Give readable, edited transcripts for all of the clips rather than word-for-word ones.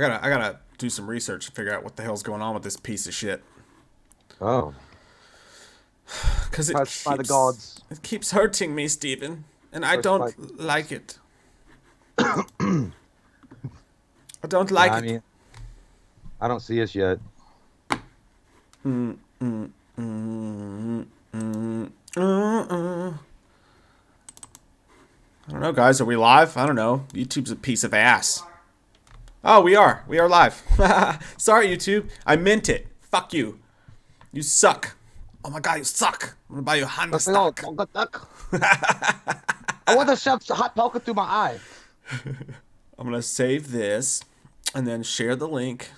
I gotta do some research to figure out what the hell's going on with this piece of shit. Oh. Because Pressed by the gods. it keeps hurting me, Steven, and I Pressed don't like it. I don't like I it. mean, I don't see us yet. Mm, mm, mm, mm, uh. I don't know, guys. Are we live? I don't know. YouTube's a piece of ass. Oh, we are. We are live. Sorry, YouTube. I meant it. Fuck you. You suck. Oh my god, you suck. I'm gonna buy you a Honda stock. I want to shove hot poker through my eye. I'm gonna save this and then share the link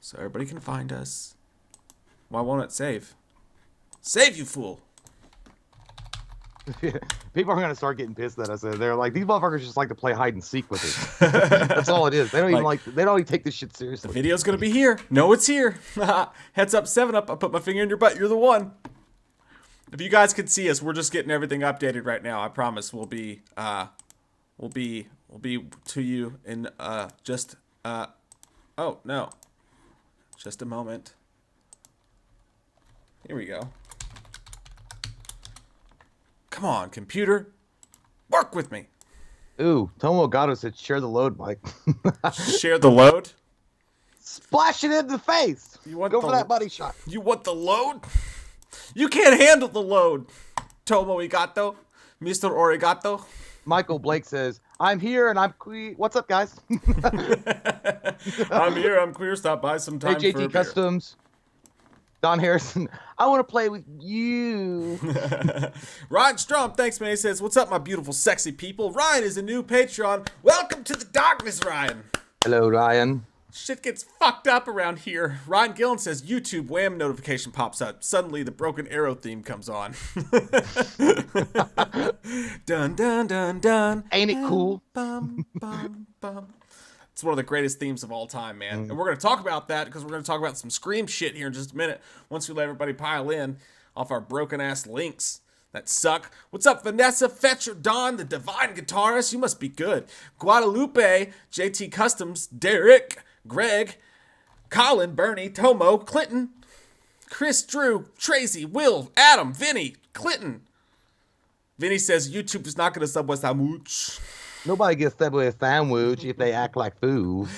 so everybody can find us. Why won't it save? Save, you fool. People are gonna start getting pissed at us. They're like, these motherfuckers just like to play hide and seek with it. That's all it is. They don't even they don't even take this shit seriously. The video's gonna be here. No, it's here. Heads up, 7-Up. I put my finger in your butt. You're the one. If you guys could see us, we're just getting everything updated right now. I promise we'll be to you in just oh no. Just a moment. Here we go. Come on, computer. Work with me. Ooh, Tomo Gato said share the load, Mike. Share the load? Splash it in the face. You want Go for that body shot. You want the load? You can't handle the load. Tomo Igato. Mr. Origato. Michael Blake says, I'm here and I'm queer. What's up, guys? I'm here, I'm queer. Stop by sometime for a AJT beer. Customs. Don Harrison, I want to play with you. Ryan Strum, thanks, man. He says, what's up, my beautiful, sexy people? Ryan is a new Patreon. Welcome to the darkness, Ryan. Hello, Ryan. Shit gets fucked up around here. Ryan Gillen says, YouTube wham notification pops up. Suddenly, the Broken Arrow theme comes on. Dun, dun, dun, dun. Ain't it cool? Bum, bum, bum. It's one of the greatest themes of all time, man. And we're going to talk about that because we're going to talk about some Scream shit here in just a minute once we let everybody pile in off our broken-ass links that suck. What's up, Vanessa, Fetcher, Don, the Divine Guitarist? You must be good. Guadalupe, JT Customs, Derek, Greg, Colin, Bernie, Tomo, Clinton, Chris, Drew, Tracy, Will, Adam, Vinny, Clinton. Vinny says YouTube is not going to Subway sandwich. Nobody gets Subway sandwich if they act like fools.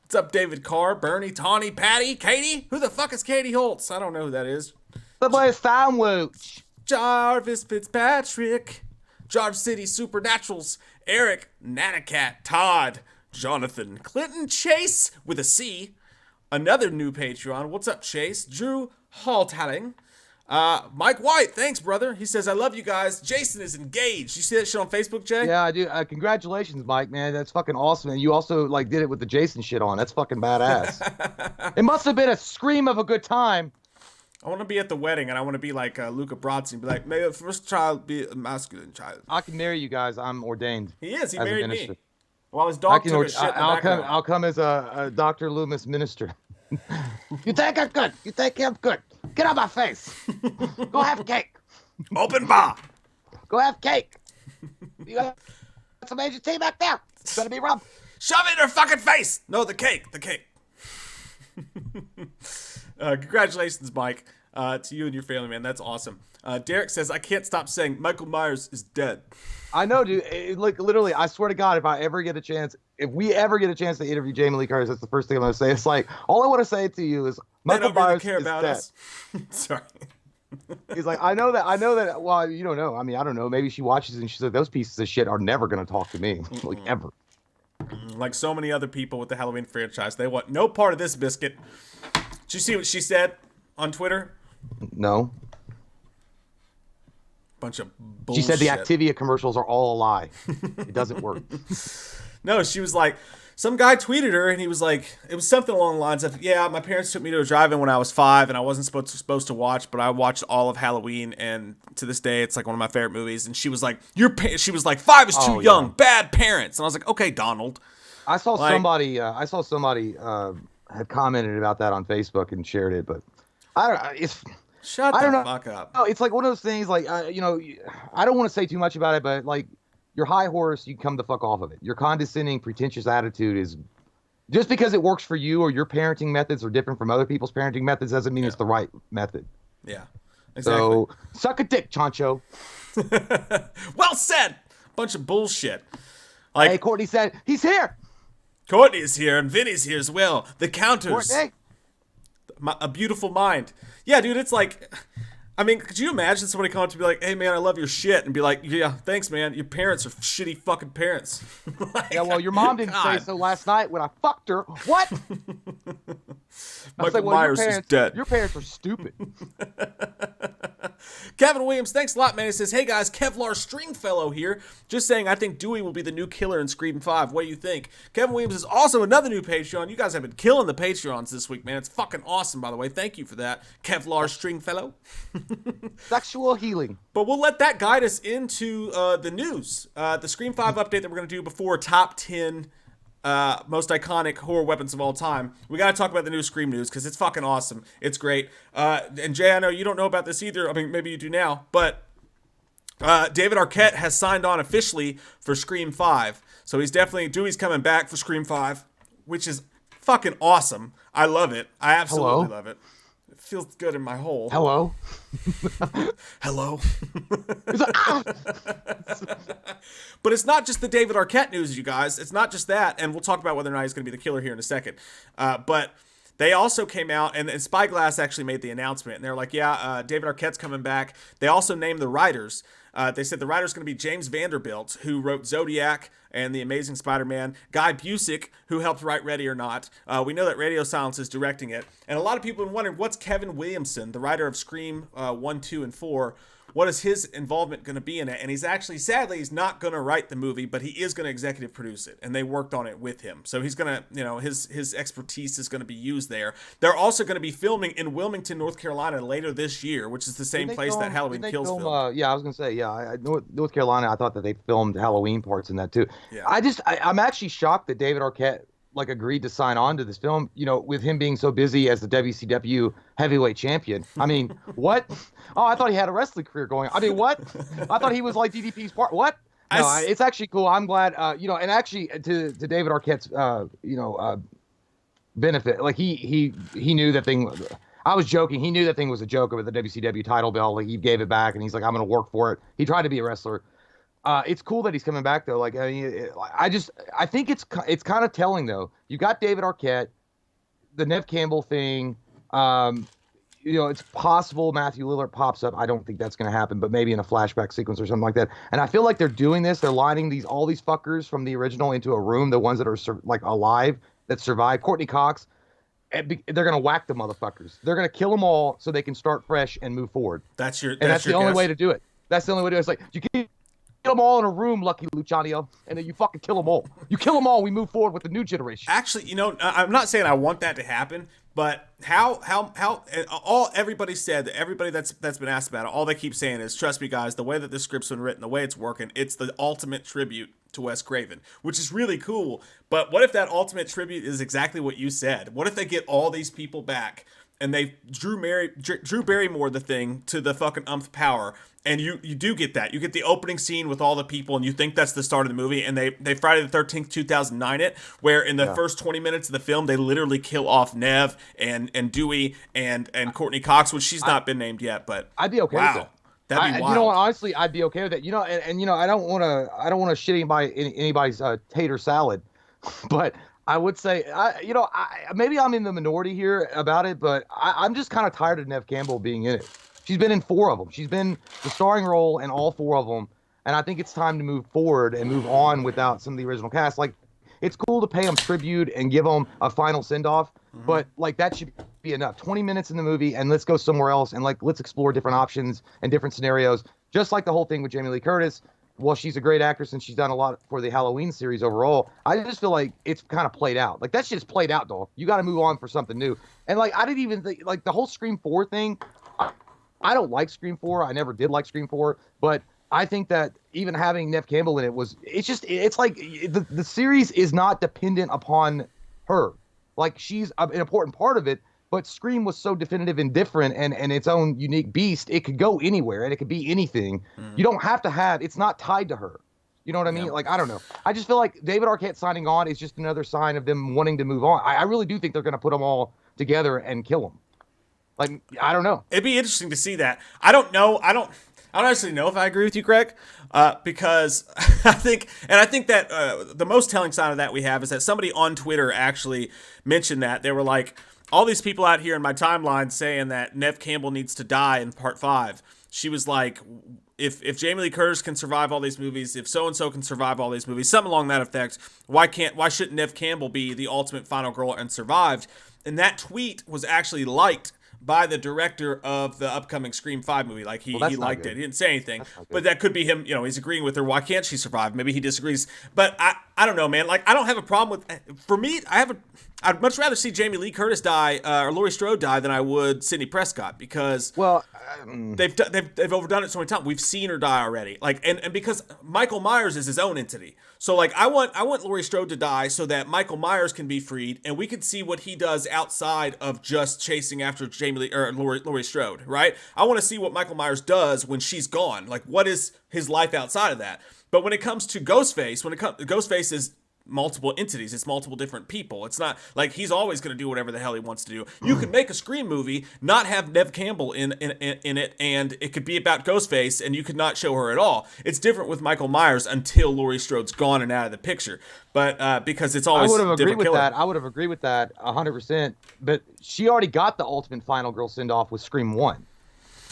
What's up, David Carr, Bernie, Tawny, Patty, Katie? Who the fuck is Katie Holtz? I don't know who that is. Subway sandwich. Jarvis Fitzpatrick, Jarvis City Supernaturals, Eric, Nanacat, Todd, Jonathan, Clinton, Chase with a C, another new Patreon. What's up, Chase? Drew Halltalling, Mike White, thanks, brother. He says, I love you guys. Jason is engaged. You see that shit on Facebook, Jay? Yeah, I do. Congratulations, Mike, man. That's fucking awesome. And you also like did it with the Jason shit on. That's fucking badass. It must have been a scream of a good time. I want to be at the wedding, and I want to be like Luca Brasi and be like, may the first child be a masculine child. I can marry you guys. I'm ordained. He is. He married me. While his dog took a shit in the background. I'll come as a Dr. Loomis minister. You think I'm good? You think I'm good? Get out of my face. Go have cake. Open bar. Go have cake. You got some Asian tea back there. It's gonna be rum. Shove it in her fucking face. No, the cake. The cake. Congratulations, Mike, to you and your family, man. That's awesome. Derek says, I can't stop saying Michael Myers is dead. I know, dude. Like, literally, I swear to God, if we ever get a chance to interview Jamie Lee Curtis, that's the first thing I'm going to say. It's like, all I want to say to you is, Michael Myers is dead. Us. Sorry. He's like, I know that, well, you don't know. I mean, I don't know. Maybe she watches and she's like, those pieces of shit are never going to talk to me. Like, ever. Like so many other people with the Halloween franchise, they want no part of this biscuit. Did you see what she said on Twitter? No. Bunch of bullshit. She said the Activia commercials are all a lie. It doesn't work. No, she was like, some guy tweeted her and he was like, it was something along the lines of, yeah, my parents took me to a drive-in when I was 5 and I wasn't supposed to watch, but I watched all of Halloween and to this day it's like one of my favorite movies. And she was like, she was like, 5 is too young, bad parents. And I was like, okay, Donald. I saw somebody had commented about that on Facebook and shared it, but I don't know. Shut the fuck up. No, it's like one of those things. Like I don't want to say too much about it, but like your high horse, you come the fuck off of it. Your condescending, pretentious attitude is just because it works for you or your parenting methods are different from other people's parenting methods doesn't mean it's the right method. Yeah, exactly. So suck a dick, Chancho. Well said. Bunch of bullshit. Like, Hey, Courtney said he's here. Courtney's here and Vinny's here as well. The counters. Courtney. A beautiful mind. Yeah, dude, it's like, I mean, could you imagine somebody coming up to be like, hey, man, I love your shit, and be like, yeah, thanks, man. Your parents are shitty fucking parents. Like, Yeah, well, your mom didn't say so last night when I fucked her. What? I was like, well, Myers is dead. Your parents are stupid. Kevin Williams, thanks a lot, man. He says, hey, guys, Kevlar Stringfellow here. Just saying, I think Dewey will be the new killer in Scream 5. What do you think? Kevin Williams is also another new Patreon. You guys have been killing the Patreons this week, man. It's fucking awesome, by the way. Thank you for that, Kevlar Stringfellow. Sexual healing. But we'll let that guide us into the news. The Scream 5 update that we're going to do before top 10 most iconic horror weapons of all time. We got to talk about the new Scream news because it's fucking awesome. It's great. And Jay, I know you don't know about this either. I mean, maybe you do now. But David Arquette has signed on officially for Scream 5. So Dewey's coming back for Scream 5, which is fucking awesome. I love it. I absolutely love it. It feels good in my hole. Hello. Hello. But it's not just the David Arquette news, you guys. It's not just that, and we'll talk about whether or not he's going to be the killer here in a second. But they also came out, and Spyglass actually made the announcement, and they're like, yeah, David Arquette's coming back. They also named the writers. They said the writer's going to be James Vanderbilt, who wrote Zodiac and The Amazing Spider-Man. Guy Busick, who helped write Ready or Not. We know that Radio Silence is directing it. And a lot of people have been wondering, what's Kevin Williamson, the writer of Scream 1, 2, and 4, what is his involvement going to be in it? And he's actually, sadly, he's not going to write the movie, but he is going to executive produce it. And they worked on it with him. So he's going to, his expertise is going to be used there. They're also going to be filming in Wilmington, North Carolina later this year, which is the same place that Halloween Kills filmed. Yeah, I was going to say, I North Carolina, I thought that they filmed Halloween parts in that too. Yeah. I'm actually shocked that David Arquette agreed to sign on to this film, with him being so busy as the WCW heavyweight champion. I mean, what? Oh, I thought he had a wrestling career going. I mean, what? I thought he was like DDP's part. What? No, it's actually cool. I'm glad, and actually to David Arquette's, benefit, like he knew that thing. I was joking. He knew that thing was a joke with the WCW title belt. Like, he gave it back and he's like, I'm going to work for it. He tried to be a wrestler. It's cool that he's coming back though. Like, I mean, I think it's kind of telling though. You got David Arquette, the Neve Campbell thing. It's possible Matthew Lillard pops up. I don't think that's going to happen, but maybe in a flashback sequence or something like that. And I feel like they're doing this. They're lining all these fuckers from the original into a room. The ones that are alive that survive. Courtney Cox. They're going to whack the motherfuckers. They're going to kill them all so they can start fresh and move forward. That's the only way to do it. That's the only way to do it. It's like, you can't kill them all in a room, Lucky Luciano, and then you fucking kill them all. You kill them all, we move forward with the new generation. Actually, I'm not saying I want that to happen, but how everybody said, everybody that's been asked about it, all they keep saying is, trust me, guys, the way that this script's been written, the way it's working, it's the ultimate tribute to Wes Craven, which is really cool. But what if that ultimate tribute is exactly what you said? What if they get all these people back and they Drew Barrymore the thing to the fucking umph power, and you do get that. You get the opening scene with all the people, and you think that's the start of the movie, and they Friday the 13th, 2009 it, where in the first 20 minutes of the film, they literally kill off Neve and Dewey and Courtney Cox, which she's not been named yet, but I'd be okay with that. That'd be wild. Honestly, I'd be okay with that. I don't want to shit anybody's tater salad, but I would say, maybe I'm in the minority here about it, but I'm just kind of tired of Neve Campbell being in it. She's been in 4 of them. She's been the starring role in all 4 of them, and I think it's time to move forward and move on without some of the original cast. Like, it's cool to pay them tribute and give them a final send-off, but that should be enough. 20 minutes in the movie, and let's go somewhere else, and let's explore different options and different scenarios. Just like the whole thing with Jamie Lee Curtis. Well, she's a great actress and she's done a lot for the Halloween series overall. I just feel like it's kind of played out. Like, that shit's played out, dog. You got to move on for something new. And I didn't even think, the whole Scream 4 thing. I don't like Scream 4. I never did like Scream 4, but I think that even having Neve Campbell in it it's like the series is not dependent upon her. Like, she's an important part of it, but Scream was so definitive and different and its own unique beast. It could go anywhere and it could be anything. You don't have to it's not tied to her. You know what I mean? Like, I don't know. I just feel like David Arquette signing on is just another sign of them wanting to move on. I really do think they're going to put them all together and kill them. Like, I don't know. It'd be interesting to see that. I don't know. I don't actually know if I agree with you, Greg, because I think that the most telling sign of that we have is that somebody on Twitter actually mentioned that. They were like, all these people out here in my timeline saying that Neve Campbell needs to die in part 5. She was like, if Jamie Lee Curtis can survive all these movies, if so and so can survive all these movies, something along that effect, why shouldn't Neve Campbell be the ultimate final girl and survived? And that tweet was actually liked by the director of the upcoming Scream 5 movie. Like, he liked it. He didn't say anything, but that could be him. You know, he's agreeing with her. Why can't she survive? Maybe he disagrees. But I don't know, man. Like, I don't have a problem with, for me, I'd much rather see Jamie Lee Curtis die or Laurie Strode die than I would Sidney Prescott, because they've overdone it so many times. We've seen her die already. Like, and because Michael Myers is his own entity. So, like, I want Laurie Strode to die so that Michael Myers can be freed and we can see what he does outside of just chasing after Jamie Lee or Laurie Strode, right? I want to see what Michael Myers does when she's gone. Like, what is his life outside of that? But when it comes to Ghostface, Ghostface is multiple entities. It's multiple different people. It's not like he's always going to do whatever the hell he wants to do. You could make a Scream movie, not have Neve Campbell in it, and it could be about Ghostface, and you could not show her at all. It's different with Michael Myers until Laurie Strode's gone and out of the picture. But because it's always I would have agreed with killer. that. I would have agreed with that 100%. But she already got the ultimate final girl send off with Scream 1.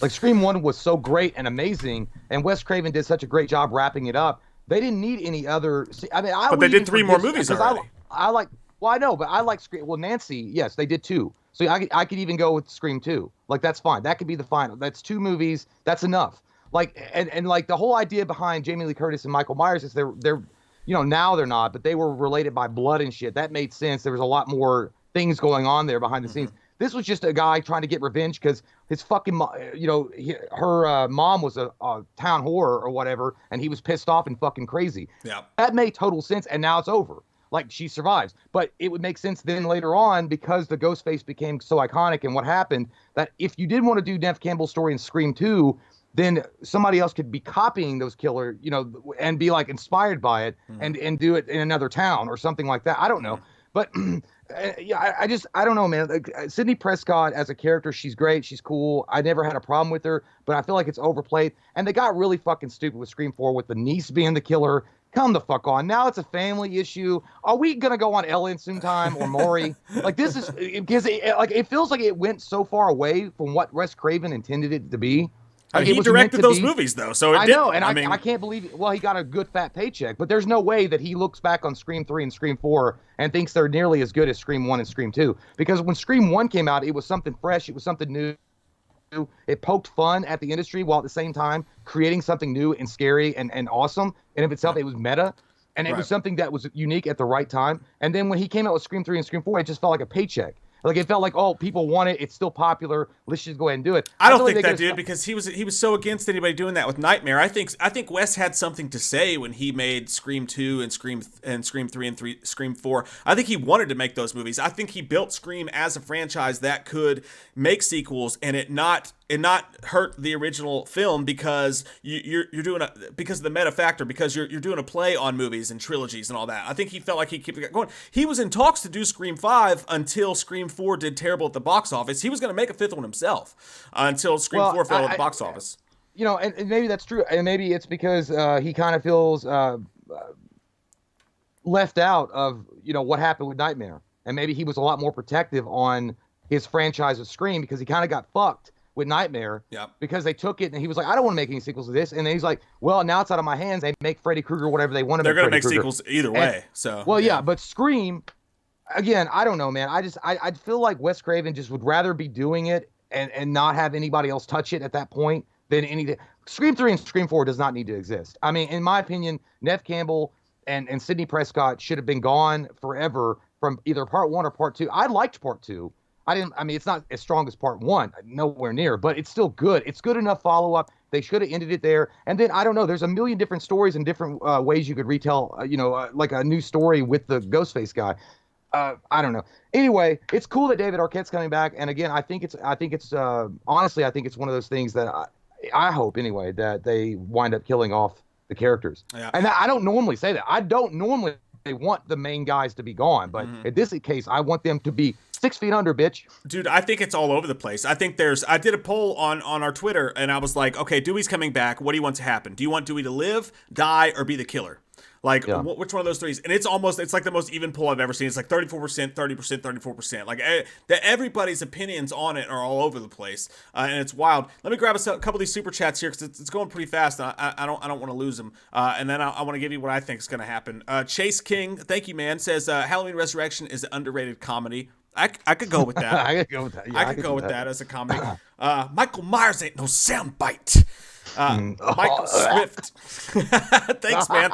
Like, Scream 1 was so great and amazing, and Wes Craven did such a great job wrapping it up. They didn't need any other. I mean, but they did 3 more movies already. I like. Well, I know, but I like Scream. Well, Nancy, yes, they did 2. So I could even go with Scream 2. Like, that's fine. That could be the final. That's 2 movies. That's enough. Like, and like the whole idea behind Jamie Lee Curtis and Michael Myers is they're you know, now they're not, but they were related by blood and shit. That made sense. There was a lot more things going on there behind the scenes. This was just a guy trying to get revenge because his fucking, you know, her mom was a town whore or whatever, and he was pissed off and fucking crazy. Yeah. That made total sense, and now it's over. Like, she survives. But it would make sense then later on, because the Ghostface became so iconic and what happened, that if you did want to do Neve Campbell's story in Scream 2, then somebody else could be copying those killer, you know, and be like inspired by it and do it in another town or something like that. I don't know. But yeah, I don't know, man. Like, Sidney Prescott as a character, she's great. She's cool. I never had a problem with her, but I feel like it's overplayed. And they got really fucking stupid with Scream 4 with the niece being the killer. Come the fuck on. Now it's a family issue. Are we going to go on Ellen sometime or Maury? Like, this is because it feels like it went so far away from what Wes Craven intended it to be. Like, he directed those movies, though, so I know, and I can't believe. Well, he got a good fat paycheck, but there's no way that he looks back on Scream 3 and Scream 4 and thinks they're nearly as good as Scream 1 and Scream 2. Because when Scream 1 came out, it was something fresh, it was something new. It poked fun at the industry while at the same time creating something new and scary and awesome. And of itself, it was meta, and it was something that was unique at the right time. And then when he came out with Scream 3 and Scream 4, it just felt like a paycheck. Like, it felt like, oh, people want it. It's still popular. Let's just go ahead and do it. I don't think that, dude, because he was so against anybody doing that with Nightmare. I think Wes had something to say when he made Scream 2 and Scream 3 and Scream 4. I think he wanted to make those movies. I think he built Scream as a franchise that could make sequels and it not hurt the original film, because you're doing because of the meta factor, because you're doing a play on movies and trilogies and all that. I think he felt like he kept it going. He was in talks to do Scream 5 until Scream 4 did terrible at the box office. He was going to make a 5th one himself until Scream 4 fell at the box office. You know, and maybe that's true, and maybe it's because he kind of feels left out of, you know, what happened with Nightmare, and maybe he was a lot more protective on his franchise of Scream because he kind of got fucked with Nightmare, because they took it and he was like, I don't want to make any sequels to this, and then he's like, well, now it's out of my hands. They make Freddy Krueger whatever they want to. They're going to make sequels either way. So well, yeah, but Scream, again, I don't know, man. I feel like Wes Craven just would rather be doing it and not have anybody else touch it at that point than anything. Scream 3 and Scream 4 does not need to exist. I mean, in my opinion, Neve Campbell and Sidney Prescott should have been gone forever from either part 1 or part 2. I liked part 2. I mean, it's not as strong as part 1, nowhere near, but it's still good. It's good enough follow-up. They should have ended it there. And then, I don't know, there's a million different stories and different ways you could retell, like a new story with the Ghostface guy. I don't know. Anyway, it's cool that David Arquette's coming back. And again, I think it's honestly, I think it's one of those things that I hope anyway, that they wind up killing off the characters. Yeah. And I don't normally say that. I don't normally want the main guys to be gone, but in this case, I want them to be 6 feet under, bitch. Dude, I think it's all over the place. I think I did a poll on our Twitter, and I was like, okay, Dewey's coming back. What do you want to happen? Do you want Dewey to live, die, or be the killer? Like, which one of those three? And it's like the most even poll I've ever seen. It's like 34%, 30%, 34%. Like, everybody's opinions on it are all over the place, and it's wild. Let me grab a couple of these super chats here, because it's going pretty fast, and I don't want to lose them. And then I want to give you what I think is going to happen. Chase King, thank you, man, says, Halloween Resurrection is an underrated comedy. I could go with that. I could go with that. Yeah, I could go with that as a comedy. Michael Myers ain't no soundbite. Michael Swift. Thanks, man.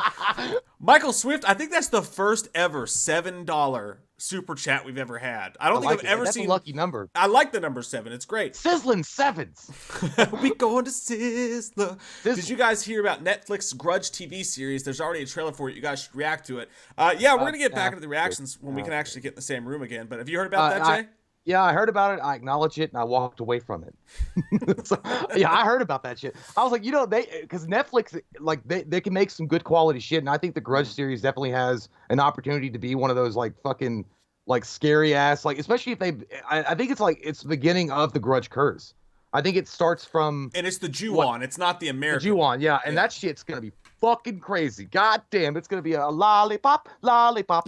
Michael Swift, I think that's the first ever $7 super chat we've ever had. I don't think I've ever seen. That's a lucky number. I like the number 7. It's great. Sizzling sevens. We going to Sizzler. Did you guys hear about Netflix's Grudge TV series? There's already a trailer for it. You guys should react to it. Yeah, we're going to get back into the reactions when we can actually get in the same room again. But have you heard about that, Jay? Yeah, I heard about it. I acknowledge it, and I walked away from it. So, yeah, I heard about that shit. I was like, because Netflix, like, they can make some good quality shit, and I think the Grudge series definitely has an opportunity to be one of those, like, fucking, like, scary ass, like, especially if I think it's like it's the beginning of the Grudge curse. I think it starts from, and it's the Ju-on, it's not the American. The Ju-on, yeah, and that shit's gonna be fucking crazy. God damn, it's gonna be a lollipop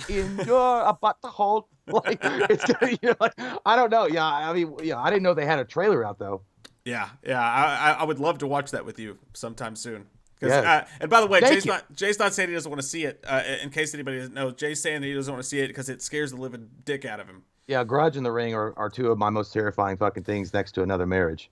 in your butt to hold. Like, it's gonna, like, I don't know. Yeah, I mean, yeah, I didn't know they had a trailer out though. Yeah, I would love to watch that with you sometime soon. And by the way, Jay's not saying he doesn't want to see it. In case anybody doesn't know, Jay's saying that he doesn't want to see it because it scares the living dick out of him. Yeah, Grudge and The Ring are two of my most terrifying fucking things next to another marriage.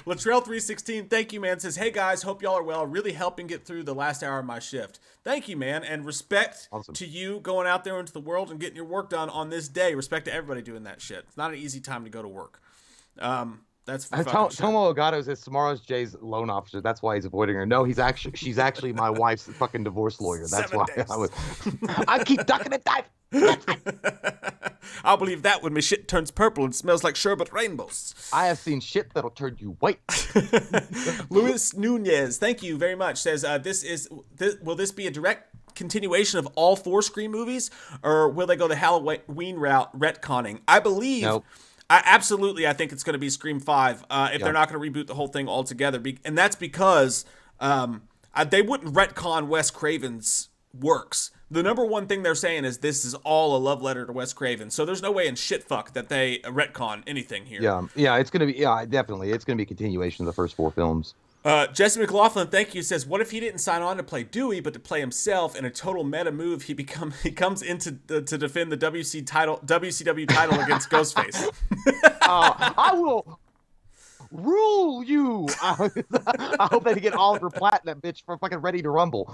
Latrell316, thank you, man. Says, hey guys, hope y'all are well. Really helping get through the last hour of my shift. Thank you, man, and respect to you going out there into the world and getting your work done on this day. Respect to everybody doing that shit. It's not an easy time to go to work. That's Tomo Ogato says tomorrow's Jay's loan officer. That's why he's avoiding her. No, she's actually my wife's fucking divorce lawyer. That's why I keep ducking and diving. I'll believe that when my shit turns purple and smells like sherbet rainbows. I have seen shit that'll turn you white. Luis Nunez, thank you very much, says, will this be a direct continuation of all 4 Scream movies, or will they go the Halloween route retconning? I believe... Nope. I think it's going to be Scream 5 if they're not going to reboot the whole thing altogether. And that's because they wouldn't retcon Wes Craven's works. The number one thing they're saying is this is all a love letter to Wes Craven. So there's no way in shitfuck that they retcon anything here. Yeah, it's going to be, definitely. It's going to be a continuation of the first 4 films. Jesse McLaughlin, thank you, says, what if he didn't sign on to play Dewey, but to play himself in a total meta move? He comes in to defend the WCW title against Ghostface. I will rule you. I hope they get Oliver Platt, that bitch, for fucking Ready to Rumble.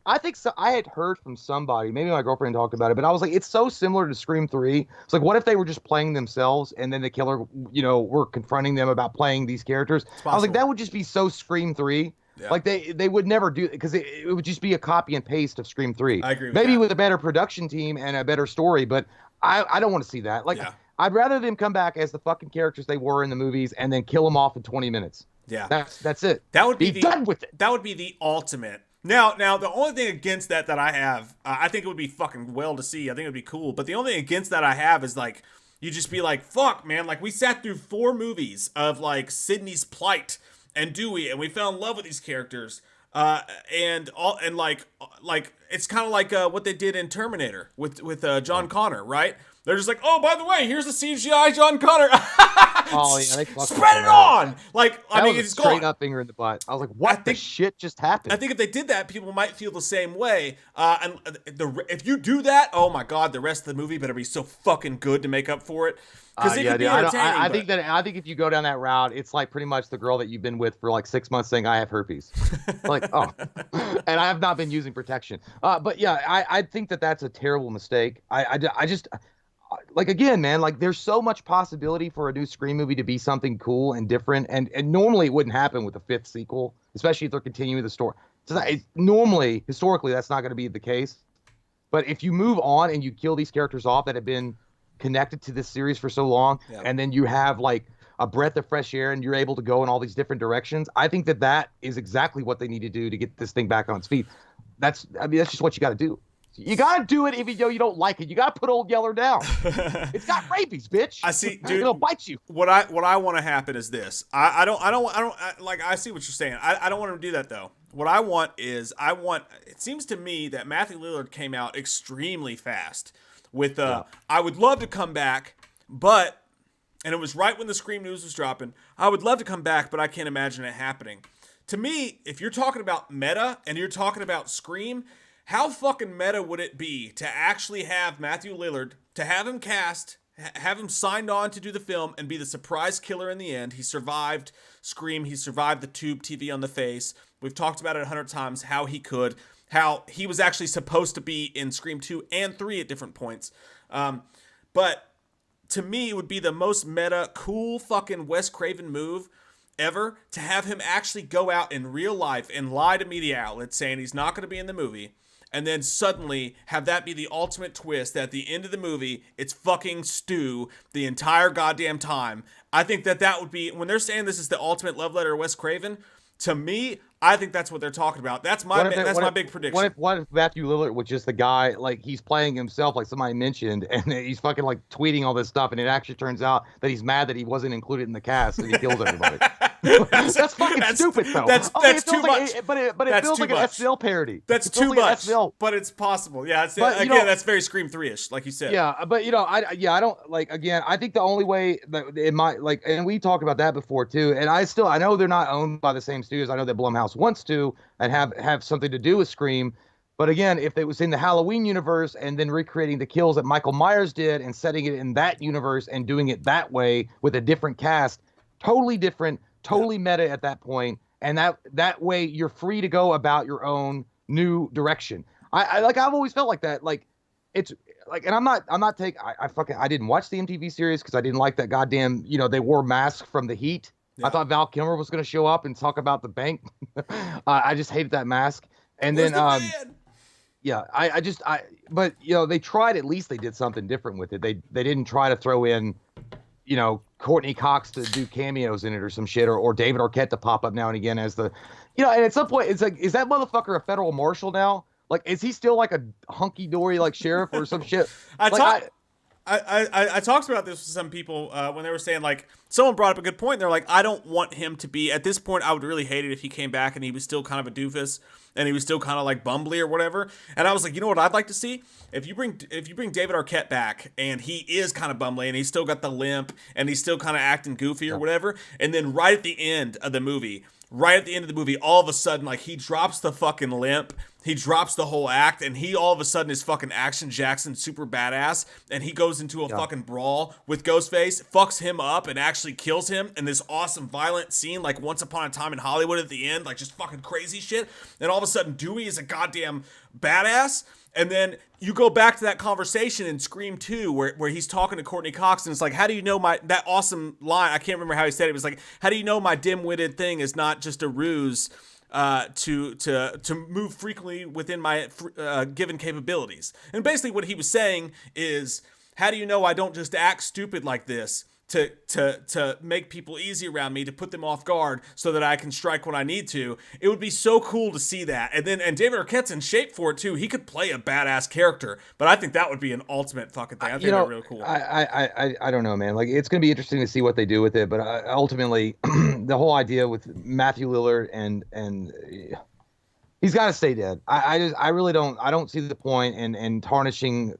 I think so. I had heard from somebody, maybe my girlfriend talked about it, but I was like, it's so similar to Scream 3. It's like, what if they were just playing themselves and then the killer, were confronting them about playing these characters? I was like, that would just be so Scream 3. Yeah. Like, they would never do it because it would just be a copy and paste of Scream 3. I agree with maybe that. With a better production team and a better story, but I don't want to see that. Like, I'd rather them come back as the fucking characters they were in the movies and then kill them off in 20 minutes. Yeah. That's it. That would be done with it. That would be the ultimate. Now, the only thing against that I have, I think it would be fucking well to see. I think it would be cool. But the only thing against that I have is, like, you just be like, fuck, man. Like, we sat through 4 movies of, like, Sidney's plight and Dewey, and we fell in love with these characters. And it's kind of like what they did in Terminator with John Connor, right? They're just like, oh, by the way, here's the CGI John Connor. Oh yeah, they spread it on. Like, I mean, it's straight up finger in the butt. I was like, what the shit just happened? I think if they did that, people might feel the same way. And if you do that, oh my god, the rest of the movie better be so fucking good to make up for it. Because it could be entertaining. I think if you go down that route, it's like pretty much the girl that you've been with for like 6 months saying I have herpes. Like, oh, and I have not been using protection. But yeah, I think that's a terrible mistake. I just. Like, again, man, like, there's so much possibility for a new Scream movie to be something cool and different, and normally it wouldn't happen with the 5th sequel, especially if they're continuing the story. So normally, historically, that's not going to be the case. But if you move on and you kill these characters off that have been connected to this series for so long, and then you have, like, a breath of fresh air and you're able to go in all these different directions. I think that is exactly what they need to do to get this thing back on its feet. That's just what you got to do. You got to do it even though you don't like it. You got to put Old Yeller down. It's got rabies, bitch. I see, dude. It'll bite you. What I want to happen is this. I see what you're saying. I don't want to do that though. What I want is it seems to me that Matthew Lillard came out extremely fast with I would love to come back, but, and it was right when the Scream news was dropping, I would love to come back, but I can't imagine it happening. To me, if you're talking about meta and you're talking about Scream, how fucking meta would it be to actually have Matthew Lillard, to have him cast, have him signed on to do the film and be the surprise killer in the end? He survived Scream. He survived the tube TV on the face. We've talked about it 100 times, how he could, how he was actually supposed to be in Scream 2 and 3 at different points. But to me, it would be the most meta, cool fucking Wes Craven move ever to have him actually go out in real life and lie to media outlets saying he's not going to be in the movie. And then suddenly have that be the ultimate twist that at the end of the movie, it's fucking Stu the entire goddamn time. I think that would be, when they're saying this is the ultimate love letter to Wes Craven, to me, I think that's what they're talking about. That's my big prediction. What if Matthew Lillard was just the guy, like he's playing himself, like somebody mentioned, and he's fucking like tweeting all this stuff, and it actually turns out that he's mad that he wasn't included in the cast and he kills everybody. That's fucking stupid, though. That's too much. But it feels like an SNL parody. That's too much. But it's possible. Yeah. That's very Scream 3-ish, like you said. Yeah, but I don't like. Again, I think the only way that it might like, and we talked about that before too. And I know they're not owned by the same studios. I know that Blumhouse wants to and have something to do with Scream. But again, if it was in the Halloween universe and then recreating the kills that Michael Myers did and setting it in that universe and doing it that way with a different cast, totally different, totally meta at that point, and that way you're free to go about your own new direction. I've always felt like that. Like it's like, and I'm not taking. I didn't watch the MTV series because I didn't like that goddamn. They wore masks from the heat. Yeah. I thought Val Kilmer was going to show up and talk about the bank. I just hated that mask. And then yeah, but they tried, at least they did something different with it. They didn't try to throw in, Courtney Cox to do cameos in it or some shit, or David Arquette to pop up now and again as the, and at some point it's like, is that motherfucker a federal marshal now? Like, is he still like a hunky dory like sheriff or some shit? I talked about this with some people when they were saying, like, someone brought up a good point. They're like, I don't want him to be, at this point, I would really hate it if he came back and he was still kind of a doofus and he was still kind of like bumbly or whatever. And I was like, you know what I'd like to see? If you bring David Arquette back and he is kind of bumbly and he's still got the limp and he's still kind of acting goofy or whatever, and then right at the end of the movie, all of a sudden, like, he drops the fucking limp, he drops the whole act, and he all of a sudden is fucking Action Jackson, super badass, and he goes into a fucking brawl with Ghostface, fucks him up, and actually kills him in this awesome violent scene, like Once Upon a Time in Hollywood at the end, like just fucking crazy shit. And all of a sudden, Dewey is a goddamn badass. And then you go back to that conversation in Scream 2 where he's talking to Courtney Cox and it's like, how do you know that awesome line? I can't remember how he said it. It was like, how do you know my dim-witted thing is not just a ruse to move frequently within my given capabilities? And basically what he was saying is, how do you know I don't just act stupid like this to make people easy around me, to put them off guard so that I can strike when I need to? It would be so cool to see that. And David Arquette's in shape for it too. He could play a badass character, but I think that would be an ultimate fucking thing. I think that'd be really cool. I don't know, man. Like, it's going to be interesting to see what they do with it, but ultimately the whole idea with Matthew Lillard and he's got to stay dead. I really don't see the point in tarnishing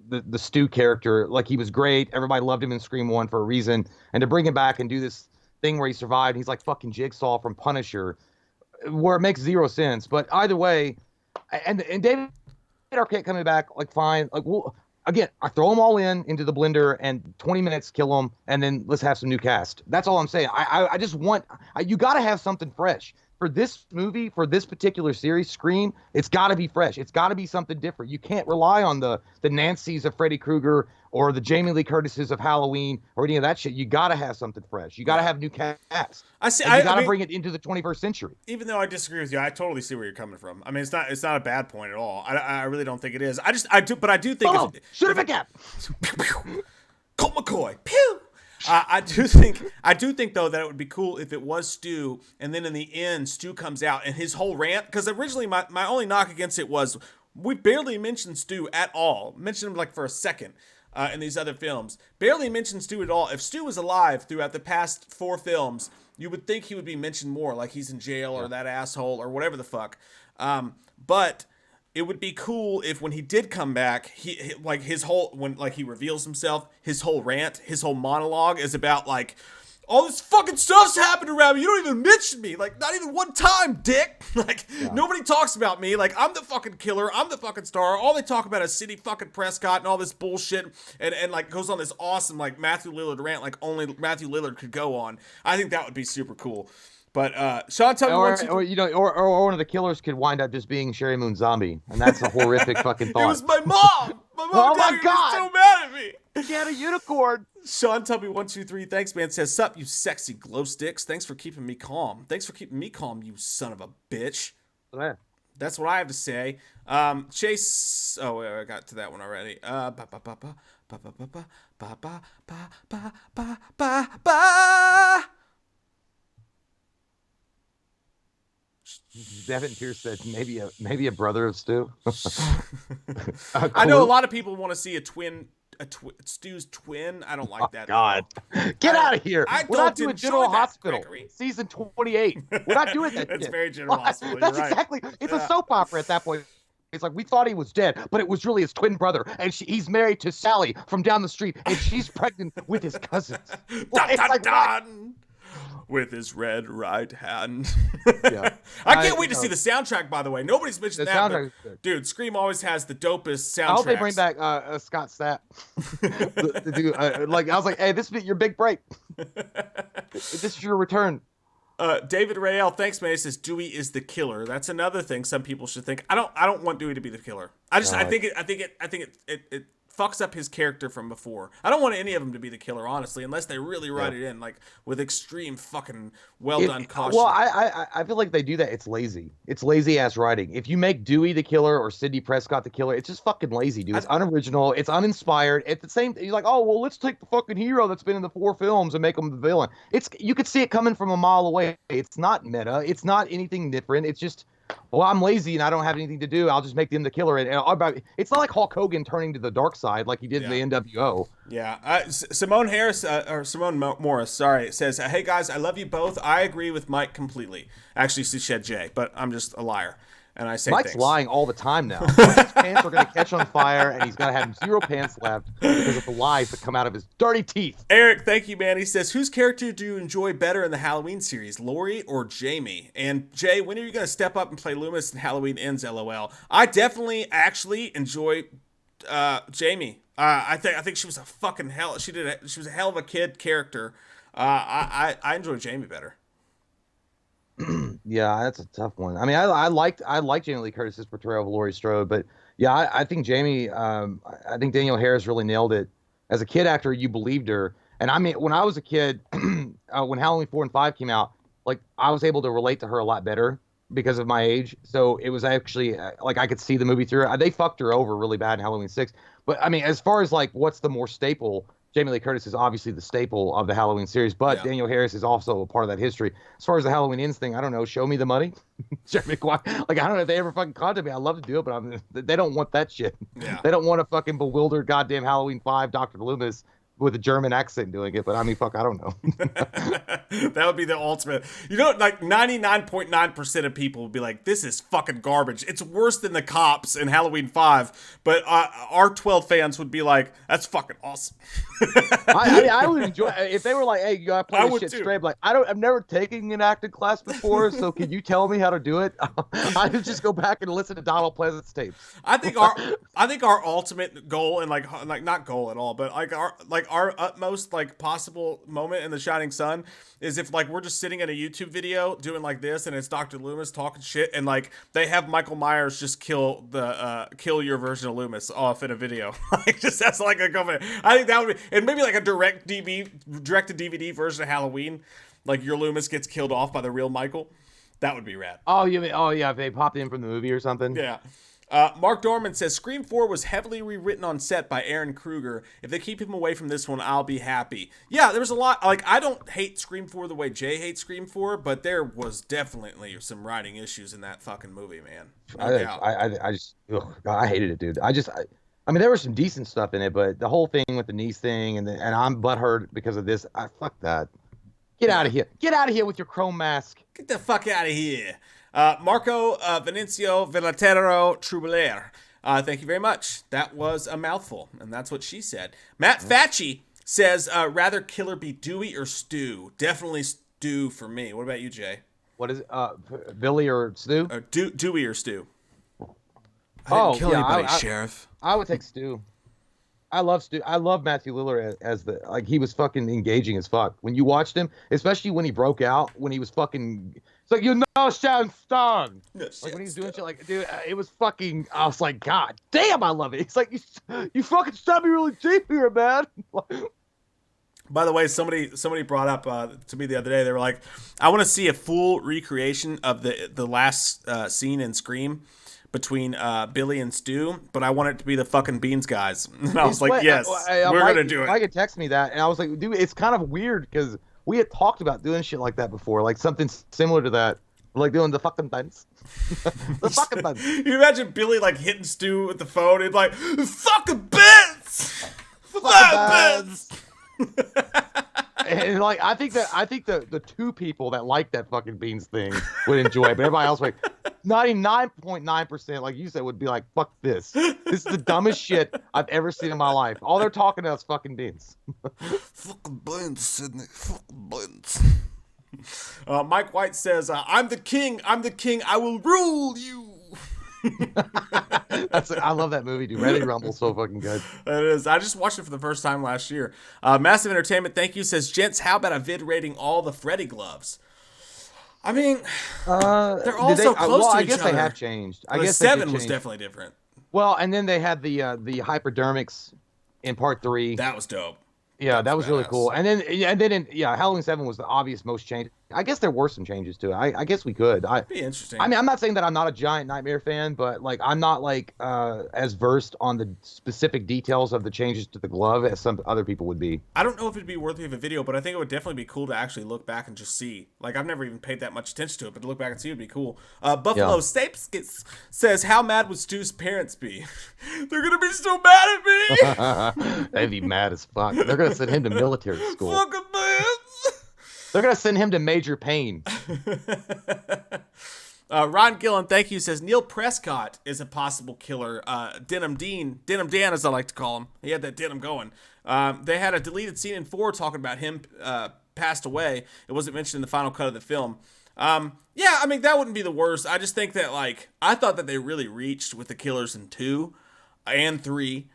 the Stu character. Like, he was great. Everybody loved him in Scream 1 for a reason. And to bring him back and do this thing where he survived, he's like fucking Jigsaw from Punisher, where it makes zero sense. But either way, and David Arquette coming back, like, fine. Like, well, again, I throw them all into the blender and 20 minutes, kill them, and then let's have some new cast. That's all I'm saying. I just want, you got to have something fresh. For this movie, for this particular series, Scream, it's got to be fresh. It's got to be something different. You can't rely on the Nancys of Freddy Krueger or the Jamie Lee Curtises of Halloween or any of that shit. You got to have something fresh. You got to have new cast. You got to bring it into the 21st century. Even though I disagree with you, I totally see where you're coming from. I mean, it's not a bad point at all. I really don't think it is. I do think. Shoot it again. Colt McCoy. Pew. I do think though that it would be cool if it was Stu, and then in the end Stu comes out and his whole rant. Because originally my only knock against it was we barely mentioned Stu at all. Mentioned him like for a second. In these other films, barely mentioned Stu at all. If Stu was alive throughout the past 4 films, you would think he would be mentioned more, like he's in jail or that asshole or whatever the fuck. But it would be cool if when he did come back, he like his whole when like he reveals himself, his whole rant, his whole monologue is about like all this fucking stuff's happened around me. You don't even mention me. Like, not even one time, dick. Like, nobody talks about me. Like, I'm the fucking killer. I'm the fucking star. All they talk about is Sidney fucking Prescott and all this bullshit. And like, goes on this awesome, like, Matthew Lillard rant like only Matthew Lillard could go on. I think that would be super cool. But, Sean, tell me or one of the killers could wind up just being Sherry Moon Zombie. And that's a horrific fucking thought. It was my mom. My mom my God. was so mad at me. She had a unicorn. Sean Tubby 123, thanks, man. Says, sup, you sexy glow sticks. Thanks for keeping me calm. Thanks for keeping me calm, you son of a bitch. Yeah. That's what I have to say. Chase. Oh, wait, I got to that one already. Devin Pierce said maybe a brother of Stu. I know a lot of people want to see Stu's twin. I don't like that. God, get out of here! We're not doing General Hospital Gregory. season 28. We're not doing that. That's shit. very General Hospital. That's right. exactly. It's a soap opera at that point. It's like we thought he was dead, but it was really his twin brother, and he's married to Sally from down the street, and she's pregnant with his cousins. Dun, dun, dun. With his red right hand. Yeah. I can't wait to see the soundtrack, by the way. Nobody's mentioned that. But, dude, Scream always has the dopest soundtracks. I hope they bring back Scott Stapp. Like, I was like, hey, this is your big break. This is your return. David Rael, thanks, man. He says Dewey is the killer. That's another thing some people should think. I don't want Dewey to be the killer. I think it fucks up his character from before. I don't want any of them to be the killer, honestly, unless they really write it in like with extreme fucking done caution. Well, I feel like they do that. It's lazy. It's lazy ass writing. If you make Dewey the killer or Sidney Prescott the killer, it's just fucking lazy, dude. It's unoriginal. It's uninspired. At the same, you're like, oh well, let's take the fucking hero that's been in the 4 films and make him the villain. You could see it coming from a mile away. It's not meta. It's not anything different. It's just, well, I'm lazy and I don't have anything to do. I'll just make them the killer. And it's not like Hulk Hogan turning to the dark side like he did in the NWO. Yeah. Simone Morris, says, hey guys, I love you both. I agree with Mike completely. Actually, she said Jay, but I'm just a liar. And I say Mike's thanks. lying all the time now. His pants are going to catch on fire, and he's going to have 0 pants left because of the lies that come out of his dirty teeth. Eric, thank you, man. He says, whose character do you enjoy better in the Halloween series, Laurie or Jamie? And Jay, when are you going to step up and play Loomis and Halloween Ends, LOL? I definitely actually enjoy Jamie. I think she was a fucking hell. She was a hell of a kid character. I enjoy Jamie better. Yeah, that's a tough one. I mean, I liked Jamie Lee Curtis's portrayal of Laurie Strode, but yeah, I think Jamie. I think Danielle Harris really nailed it. As a kid actor, you believed her, and I mean, when I was a kid, when Halloween 4 and 5 came out, like I was able to relate to her a lot better because of my age. So it was actually like I could see the movie through. They fucked her over really bad in Halloween 6, but I mean, as far as like what's the more staple. Jamie Lee Curtis is obviously the staple of the Halloween series, but Danielle Harris is also a part of that history. As far as the Halloween Ends thing, I don't know. Show me the money. Jeremy Maguire. Like, I don't know if they ever fucking contact me. I'd love to do it, but they don't want that shit. Yeah. They don't want a fucking bewildered goddamn Halloween 5 Dr. Loomis with a German accent doing it, but I mean, fuck, I don't know. That would be the ultimate. You know, like 99.9% of people would be like, this is fucking garbage. It's worse than the cops in Halloween 5, but our 12 fans would be like, that's fucking awesome. I would enjoy if they were like, hey, you gotta play this shit straight. Like, I've never taken an acting class before, so can you tell me how to do it? I would just go back and listen to Donald Pleasant's tapes. I think our ultimate goal and like not goal at all, but our utmost like possible moment in The Shining Sun is if like we're just sitting in a YouTube video doing like this and it's Dr. Loomis talking shit and like they have Michael Myers just kill your version of Loomis off in a video. Like just that's like a comment. I think that would be, and maybe like a direct to DVD version of Halloween, like your Loomis gets killed off by the real Michael. That would be rad. Oh yeah, if they popped in from the movie or something. Yeah. Mark Dorman says Scream 4 was heavily rewritten on set by Aaron Kruger. If they keep him away from this one, I'll be happy. Yeah, there was a lot. Like, I don't hate Scream 4 the way Jay hates Scream 4, but there was definitely some writing issues in that fucking movie, man. No doubt. I hated it, dude. I mean, there was some decent stuff in it, but the whole thing with the niece thing, and I'm butthurt because of this. Fuck that. Get out of here. Get out of here with your chrome mask. Get the fuck out of here. Marco Venancio Villatero Troubadour. Thank you very much. That was a mouthful, and that's what she said. Matt Facci says, rather Killer be Dewey or Stu? Definitely Stu for me. What about you, Jay? What is it? Billy or Stu? Dewey or Stu? I didn't kill anybody, Sheriff. I would take Stu. I love Stu. I love Matthew Lillard as he was fucking engaging as fuck. When you watched him, especially when he broke out, when he was fucking, it's like, Sharon Stone. Like when he was doing shit like, dude, it was fucking, I was like, God damn, I love it. It's like, you fucking stabbed me really deep here, man. By the way, somebody brought up to me the other day, they were like, I want to see a full recreation of the last scene in Scream between Billy and Stu, but I want it to be the fucking Beans guys. And I was like, yes, we're going to do it. Mike had texted me that, and I was like, dude, it's kind of weird because we had talked about doing shit like that before, like something similar to that. Like doing the fucking dance. The fucking dance. You imagine Billy like hitting Stu with the phone and like, fucking bits! Fucking bits! And like I think the two people that like that fucking Beans thing would enjoy it, but everybody else like 99.9%, like you said, would be like, fuck this. This is the dumbest shit I've ever seen in my life. All they're talking about is fucking Beans. Fucking Beans, Sydney. Fucking Beans. Mike White says, I'm the king, I will rule you. I love that movie, dude. Ready Rumble's so fucking good. It is. I just watched it for the first time last year. Massive Entertainment, thank you, says, gents, how about a vid rating all the Freddy gloves? I mean, they're all so close to each other. I guess they have changed. I guess 7 was definitely different. Well, and then they had the hypodermics in part 3. That was dope. Yeah, that was really cool. And then Halloween 7 was the obvious most change. I guess there were some changes to it. I guess we could. Be interesting. I mean, I'm not saying that I'm not a giant Nightmare fan, but like I'm not like as versed on the specific details of the changes to the glove as some other people would be. I don't know if it'd be worthy of a video, but I think it would definitely be cool to actually look back and just see. Like I've never even paid that much attention to it, but to look back and see would be cool. Buffalo Stapes says, "How mad would Stu's parents be? They're gonna be so mad at me. They'd be mad as fuck. They're gonna send him to military school. Fucking man." They're going to send him to Major Payne. Ron Gillen, thank you, says Neil Prescott is a possible killer. Denim Dan, as I like to call him. He had that denim going. They had a deleted scene in 4 talking about him passed away. It wasn't mentioned in the final cut of the film. Yeah, I mean, that wouldn't be the worst. I just think that, like, I thought that they really reached with the killers in 2 and 3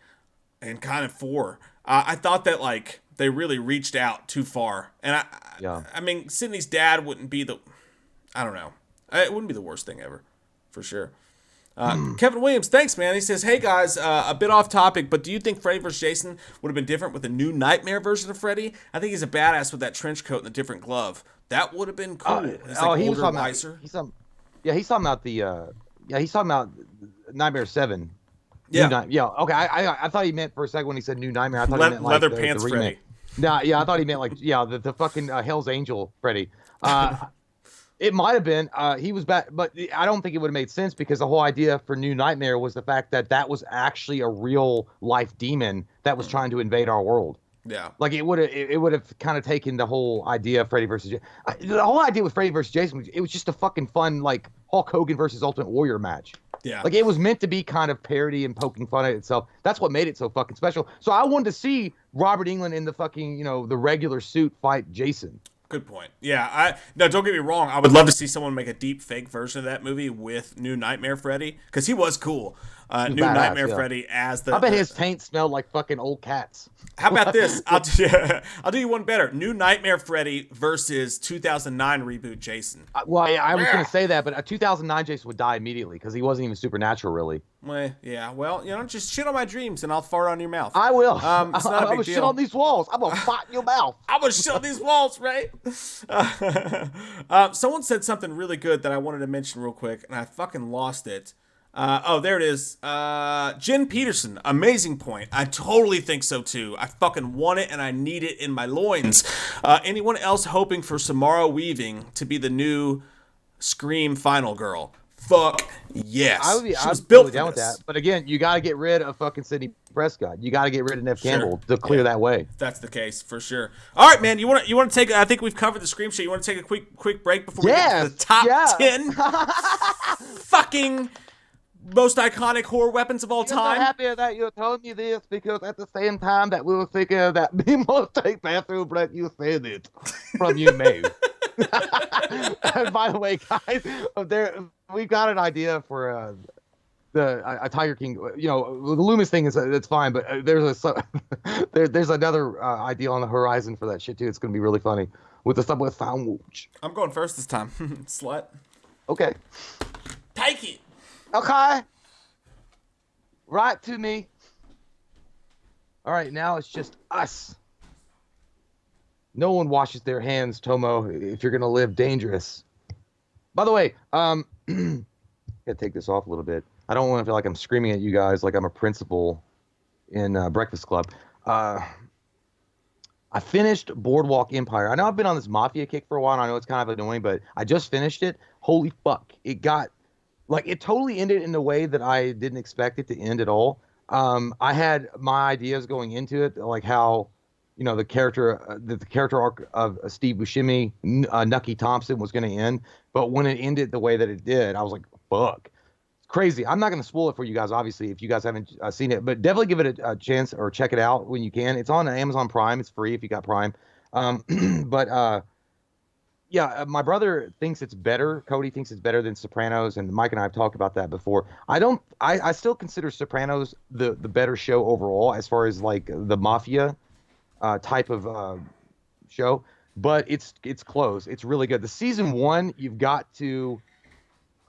and kind of 4. I thought that, like, they really reached out too far. And I mean, Sydney's dad wouldn't be I don't know. It wouldn't be the worst thing ever, for sure. Kevin Williams, thanks, man. He says, hey, guys, a bit off topic, but do you think Freddy vs. Jason would have been different with a new Nightmare version of Freddy? I think he's a badass with that trench coat and the different glove. That would have been cool. He's like he was talking about, he's talking about Nightmare 7. Yeah. Okay. I thought he meant for a second when he said New Nightmare. I thought he meant like Leather Pants the Freddy. No, yeah, I thought he meant like the fucking Hell's Angel Freddy. It might have been he was back, but I don't think it would have made sense because the whole idea for New Nightmare was the fact that was actually a real life demon that was trying to invade our world. Yeah, like it would have kind of taken the whole idea of Freddy versus the whole idea with Freddy versus Jason. It was just a fucking fun like Hulk Hogan versus Ultimate Warrior match. Yeah. Like it was meant to be kind of parody and poking fun at itself. That's what made it so fucking special. So I wanted to see Robert Englund in the fucking, the regular suit fight Jason. Good point. Yeah, no, don't get me wrong. I would love to see someone make a deep fake version of that movie with New Nightmare Freddy because he was cool. New Nightmare Freddy as the. I bet his taint smelled like fucking old cats. How about this? I'll do you one better. New Nightmare Freddy versus 2009 reboot Jason. I was going to say that, but a 2009 Jason would die immediately because he wasn't even supernatural, really. Yeah. Well, just shit on my dreams and I'll fart on your mouth. I will. It's not a big deal. Shit on these walls. I'm going to fart in your mouth. I'm going to shit on these walls, right? Someone said something really good that I wanted to mention real quick, and I fucking lost it. There it is. Jen Peterson, amazing point. I totally think so too. I fucking want it and I need it in my loins. Anyone else hoping for Samara Weaving to be the new Scream final girl? Fuck yes. She was built totally for down with this. that. But again, you got to get rid of fucking Sidney Prescott. You got to get rid of Nev Sure. Campbell to clear that way. That's the case for sure. All right, man. You want to take? I think we've covered the Scream shit. You want to take a quick break before we get to the top 10 fucking most iconic horror weapons of all time? I'm happy that you told me this because at the same time that we were thinking of that me must take bathroom break, you said it from you, May. And by the way, guys, we've got an idea for a Tiger King. You know, the Loomis thing is it's fine, but there's another idea on the horizon for that shit too. It's gonna be really funny with the Subway sandwich. I'm going first this time, slut. Okay. Take it. Okay. Right to me. All right, now it's just us. No one washes their hands, Tomo, if you're gonna live dangerous. By the way, gotta take this off a little bit. I don't want to feel like I'm screaming at you guys like I'm a principal in Breakfast Club. I finished Boardwalk Empire. I know I've been on this Mafia kick for a while, and I know it's kind of annoying, but I just finished it. Holy fuck. It totally ended in a way that I didn't expect it to end at all. I had my ideas going into it, like how, you know, the character arc of Steve Buscemi, Nucky Thompson was going to end. But when it ended the way that it did, I was like, fuck. It's crazy. I'm not going to spoil it for you guys, obviously, if you guys haven't seen it. But definitely give it a chance or check it out when you can. It's on Amazon Prime. It's free if you got Prime. Yeah, my brother thinks it's better. Cody thinks it's better than Sopranos, and Mike and I have talked about that before. I still consider Sopranos the better show overall as far as like the mafia type of show, but it's close. It's really good. The season one, you got to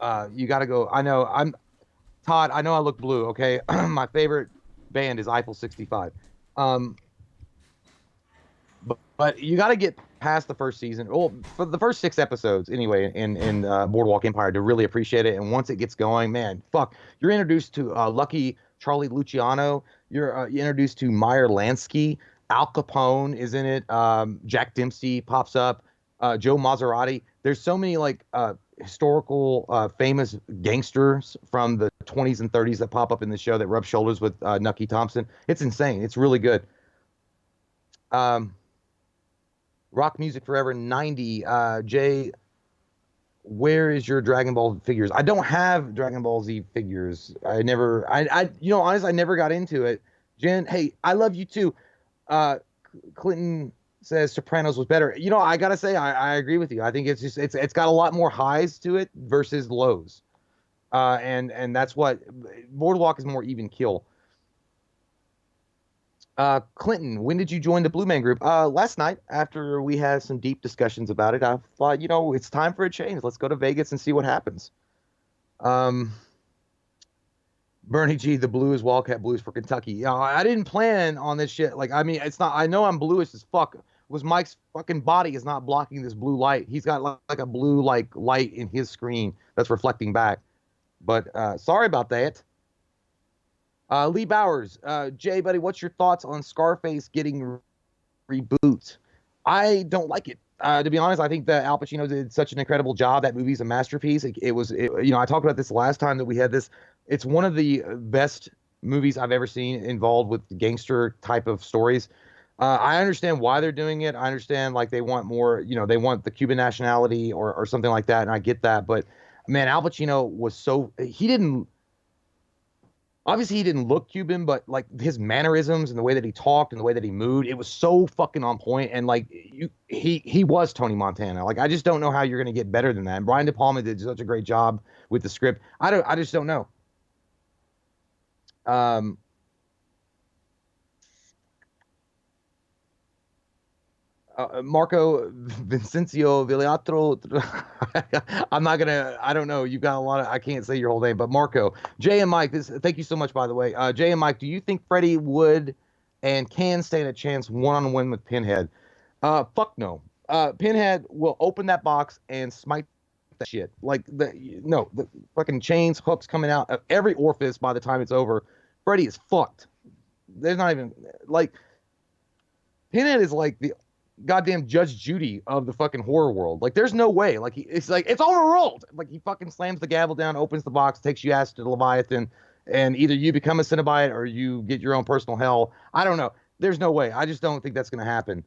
go. I know I'm Todd. I know I look blue. Okay, my favorite band is Eiffel 65. But you got to get past the first season, well, for the first 6 episodes anyway, in Boardwalk Empire to really appreciate it. And once it gets going, man, fuck, you're introduced to Lucky Charlie Luciano. You're introduced to Meyer Lansky. Al Capone is in it. Jack Dempsey pops up. Joe Maserati. There's so many like historical famous gangsters from the 20s and 30s that pop up in the show that rub shoulders with Nucky Thompson. It's insane. It's really good. Rock Music Forever 90. Jay, where is your Dragon Ball figures? I don't have Dragon Ball Z figures. I honestly, I never got into it. Jen, hey, I love you too. Clinton says Sopranos was better. You know, I gotta say, I agree with you. I think it's got a lot more highs to it versus lows. And that's what Boardwalk is more even kill. Clinton, when did you join the Blue Man Group? Last night, after we had some deep discussions about it. I thought, it's time for a change. Let's go to Vegas and see what happens. Bernie G, the blue is Wildcat Blues for Kentucky. I didn't plan on this shit. Like, I mean, it's not. I know I'm bluish as fuck. Was Mike's fucking body is not blocking this blue light. He's got like a blue like light in his screen that's reflecting back. But sorry about that. Lee Bowers, Jay, buddy, what's your thoughts on Scarface getting reboot? I don't like it. To be honest, I think that Al Pacino did such an incredible job. That movie's a masterpiece. I talked about this last time that we had this. It's one of the best movies I've ever seen involved with gangster type of stories. I understand why they're doing it. I understand like they want more, they want the Cuban nationality or something like that, and I get that. But man, Al Pacino was obviously he didn't look Cuban, but like his mannerisms and the way that he talked and the way that he moved, it was so fucking on point. And like he was Tony Montana. Like I just don't know how you're gonna get better than that. And Brian De Palma did such a great job with the script. I just don't know. Marco Vincencio Villatro. I don't know. You've got a lot of, I can't say your whole name, but Marco, Jay and Mike, thank you so much, by the way. Jay and Mike, do you think Freddy would and can stand a chance one-on-one with Pinhead? Fuck no. Pinhead will open that box and smite that shit. Like the fucking chains, hooks coming out of every orifice by the time it's over. Freddy is fucked. There's not even like Pinhead is like the goddamn Judge Judy of the fucking horror world. Like there's no way. Like it's like it's overruled. Like he fucking slams the gavel down, opens the box, takes you ass to the Leviathan, and either you become a Cenobite or you get your own personal hell. I don't know. There's no way. I just don't think that's gonna happen.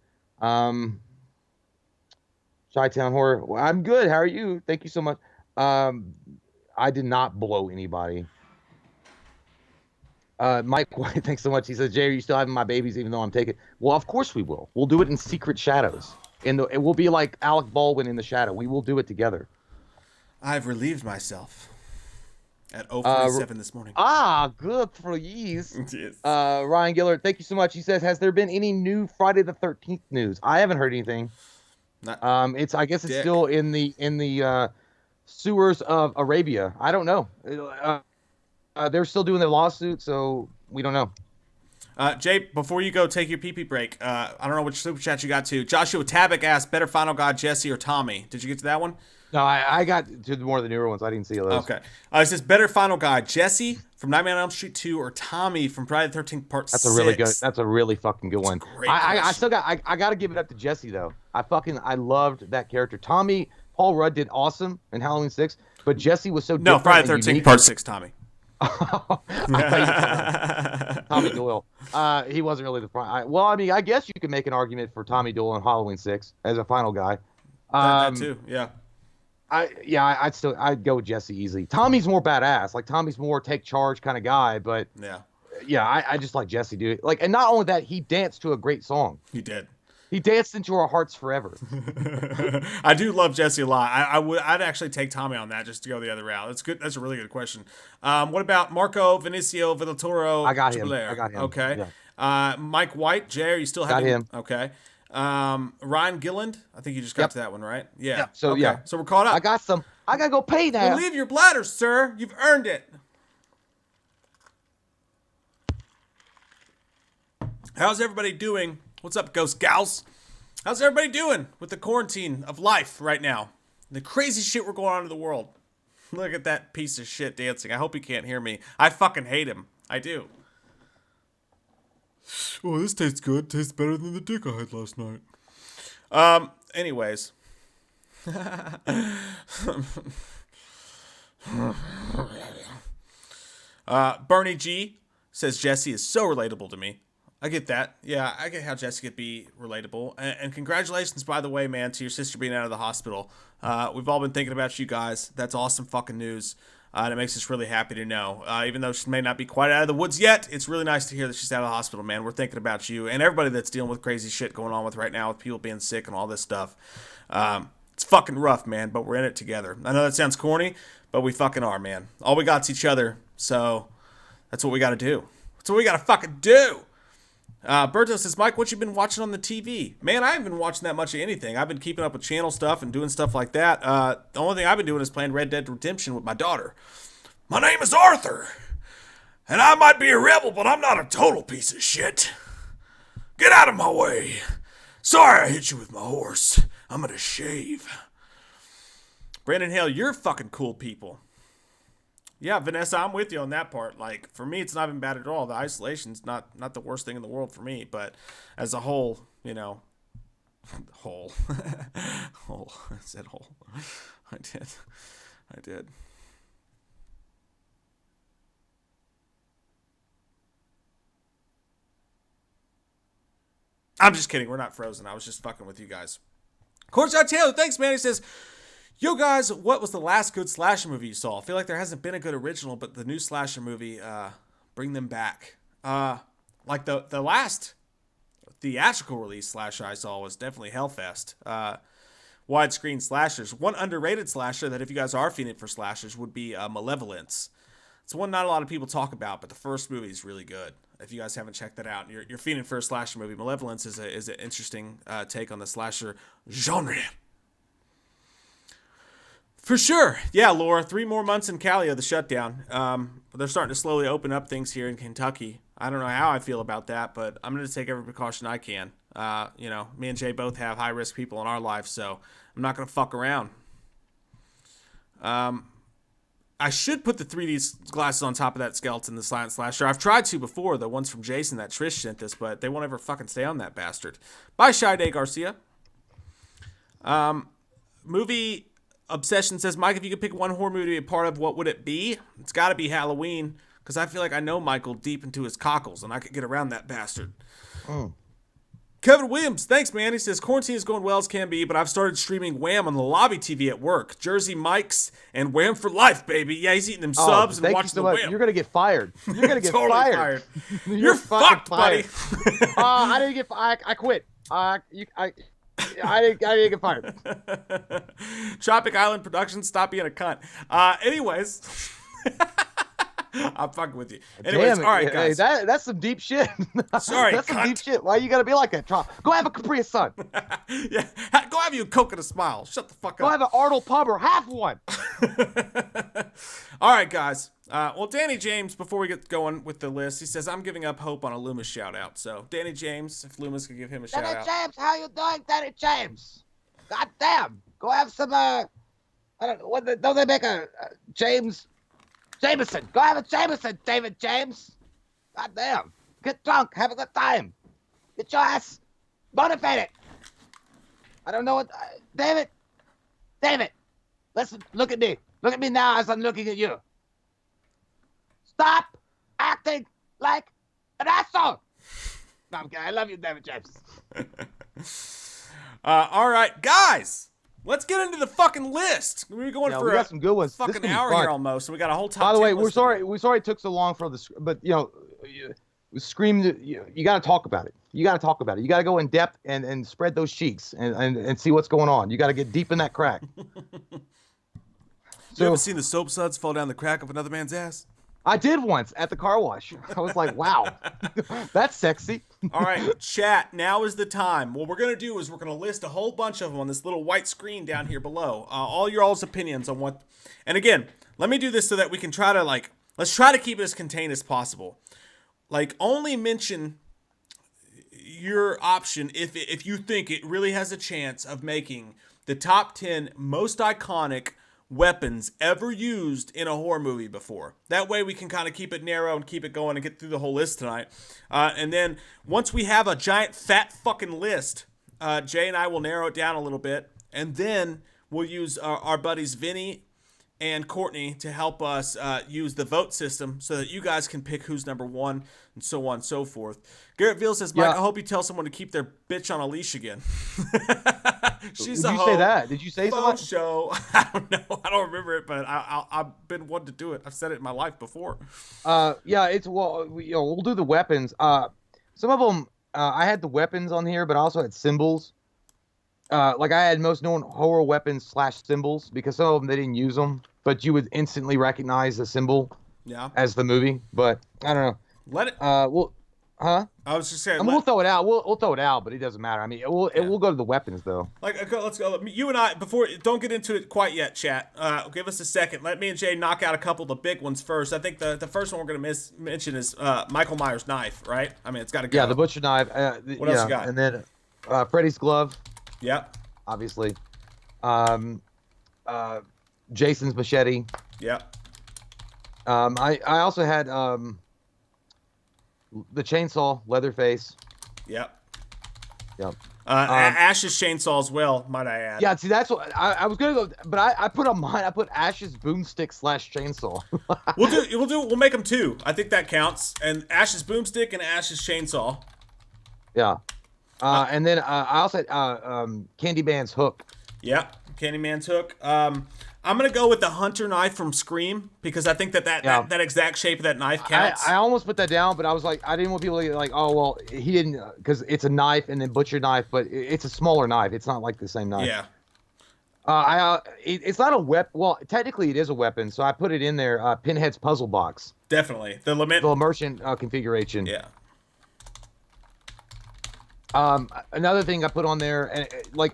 Chi-Town Horror. Well, I'm good. How are you? Thank you so much. I did not blow anybody. Mike White, thanks so much. He says, Jay, are you still having my babies even though I'm taking? Well, of course we will. We'll do it in secret shadows. It will be like Alec Baldwin in The Shadow. We will do it together. I've relieved myself at 047 this morning. Good for yees. Yes. Ryan Gillard, thank you so much. He says, has there been any new Friday the 13th news? I haven't heard anything. I guess it's still in the sewers of Arabia. I don't know. They're still doing their lawsuit, so we don't know. Jay, before you go take your pee-pee break, I don't know which super chat you got to. Joshua Tabak asked, better final guy, Jesse or Tommy? Did you get to that one? No, I got to more of the newer ones. I didn't see those. Okay. It says, better final guy, Jesse from Nightmare on Elm Street 2 or Tommy from Friday the 13th Part 6? That's a really fucking good one. I still got to give it up to Jesse, though. I loved that character. Tommy, Paul Rudd did awesome in Halloween 6, but Jesse was so different. No, Friday the 13th Part 6, Tommy. Tommy Doyle. He wasn't really the prime. Well, I mean, I guess you could make an argument for Tommy Doyle in Halloween 6 as a final guy. That too, yeah. I'd go with Jesse easily. Tommy's more badass. Like Tommy's more take charge kind of guy, but I just like Jesse, dude. Like, and not only that, he danced to a great song. He did. He danced into our hearts forever. I do love Jesse a lot. I'd actually take Tommy on that just to go the other route. That's good. That's a really good question. What about Marco Vinicio Villatoro? I got him. Okay. Yeah. Mike White, Jay, are you still having him? Okay. Ryan Gilland, I think you just got to that one, right? Yeah. Yep. So So we're caught up. I gotta go pay that. Relieve your bladder, sir. You've earned it. How's everybody doing? What's up, ghost gals? How's everybody doing with the quarantine of life right now? The crazy shit we're going on in the world. Look at that piece of shit dancing. I hope he can't hear me. I fucking hate him. I do. Oh, this tastes good. Tastes better than the dick I had last night. Anyways. Bernie G says Jesse is so relatable to me. I get that. Yeah, I get how Jesse could be relatable. And congratulations, by the way, man, to your sister being out of the hospital. We've all been thinking about you guys. That's awesome fucking news. And it makes us really happy to know. Even though she may not be quite out of the woods yet, it's really nice to hear that she's out of the hospital, man. We're thinking about you and everybody that's dealing with crazy shit going on with right now with people being sick and all this stuff. It's fucking rough, man, but we're in it together. I know that sounds corny, but we fucking are, man. All we got's each other, so that's what we gotta do. That's what we gotta fucking do. Berto says, Mike, what you been watching on the TV? Man, I haven't been watching that much of anything. I've been keeping up with channel stuff and doing stuff like that. The only thing I've been doing is playing Red Dead Redemption with my daughter. My name is Arthur, and I might be a rebel, but I'm not a total piece of shit. Get out of my way. Sorry I hit you with my horse. I'm gonna shave. Brandon Hale, you're fucking cool people. Yeah, Vanessa, I'm with you on that part. Like, for me, it's not even bad at all. The isolation's not the worst thing in the world for me. But as a whole, you know, whole. Whole. I said whole. I did. I'm just kidding. We're not frozen. I was just fucking with you guys. Courtside Taylor, thanks, man. He says, yo, guys, what was the last good slasher movie you saw? I feel like there hasn't been a good original, but the new slasher movie, bring them back. Like the last theatrical release slasher I saw was definitely Hellfest. Widescreen slashers. One underrated slasher that if you guys are feeling for slashers would be Malevolence. It's one not a lot of people talk about, but the first movie is really good. If you guys haven't checked that out, you're feeling for a slasher movie. Malevolence is an interesting take on the slasher genre. For sure. Yeah, Laura, 3 more months in Cali of the shutdown. They're starting to slowly open up things here in Kentucky. I don't know how I feel about that, but I'm going to take every precaution I can. You know, me and Jay both have high-risk people in our lives, so I'm not going to fuck around. I should put the 3D glasses on top of that skeleton, the silent slasher. I've tried to before, the ones from Jason that Trish sent us, but they won't ever fucking stay on that bastard. Bye, Shy Day Garcia. Movie Obsession says, Mike, if you could pick one horror movie to be a part of, what would it be? It's got to be Halloween, because I feel like I know Michael deep into his cockles, and I could get around that bastard. Kevin Williams, thanks, man. He says, quarantine is going well as can be, but I've started streaming Wham on the lobby TV at work. Jersey Mike's and Wham for life, baby. Yeah, he's eating them subs and watching the Wham. You're going to get fired. You're going to get totally fired. You're fucked, fired. buddy. I didn't get I quit. I didn't get fired. Tropic Island Productions, stop being a cunt. Anyways. I'm fucking with you. Anyways, all right, guys. Hey, that's some deep shit. Sorry, that's some deep shit. Why you gotta be like that, Trump? Go have a Capri Sun. Yeah, go have you a Coke and a smile. Shut the fuck up. Go have an Arnold Pubber. Have one. All right, guys. Well, Danny James, before we get going with the list, he says, I'm giving up hope on a Loomis shout-out. So, Danny James, if Loomis could give him a shout-out. Danny James, how you doing, Danny James? God damn. Go have some, I don't know, don't they make a James... Jameson. Go have a Jameson, David James. God damn. Get drunk. Have a good time. Get your ass motivated. I don't know what... David. Listen, look at me. Look at me now as I'm looking at you. Stop acting like an asshole. No, I'm kidding. I love you, David James. All right, guys. Let's get into the fucking list. We're going for we got some good ones. Fucking hour here almost, so we got a whole top. By the way, we're sorry it took so long for the, but Scream. You got to talk about it. You got to go in depth and spread those cheeks and see what's going on. You got to get deep in that crack. You ever seen the soap suds fall down the crack of another man's ass? I did once at the car wash. I was like, wow, that's sexy. All right, chat, now is the time. What we're going to do is we're going to list a whole bunch of them on this little white screen down here below. All your all's opinions on what... And again, let me do this so that we can try to, let's try to keep it as contained as possible. Only mention your option if you think it really has a chance of making the top 10 most iconic weapons ever used in a horror movie before. That way we can kind of keep it narrow and keep it going and get through the whole list tonight. And then once we have a giant fat fucking list, Jay and I will narrow it down a little bit. And then we'll use our buddies Vinny and Courtney to help us use the vote system so that you guys can pick who's number one and so on and so forth. Garrett Veal says, Mike, I hope you tell someone to keep their bitch on a leash again. She's Did you say that? Did you say something? Show. I don't know. I don't remember it, but I've been one to do it. I've said it in my life before. We'll do the weapons. Some of them, I had the weapons on here, but I also had symbols. I had most known horror weapons / symbols because some of them, they didn't use them, but you would instantly recognize the symbol as the movie. But I don't know. Let it. Huh? I was just saying. We'll throw it out. We'll throw it out, but it doesn't matter. I mean, we'll go to the weapons though. Let's go. You and I, don't get into it quite yet, chat. Give us a second. Let me and Jay knock out a couple of the big ones first. I think the first one we're gonna mention is Michael Myers' knife, right? I mean, it's got to go. Yeah, the butcher knife. What else you got? And then Freddy's glove. Yep. Obviously. Jason's machete. Yep. I also had the chainsaw, Leatherface. Yep. Ash's chainsaw as well, might I add. Yeah, see, that's what I was gonna go, but I put on mine. I put Ash's boomstick / chainsaw. We'll make them two. I think that counts. And Ash's boomstick and Ash's chainsaw. Yeah. And then I also had Candyman's hook. Yep, Candyman's hook. I'm gonna go with the hunter knife from Scream because I think that exact shape of that knife counts. I almost put that down, but I was like, I didn't want people to get like, oh well, he didn't, because it's a knife and then butcher knife, but it's a smaller knife. It's not like the same knife. Yeah. It's not a weapon. Well, technically it is a weapon, so I put it in there. Pinhead's puzzle box. Definitely the immersion configuration. Yeah. Another thing I put on there, and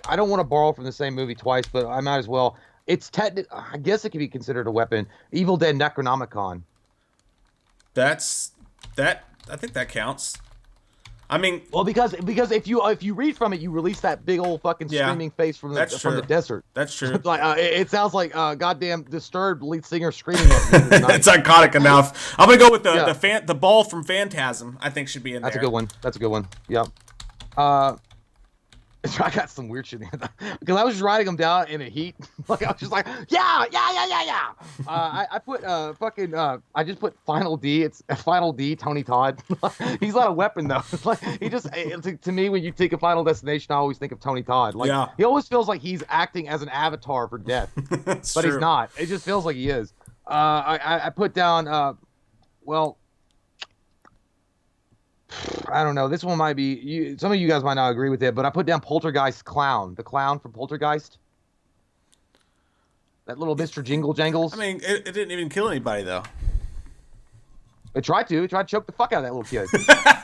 I don't want to borrow from the same movie twice, but I might as well. It's I guess it could be considered a weapon. Evil Dead Necronomicon. I think that counts. I mean, well, because if you read from it, you release that big old fucking screaming face from the desert. That's true. Like it sounds like goddamn Disturbed lead singer screaming at you. It's iconic enough. I'm gonna go with the ball from Phantasm. I think should be in there. That's a good one. That's a good one. Yep. I got some weird shit in because I was just writing them down in a heat. Like I was just like, yeah. I put I just put Final D. It's Final D. Tony Todd. He's not a weapon though. Like he just to me when you think of Final Destination, I always think of Tony Todd. Like he always feels like he's acting as an avatar for death, but true. He's not. It just feels like he is. I put down well. I don't know. This one might be some of you guys might not agree with it, but I put down Poltergeist Clown, the clown from Poltergeist. That little Mr. Jingle Jangles. I mean, it didn't even kill anybody though. It tried to. It tried to choke the fuck out of that little kid.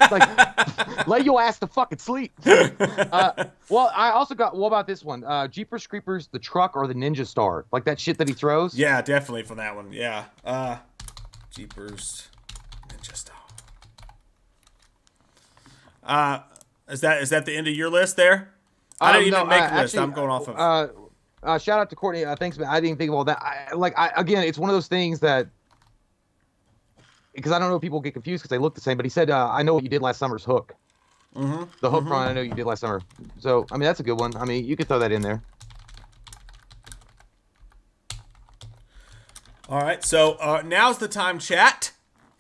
Like, lay your ass to fucking sleep. Well, I also got. What about this one? Jeepers Creepers, the truck or the Ninja Star? Like that shit that he throws. Yeah, definitely from that one. Yeah. Jeepers Ninja Star. Is that the end of your list there? I didn't even make a list. I'm going off of. Shout out to Courtney. Thanks, man. I didn't think of all that. Again, it's one of those things that because I don't know if people get confused because they look the same. But he said, "I know what you did last summer's Hook." Mm-hmm. The Hook run. I know you did last summer. So I mean, that's a good one. I mean, you could throw that in there. All right. So now's the time, chat.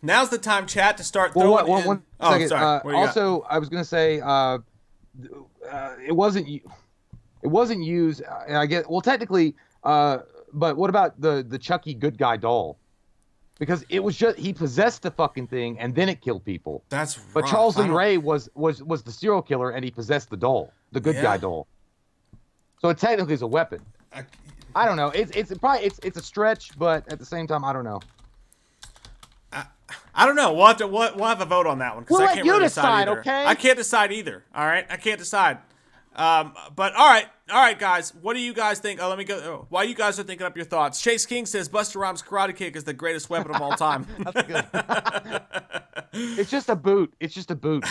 Now's the time, chat, to start throwing one second. Sorry. Also, I was gonna say it wasn't used. And I get technically. But what about the Chucky good guy doll? Because it was just he possessed the fucking thing and then it killed people. That's right. But Charles Lee Ray was the serial killer and he possessed the doll, the good guy doll. So it technically is a weapon. I don't know. It's probably a stretch, but at the same time, I don't know. I don't know. We'll have a vote on that one because I can't really decide either. Okay? I can't decide either. All right, I can't decide. But all right, guys. What do you guys think? Let me go. While you guys are thinking up your thoughts, Chase King says Busta Rhymes' karate kick is the greatest weapon of all time. That's good. It's just a boot. It's just a boot.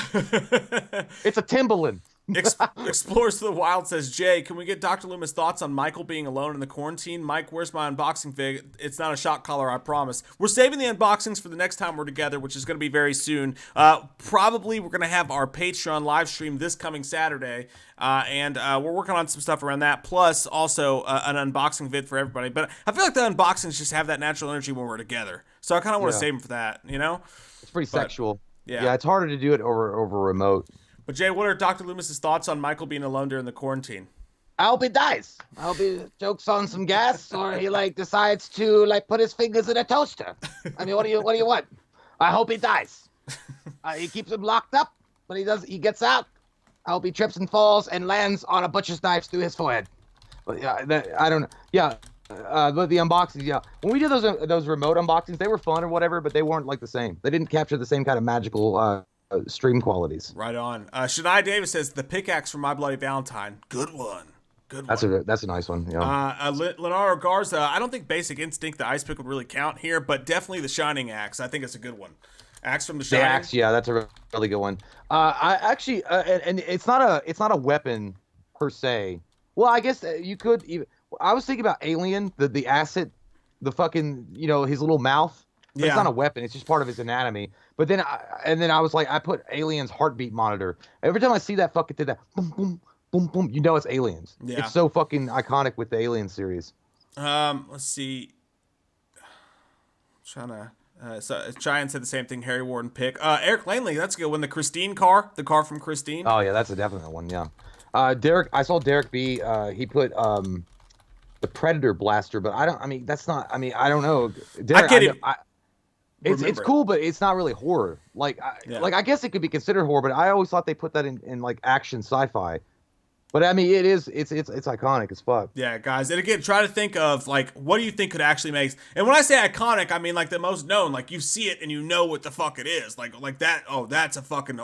It's a Timberland. Explores to the Wild says, Jay, can we get Dr. Loomis' thoughts on Michael being alone in the quarantine? Mike, where's my unboxing fig? It's not a shock collar, I promise. We're saving the unboxings for the next time we're together, which is going to be very soon. Probably we're going to have our Patreon live stream this coming Saturday, and we're working on some stuff around that, plus also an unboxing vid for everybody. But I feel like the unboxings just have that natural energy when we're together, so I kind of want to save them for that, you know? It's pretty sexual. Yeah, it's harder to do it over remote. But Jay, what are Dr. Loomis's thoughts on Michael being alone during the quarantine? I hope he dies. I hope he chokes on some gas, or he decides to put his fingers in a toaster. I mean, what do you want? I hope he dies. He keeps him locked up, but he gets out. I hope he trips and falls and lands on a butcher's knife through his forehead. But I don't know. Yeah. But the unboxings, when we did those remote unboxings, they were fun or whatever, but they weren't the same. They didn't capture the same kind of magical stream qualities. Right on. Shania Davis says the pickaxe from My Bloody Valentine. Good one. That's a nice one. Yeah. Leonardo Garza. I don't think Basic Instinct, the ice pick, would really count here, but definitely the Shining Axe. I think it's a good one. Axe from the Shining. The axe, yeah, that's a really good one. I actually, and it's not a weapon per se. Well, I guess you could even. I was thinking about Alien, the acid, the fucking his little mouth. But it's not a weapon. It's just part of his anatomy. But then I was like, I put Alien's heartbeat monitor. Every time I see that fucking did that boom boom boom boom, it's Aliens. Yeah. It's so fucking iconic with the Alien series. Let's see. Trying to. So Giant said the same thing. Harry Warden pick. Eric Langley, that's a good one. The Christine car, the car from Christine. Oh yeah, that's a definite one. Yeah. Derek, I saw Derek B. He put the Predator blaster, but I don't. That's not. I don't know. Derek, I get it. It's cool, but it's not really horror. I guess it could be considered horror, but I always thought they put that in action sci-fi. But I mean, it's iconic as fuck. Yeah, guys. And again, try to think of what do you think could actually make. And when I say iconic, I mean the most known. You see it and you know what the fuck it is. Like that. Oh, that's a fucking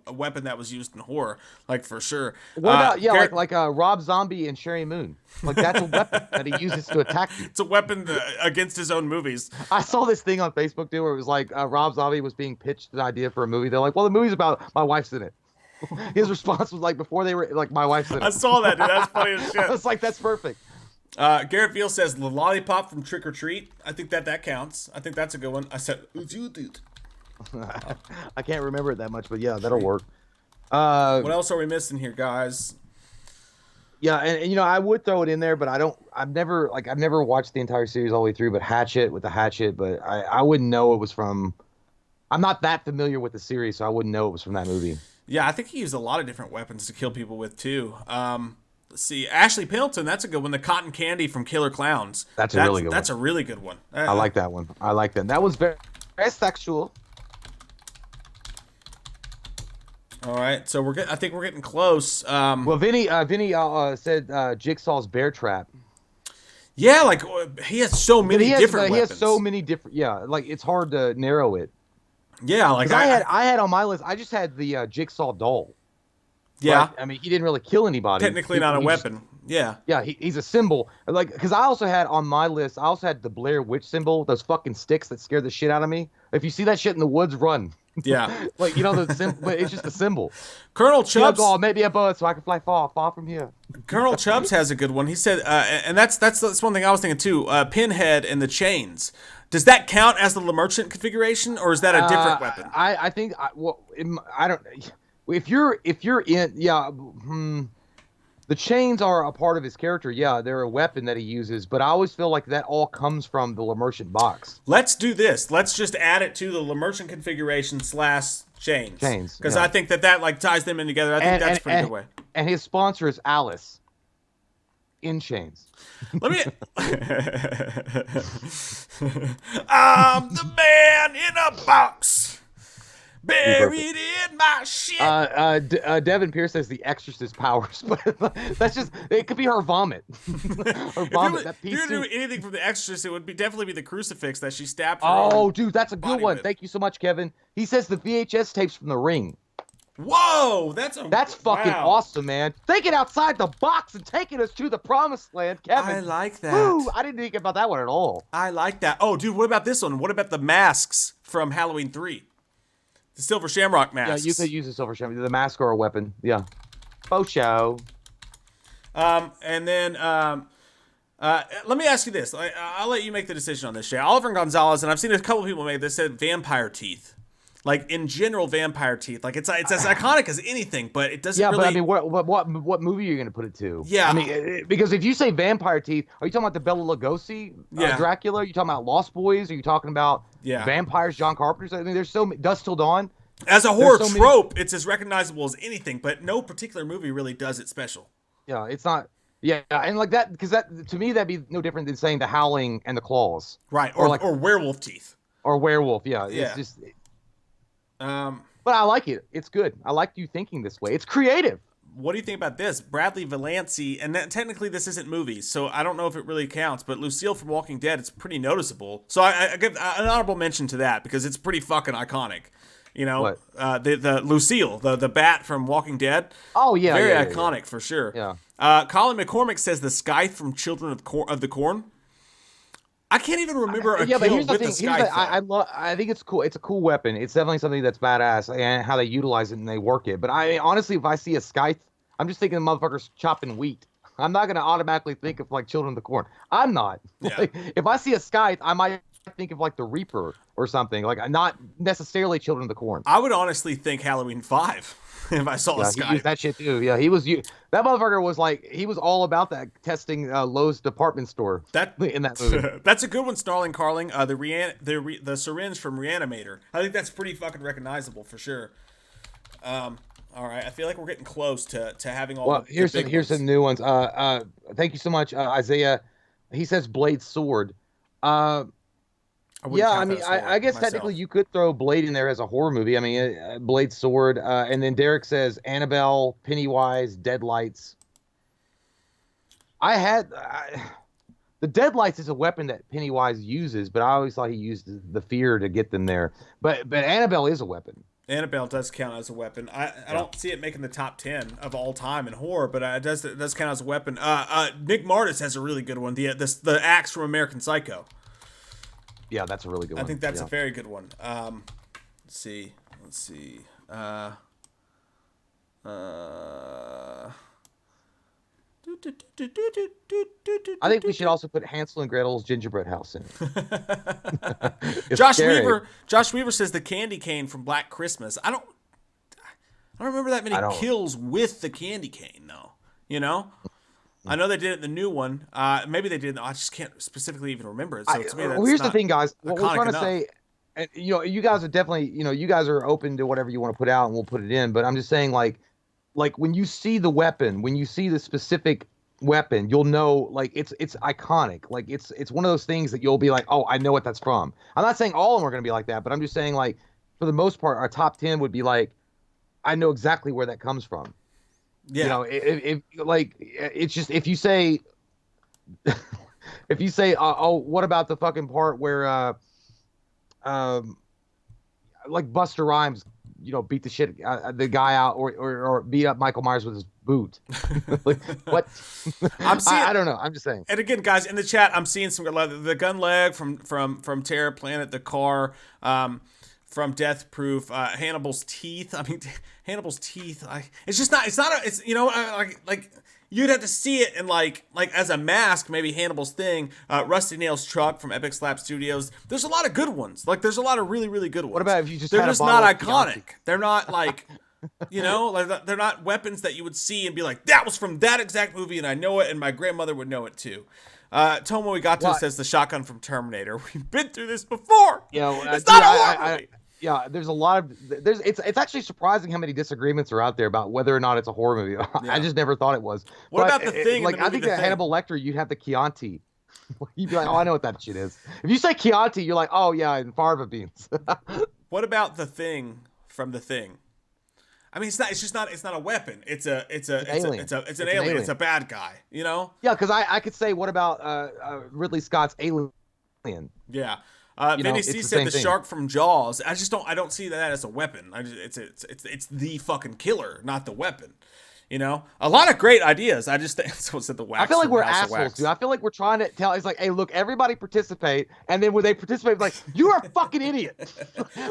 a weapon that was used in horror. For sure. What about Rob Zombie and Sherry Moon? That's a weapon that he uses to attack you. It's a weapon against his own movies. I saw this thing on Facebook too, where it was Rob Zombie was being pitched an idea for a movie. They're like, well, the movie's about my wife's in it. His response was like before they were like my wife said. I saw that, dude. That's funny as I shit. was like, that's perfect. Garrett Veal says the lollipop from Trick or Treat. I think that counts. I think that's a good one. I said, I can't remember it that much, but yeah, that'll work. what else are we missing here, guys? Yeah, and I would throw it in there, but I've never watched the entire series all the way through, but Hatchet with the hatchet, but I wouldn't know it was from. I'm not that familiar with the series, so I wouldn't know it was from that movie. Yeah, I think he used a lot of different weapons to kill people with too. Let's see, Ashley Pendleton, that's a good one. The cotton candy from Killer Clowns. That's a really good one. That's a really good one. I like that one. I like that. That was very, very sexual. All right, so I think we're getting close. Well, Vinny said Jigsaw's Bear Trap. Yeah, like he has so many different weapons. He has so many different. Yeah, like it's hard to narrow it. Yeah, like I had on my list. I just had the Jigsaw doll. Yeah, but, I mean, he didn't really kill anybody. Technically, not a weapon. Yeah. Yeah, he's a symbol. Like, because I also had on my list, I also had the Blair Witch symbol, those fucking sticks that scare the shit out of me. If you see that shit in the woods, run. Yeah. Like, the symbol, but it's just a symbol. Colonel Chubbs. Oh, maybe a bird so I can fly far from here. Colonel Chubbs has a good one. He said, and that's one thing I was thinking too. Pinhead and the chains. Does that count as the LeMerchant configuration, or is that a different weapon? I think. I don't. If you're in, the chains are a part of his character. Yeah, they're a weapon that he uses, but I always feel like that all comes from the LeMerchant box. Let's do this. Let's just add it to the LeMerchant configuration / chains. Because I think that like ties them in together. I think that's a pretty good way. And his sponsor is Alice. In chains. Let me. I'm the man in a box. Buried in my shit. Devin Pierce says the Exorcist powers, but that's just it could be her vomit. Her vomit. If you do anything from the Exorcist, it would definitely be the crucifix that she stabbed. Dude, that's a good one. Thank you so much, Kevin. He says the VHS tapes from The Ring. Whoa, that's fucking awesome, man. Thinking outside the box and taking us to the promised land, Kevin. I like that. Woo, I didn't think about that one at all. I like that. Oh, dude, what about this one? What about the masks from Halloween 3? The Silver Shamrock masks. Yeah, you could use the Silver Shamrock. The mask or a weapon. Yeah. Faux show. And then let me ask you this. I'll let you make the decision on this, Jay. Oliver Gonzalez, and I've seen a couple people make this, said vampire teeth. Like in general, vampire teeth. Like it's as iconic as anything, but it doesn't. Yeah, really... but I mean, what movie are you going to put it to? Yeah, I mean, because if you say vampire teeth, are you talking about the Bela Lugosi Dracula? Are you talking about Lost Boys? Are you talking about vampires, John Carpenter's? I mean, there's so Dusk Till Dawn. As a horror trope, it's as recognizable as anything, but no particular movie really does it special. Yeah, it's not. Yeah, and like that, because that to me that'd be no different than saying The Howling and the Claws. Right, or werewolf teeth. Or werewolf. Yeah, it's just. But I like it. It's good. I like you thinking this way. It's creative. What do you think about this? Bradley Valanci, and technically this isn't movies, so I don't know if it really counts, but Lucille from Walking Dead, it's pretty noticeable. So I give an honorable mention to that because it's pretty fucking iconic. You know, the Lucille, the bat from Walking Dead. Oh, yeah. Very iconic for sure. Yeah. Colin McCormick says the Scythe from Children of the Corn. I can't even remember a kill with the Scythe. I think it's cool. It's a cool weapon. It's definitely something that's badass and how they utilize it and they work it. But honestly, if I see a Scythe, I'm just thinking the motherfucker's chopping wheat. I'm not going to automatically think of like Children of the Corn. I'm not. Yeah. Like, if I see a Scythe, I might think of like the Reaper or something. Like not necessarily Children of the Corn. I would honestly think Halloween 5 if I saw a Scythe. He used that shit too. Yeah, that motherfucker was like, he was all about that, testing Lowe's department store in that movie. That's a good one, Starling Carling. The syringe from Reanimator. I think that's pretty fucking recognizable for sure. All right, I feel like we're getting close to having all. Well, here's some new ones. Thank you so much, Isaiah. He says Blade Sword. I mean, I guess myself. Technically you could throw Blade in there as a horror movie. I mean, Blade Sword. And then Derek says Annabelle, Pennywise, Deadlights. The Deadlights is a weapon that Pennywise uses, but I always thought he used the fear to get them there. But Annabelle is a weapon. Annabelle does count as a weapon. I don't see it making the top 10 of all time in horror, but it does count as a weapon. Nick Martis has a really good one. The axe from American Psycho. Yeah, that's a really good one. I think that's a very good one. Let's see. I think we should also put Hansel and Gretel's gingerbread house in it. Josh Weaver says the candy cane from Black Christmas. I don't remember that many kills with the candy cane, though. You know? I know they did it in the new one. Maybe they did. I just can't specifically even remember it. So to me, that's here's the thing, guys. What we're trying to enough. say, and, you guys are definitely, you guys are open to whatever you want to put out, and we'll put it in. But I'm just saying, like when you see the weapon, when you see the specific weapon, you'll know, like, it's iconic. Like, it's one of those things that you'll be like, oh, I know what that's from. I'm not saying all of them are going to be like that, but I'm just saying, like, for the most part, our top 10 would be like, I know exactly where that comes from. Yeah. If like, it's just, if you say, oh, what about the fucking part where, like Busta Rhymes, beat the shit the guy out, or beat up Michael Myers with his boot. Like, what? I don't know. I'm just saying. And again, guys, in the chat, I'm seeing some the gun leg from Terror Planet, the car from Death Proof, Hannibal's teeth. I mean, Hannibal's teeth. Like you'd have to see it in like as a mask, maybe Hannibal's thing. Rusty Nail's truck from Epic Slap Studios. There's a lot of good ones. Like there's a lot of really, really good ones. What about if you just they're had a just not iconic. Chianti? They're not like like they're not weapons that you would see and be like, that was from that exact movie and I know it and my grandmother would know it too. Tomo Igato says the shotgun from Terminator. We've been through this before. It's not a horror movie. Yeah, there's a lot of it's actually surprising how many disagreements are out there about whether or not it's a horror movie. Yeah. I just never thought it was. What about the thing? Like, I think that Hannibal Lecter, you'd have the Chianti. You'd be like, oh, I know what that shit is. If you say Chianti, you're like, oh yeah, and fava beans. What about the thing from The Thing? I mean, it's not a weapon. It's an alien. It's a bad guy. Yeah, because I could say, what about Ridley Scott's Alien? Yeah. Vinny C said the shark from Jaws. I don't see that as a weapon. It's the fucking killer, not the weapon. A lot of great ideas. I just think someone said the wax. I feel like we're assholes, dude. I feel like we're trying to tell. It's like, hey, look, everybody participate, and then when they participate, it's like, you're a fucking idiot.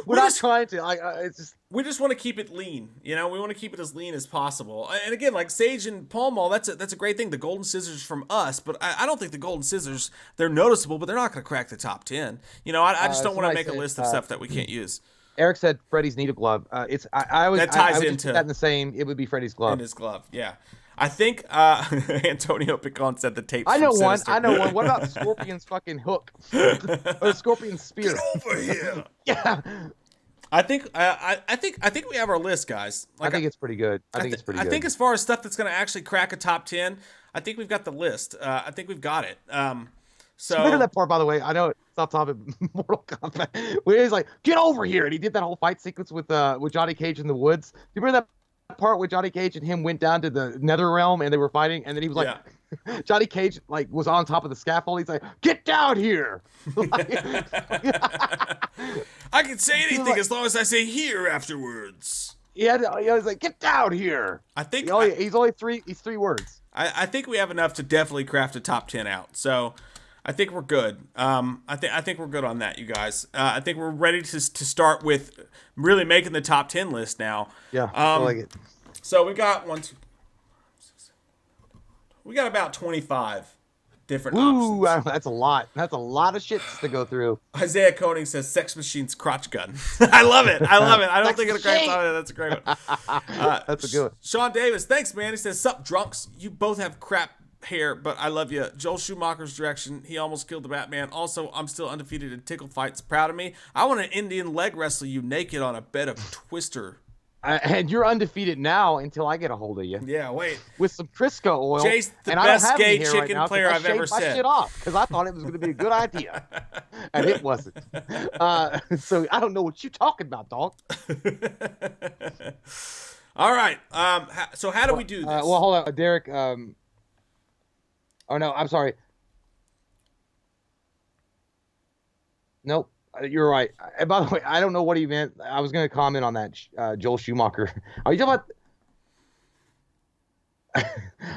we're not trying to. It's just. We just want to keep it lean. We want to keep it as lean as possible. And again, like Sage and Pall Mall, that's a great thing. The golden scissors from us, but I don't think the golden scissors, they're noticeable, but they're not going to crack the top 10. I just don't want to make a list of stuff that we can't use. Eric said Freddy's need a glove. I always that ties I would into just put that in the same. It would be Freddy's glove. In his glove, yeah. I think Antonio Picon said the tape. I know one. Sinister. I know one. What about Scorpion's fucking hook or Scorpion's spear? Get over here. Yeah. I think we have our list, guys. I think it's pretty good. I think as far as stuff that's going to actually crack a top 10, I think we've got the list. I think we've got it. So remember that part, by the way. I know it's off topic. Mortal Kombat, where he's like, "Get over here," and he did that whole fight sequence with Johnny Cage in the woods. Do you remember that part where Johnny Cage and him went down to the Nether Realm and they were fighting, and then he was like, Johnny Cage was on top of the scaffold. He's like, "Get down here!" I can say anything as long as I say here afterwards. Yeah, he was like, "Get down here." I think he's only three. He's 3 words. I think we have enough to definitely craft a top 10 out. So I think we're good. I think we're good on that, you guys. I think we're ready to start with really making the top 10 list now. Yeah, I like it. So we got we got about 25 different options. That's a lot. That's a lot of shit to go through. Isaiah Koenig says Sex Machine's crotch gun. I love it. I don't think it's a great song. That's a great one. That's a good one. Sean Davis, thanks, man. He says, "Sup, drunks? You both have crap hair, but I love you." Joel Schumacher's direction. He almost killed the Batman. Also, I'm still undefeated in tickle fights. Proud of me. I want an Indian leg wrestle you naked on a bed of Twister. And you're undefeated now until I get a hold of you. Yeah, wait. With some Crisco oil. Jay's the best gay chicken player I've ever said. I shit off because I thought it was going to be a good idea, and it wasn't. So I don't know what you're talking about, dog. All right. So how do we do this? Well, hold on, Derek. Oh no, I'm sorry. Nope. You're right. And by the way, I don't know what he meant. I was going to comment on that, Joel Schumacher. Are you talking about?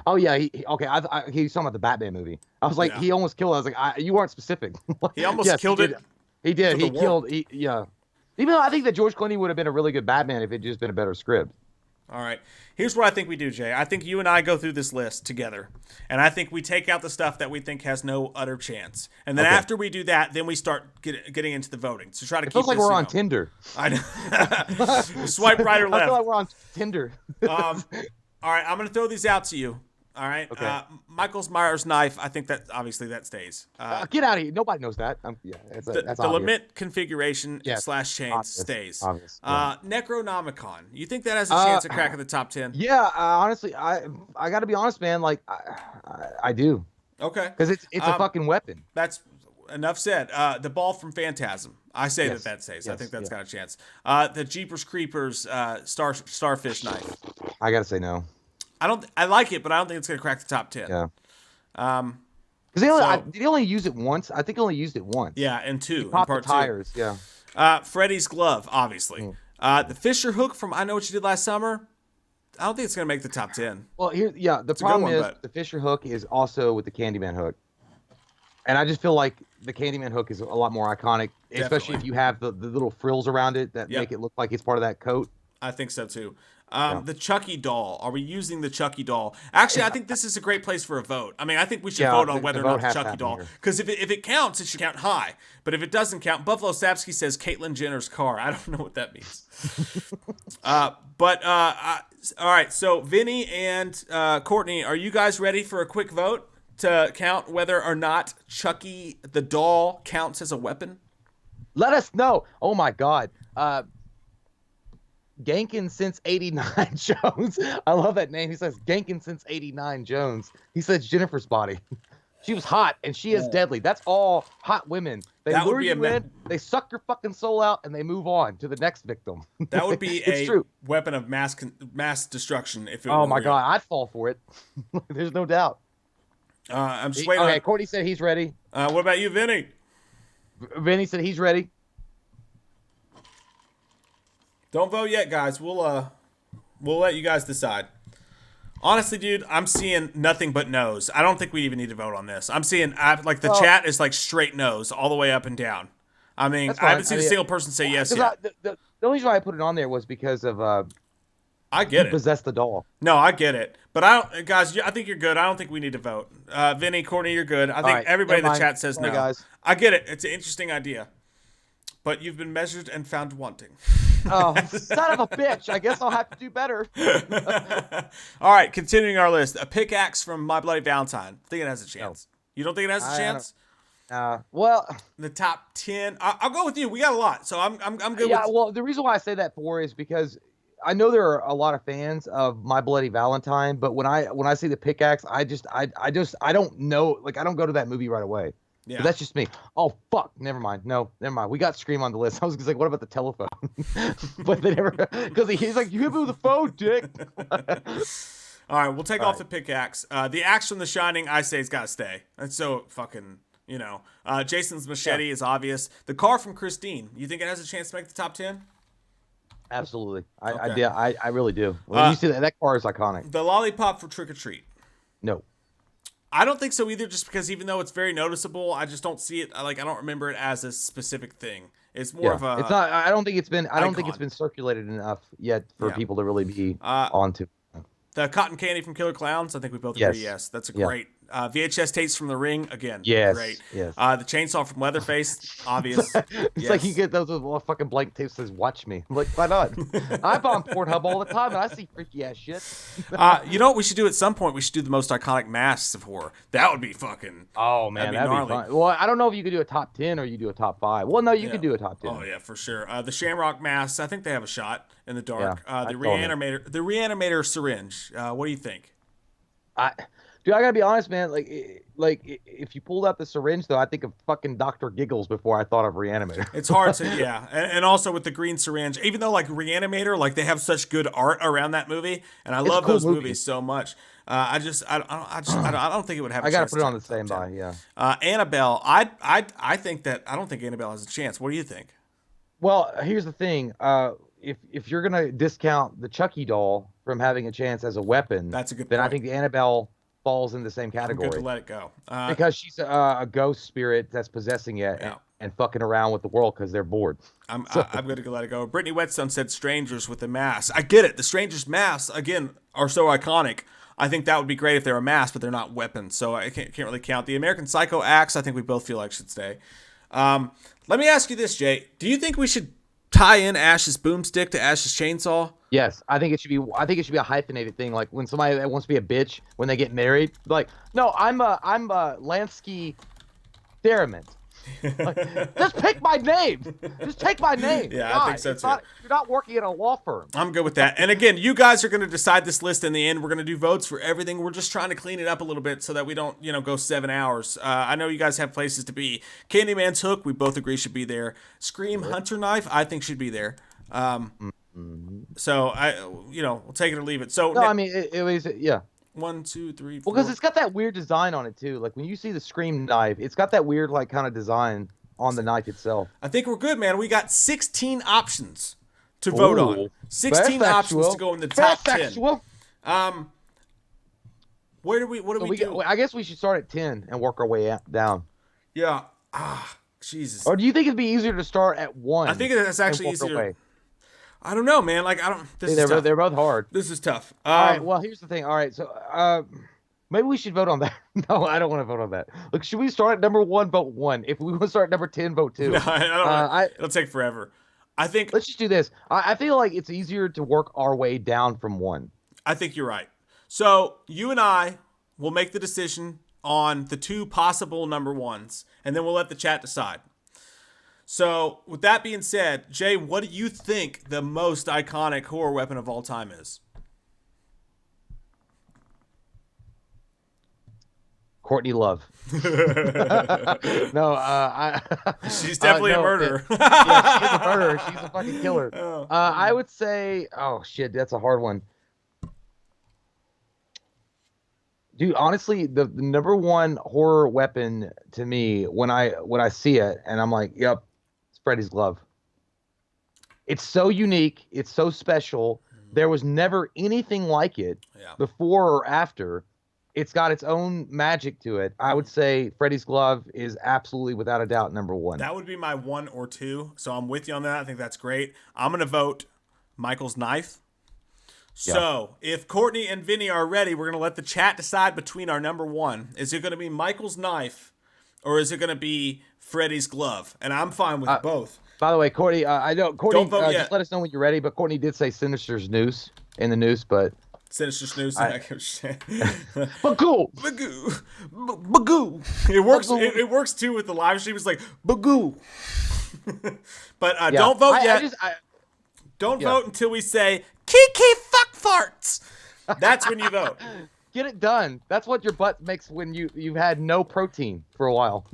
Oh yeah. Okay. He's talking about the Batman movie. I was like, he almost killed it. I was like, you weren't specific. He almost killed it. He did. He killed. Yeah. Even though I think that George Clooney would have been a really good Batman if it just been a better script. All right. Here's what I think we do, Jay. I think you and I go through this list together, and I think we take out the stuff that we think has no utter chance. And then after we do that, then we start getting into the voting. So try to keep feels like this, we're on Tinder. I know. Swipe right or left. I feel like we're on Tinder. All right, I'm going to throw these out to you. All right. Okay. Michael Myers knife. I think that obviously that stays. Get out of here. Nobody knows that. That's the obvious. Lament configuration / chains obvious, stays. Obvious, yeah. Necronomicon. You think that has a chance of cracking the top 10? Yeah. Honestly, I got to be honest, man. Like, I do. Okay. Because it's a fucking weapon. That's enough said. The ball from Phantasm. I say that stays. I think that's got a chance. The Jeepers Creepers starfish knife. I got to say no. I like it, but I don't think it's gonna crack the top 10. Yeah. Because they only use it once. I think they only used it once. Yeah, and two. Pop the part tires. Two. Yeah. Freddy's glove, obviously. The Fisher hook from I Know What You Did Last Summer. I don't think it's gonna make the top 10. Well, the problem is the Fisher hook is also with the Candyman hook, and I just feel like the Candyman hook is a lot more iconic, especially if you have the little frills around it that make it look like it's part of that coat. I think so too. The Chucky Doll. Are we using the Chucky Doll? Actually, I think this is a great place for a vote. I mean, I think we should vote on whether or not the Chucky Doll. Because if it counts, it should count high. But if it doesn't count, Buffalo Sapsky says Caitlyn Jenner's car. I don't know what that means. All right. So Vinny and Courtney, are you guys ready for a quick vote to count whether or not Chucky the Doll counts as a weapon? Let us know. Oh my God. Gankin since '89 Jones. I love that name. He says Gankin since '89 Jones. He says Jennifer's body. She was hot and she is deadly. That's all hot women. They lure you in, they suck your fucking soul out, and they move on to the next victim. That would be a weapon of mass destruction. If it oh my God, I'd fall for it. There's no doubt. I'm just waiting. Okay, Courtney said he's ready. What about you, Vinny? Vinny said he's ready. Don't vote yet, guys. We'll let you guys decide. Honestly, dude, I'm seeing nothing but no's. I don't think we even need to vote on this. I'm seeing the chat is like straight no's all the way up and down. I mean, I haven't seen a single person say yes yet. The only reason why I put it on there was because of I get it. Possess the doll. No, I get it. But I think you're good. I don't think we need to vote. Vinny, Courtney, you're good. I think everybody in the chat says no. Guys. I get it. It's an interesting idea. But you've been measured and found wanting. Oh, son of a bitch. I guess I'll have to do better. All right, continuing our list. A pickaxe from My Bloody Valentine. I think it has a chance. No. You don't think it has a chance? Well, the top 10. I'll go with you. We got a lot, so I'm good. Yeah, well, the reason why I say that is because I know there are a lot of fans of My Bloody Valentine, but when I see the pickaxe, I don't know. Like, I don't go to that movie right away. Yeah, but that's just me. Oh fuck! Never mind. No, never mind. We got Scream on the list. I was like, what about the telephone? But they never, because he's like, you hit me with the phone, dick. All right, we'll take off the pickaxe. The axe from The Shining, I say, has got to stay. That's so fucking, Jason's machete is obvious. The car from Christine, you think it has a chance to make the top 10? Absolutely. I really do. When you see that car is iconic. The lollipop for Trick or Treat. No. I don't think so either, just because even though it's very noticeable, I just don't see it. I don't remember it as a specific thing. It's more of a. It's not. I don't think it's been. I don't think it's been circulated enough yet for people to really be onto. The cotton candy from Killer Clowns. I think we both agree. Yes, that's a great. VHS tapes from The Ring, again. Yes. Great. Yes. The chainsaw from Leatherface, obvious. It's like you get those little fucking blank tapes that says "Watch me." I'm like, why not? I'm on Pornhub all the time, and I see freaky ass shit. You know what we should do at some point? We should do the most iconic masks of horror. That would be fucking. Oh man, that'd be fun. Well, I don't know if you could do a top 10 or you do a top 5. Well, no, you could do a top 10. Oh yeah, for sure. The Shamrock masks, I think they have a shot in the dark. The reanimator syringe. What do you think? Dude, I gotta be honest, man. Like if you pulled out the syringe, though, I think of fucking Dr. Giggles before I thought of Reanimator. It's hard to, and also with the green syringe, even though like Reanimator, like they have such good art around that movie, and I love those movies so much. I don't think it would have. I gotta put it on the same by, Annabelle, I think that I don't think Annabelle has a chance. What do you think? Well, here's the thing. If you're gonna discount the Chucky doll from having a chance as a weapon, that's a good. Then point. I think the Annabelle falls in the same category. I'm good to let it go because she's a ghost spirit that's possessing it, and fucking around with the world because they're bored. I'm going to let it go. Brittany Whetstone said strangers with the mask. I get it. The strangers' masks, again, are so iconic. I think that would be great if they were masks, but they're not weapons, so I can't really count. The American Psycho axe, I think we both feel like should stay. Let me ask you this, Jay. Do you think we should tie in Ash's boomstick to Ash's chainsaw? Yes, I think it should be. I think it should be a hyphenated thing. Like when somebody that wants to be a bitch when they get married, like, no, I'm a Lansky Theremin. Like, just pick my name. Just take my name. Yeah, God, I think so too. you're not working at a law firm. I'm good with that. And again, you guys are going to decide this list in the end. We're going to do votes for everything. We're just trying to clean it up a little bit so that we don't, go 7 hours. I know you guys have places to be. Candyman's Hook, we both agree should be there. Scream Hunter Knife, I think should be there. So we'll take it or leave it. So no, I mean it was 1, 2, 3, 4. Well, because it's got that weird design on it too. Like when you see the Scream knife, it's got that weird like kind of design on the knife itself. I think we're good, man. We got 16 options to vote on. 16 options to go in the top 10. What do we do? I guess we should start at 10 and work our way down. Yeah. Jesus. Or do you think it'd be easier to start at 1? I think it's actually easier. I don't know, man. Like, I don't. They're both hard. This is tough. All right. Well, here's the thing. All right. So, maybe we should vote on that. No, I don't want to vote on that. Look, should we start at number 1? Vote 1. If we want to start at number 10, vote 2. No, I don't. It'll take forever. I think. Let's just do this. I feel like it's easier to work our way down from 1. I think you're right. So you and I will make the decision on the 2 possible number 1s, and then we'll let the chat decide. So, with that being said, Jay, what do you think the most iconic horror weapon of all time is? Courtney Love. No, she's definitely a murderer. Yeah, she's a murderer. She's a fucking killer. Oh. I would say, oh shit, that's a hard one. Dude, honestly, the number 1 horror weapon to me when I see it, and I'm like, yep, it's Freddy's glove. It's so unique. It's so special. There was never anything like it before or after. It's got its own magic to it. I would say Freddy's glove is absolutely, without a doubt, number 1. That would be my 1 or 2. So I'm with you on that. I think that's great. I'm going to vote Michael's knife. So, if Courtney and Vinny are ready, we're going to let the chat decide between our number 1. Is it going to be Michael's knife, or is it going to be Freddy's glove? And I'm fine with both. By the way, Courtney, I know Courtney. Don't vote yet. Just let us know when you're ready. But Courtney did say Sinister's noose in the noose, but Sinister Snooze. Bagoo. Bagoo. Bagoo. It works. It works too with the live stream. It's like Bagoo. But don't vote yet. Don't vote until we say Kiki fuck farts. That's when you vote. Get it done. That's what your butt makes when you've had no protein for a while.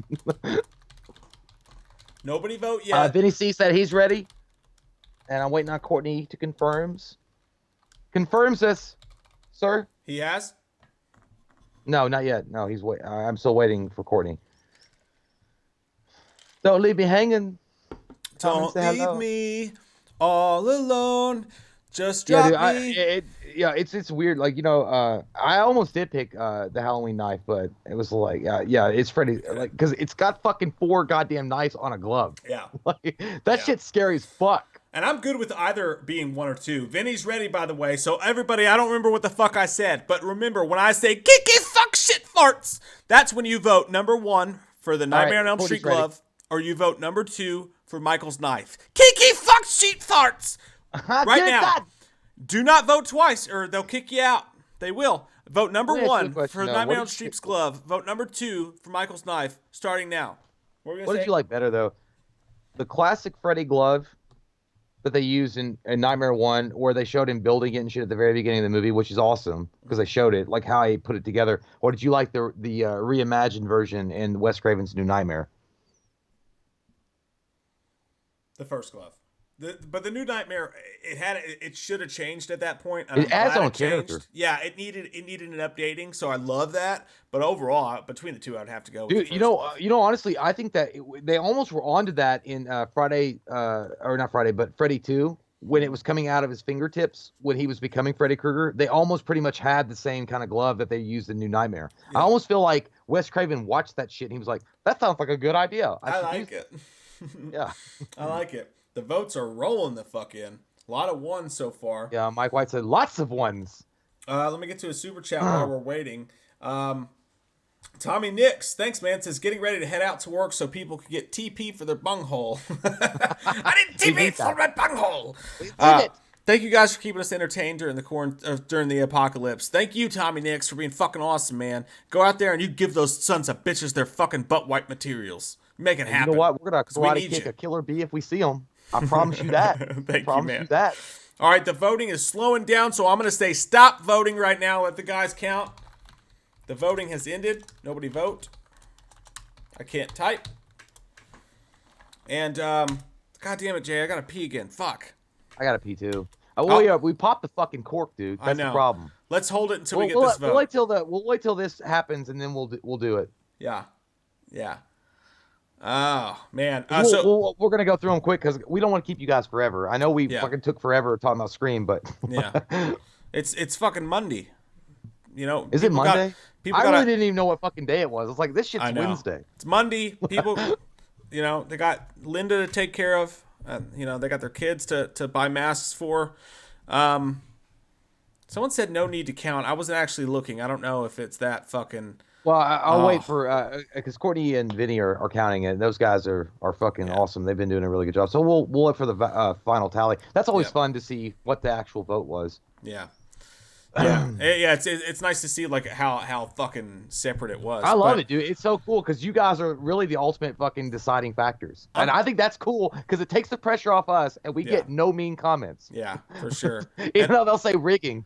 Nobody vote yet. Vinny C said he's ready, and I'm waiting on Courtney to confirms this, sir. He has? No, not yet. No, he's wait. I'm still waiting for Courtney. Don't leave me hanging. Don't leave me all alone. Just drop me. It's weird. Like, I almost did pick the Halloween knife, but it was like, it's Freddy. Like, because it's got fucking 4 goddamn knives on a glove. Yeah. Like, that shit's scary as fuck. And I'm good with either being 1 or 2. Vinny's ready, by the way. So everybody, I don't remember what the fuck I said, but remember when I say Kiki fuck shit farts, that's when you vote number 1 for the Nightmare on Elm Street glove, or you vote number 2 for Michael's knife. Kiki fuck shit farts. Right now. Do not vote twice, or they'll kick you out. They will. Vote number 1 for Nightmare on Elm Street's glove. Vote number 2 for Michael's knife. Starting now. What did you like better, though? The classic Freddy glove that they used in Nightmare 1, where they showed him building it and shit at the very beginning of the movie, which is awesome because they showed it, like how he put it together. Or did you like the reimagined version in Wes Craven's New Nightmare? The first glove. But the New Nightmare, it should have changed at that point. It adds on character. Yeah, it needed an updating, so I love that. But overall, between the 2, I'd have to go. Dude, honestly, I think that they almost were onto that in Freddy 2, when it was coming out of his fingertips when he was becoming Freddy Krueger. They almost pretty much had the same kind of glove that they used in New Nightmare. Yeah. I almost feel like Wes Craven watched that shit and he was like, "That sounds like a good idea. I like it." Yeah. I like it. The votes are rolling the fuck in. A lot of ones so far. Yeah, Mike White said lots of ones. Let me get to a super chat while we're waiting. Tommy Nix, thanks, man. Says getting ready to head out to work so people can get TP for their bunghole. I didn't TP for my bunghole. We did it. Thank you guys for keeping us entertained during the apocalypse. Thank you, Tommy Nix, for being fucking awesome, man. Go out there and you give those sons of bitches their fucking butt wipe materials. Make it happen. You know what? We're gonna karate kick a killer bee if we see them. I promise you that. Thank you, man. That. All right, the voting is slowing down, so I'm gonna say stop voting right now. Let the guys count. The voting has ended. Nobody vote. I can't type. And God damn it, Jay, I gotta pee again. Fuck. I gotta pee too. Oh yeah, we popped the fucking cork, dude. That's the problem. Let's hold it until we get this vote. We'll wait till this happens, and then we'll do it. Yeah. Oh man. We're gonna go through them quick because we don't want to keep you guys forever. I know we fucking took forever talking about Scream, but yeah, it's fucking Monday. You know, is it Monday? I really didn't even know what fucking day it was. It's like this shit's Wednesday. It's Monday. People, you know, they got Linda to take care of. You know, they got their kids to buy masks for. Someone said no need to count. I wasn't actually looking. I don't know if it's that fucking. Well, I'll wait for because Courtney and Vinny are counting it. Those guys are fucking awesome. They've been doing a really good job. So we'll wait for the final tally. That's always fun to see what the actual vote was. Yeah. Yeah, it's nice to see like how fucking separate it was. I love it, dude. It's so cool because you guys are really the ultimate fucking deciding factors, and I think that's cool because it takes the pressure off us, and we get no mean comments. Yeah, for sure. Even though they'll say rigging.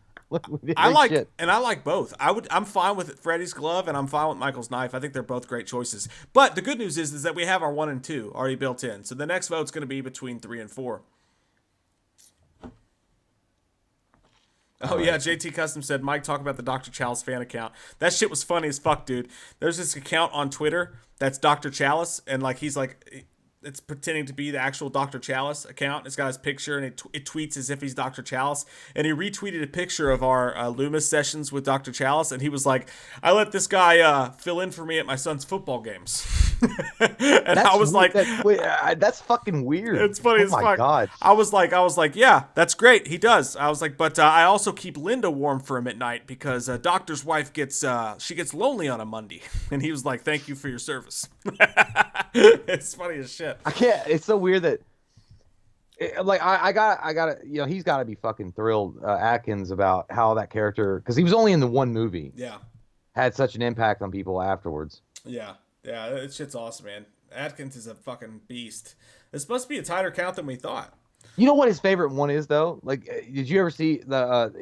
I like both. I'm fine with Freddy's glove, and I'm fine with Michael's knife. I think they're both great choices. But the good news is that we have our 1 and 2 already built in. So the next vote's going to be between 3 and 4. Oh, yeah, JT Custom said, Mike, talk about the Dr. Chalice fan account. That shit was funny as fuck, dude. There's this account on Twitter that's Dr. Chalice, and like he's like, it's pretending to be the actual Dr. Chalice account. It's got his picture, and it tweets as if he's Dr. Chalice. And he retweeted a picture of our Loomis sessions with Dr. Chalice, and he was like, I let this guy fill in for me at my son's football games. And I was like, that's fucking weird. It's funny as fuck. Oh my God. I was like, yeah, that's great. He does. I was like, but I also keep Linda warm for him at night because doctor's wife gets lonely on a Monday. And he was like, thank you for your service. It's funny as shit. I can't. It's so weird that, I got you know, he's got to be fucking thrilled, Atkins, about how that character, because he was only in the one movie. Yeah. Had such an impact on people afterwards. Yeah. Yeah. That shit's awesome, man. Atkins is a fucking beast. It's supposed to be a tighter count than we thought. You know what his favorite one is though? Like, did you ever see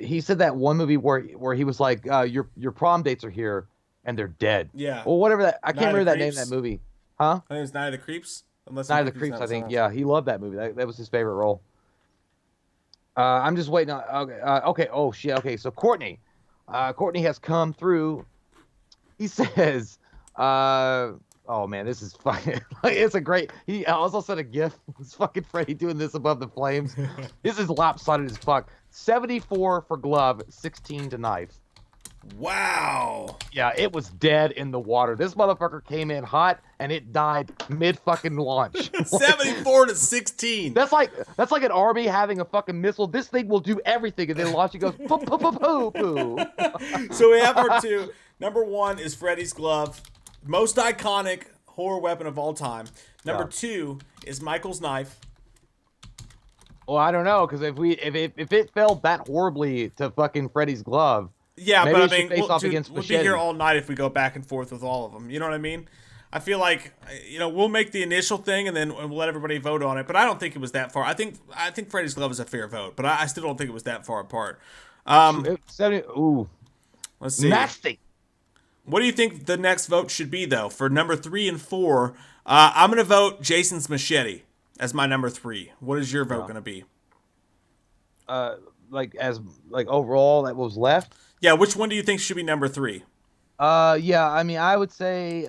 he said that one movie where he was like, your prom dates are here and they're dead. Yeah. Well, whatever that. I can't remember that name of that movie. Huh? I think it was Night of the Creeps. Night of the Creeps, I think. Yeah, he loved that movie. That was his favorite role. I'm just waiting on. Okay. Oh shit. Okay. So Courtney has come through. He says, "Oh man, this is fucking. It's a great." He also sent a GIF. It's fucking Freddy doing this above the flames. This is lopsided as fuck. 74 for glove, 16 to knife. Wow. Yeah, it was dead in the water. This motherfucker came in hot and it died mid fucking launch. 74 to 16. That's like an army having a fucking missile. This thing will do everything, and then launch it goes poo poo poo poo poo. So we have our 2. Number 1 is Freddy's glove, most iconic horror weapon of all time. Number 2 is Michael's knife. Well, I don't know, because if it fell that horribly to fucking Freddy's glove. Yeah, maybe but I mean, we'll be here all night if we go back and forth with all of them. You know what I mean? I feel like, you know, we'll make the initial thing and then we'll let everybody vote on it. But I don't think it was that far. I think Freddy's glove is a fair vote, but I still don't think it was that far apart. 70. Ooh, let's see. Nasty. What do you think the next vote should be though for number 3 and 4? I'm gonna vote Jason's Machete as my number 3. What is your vote gonna be? Like overall that was left. Yeah, which one do you think should be number 3? Yeah, I mean, I would say,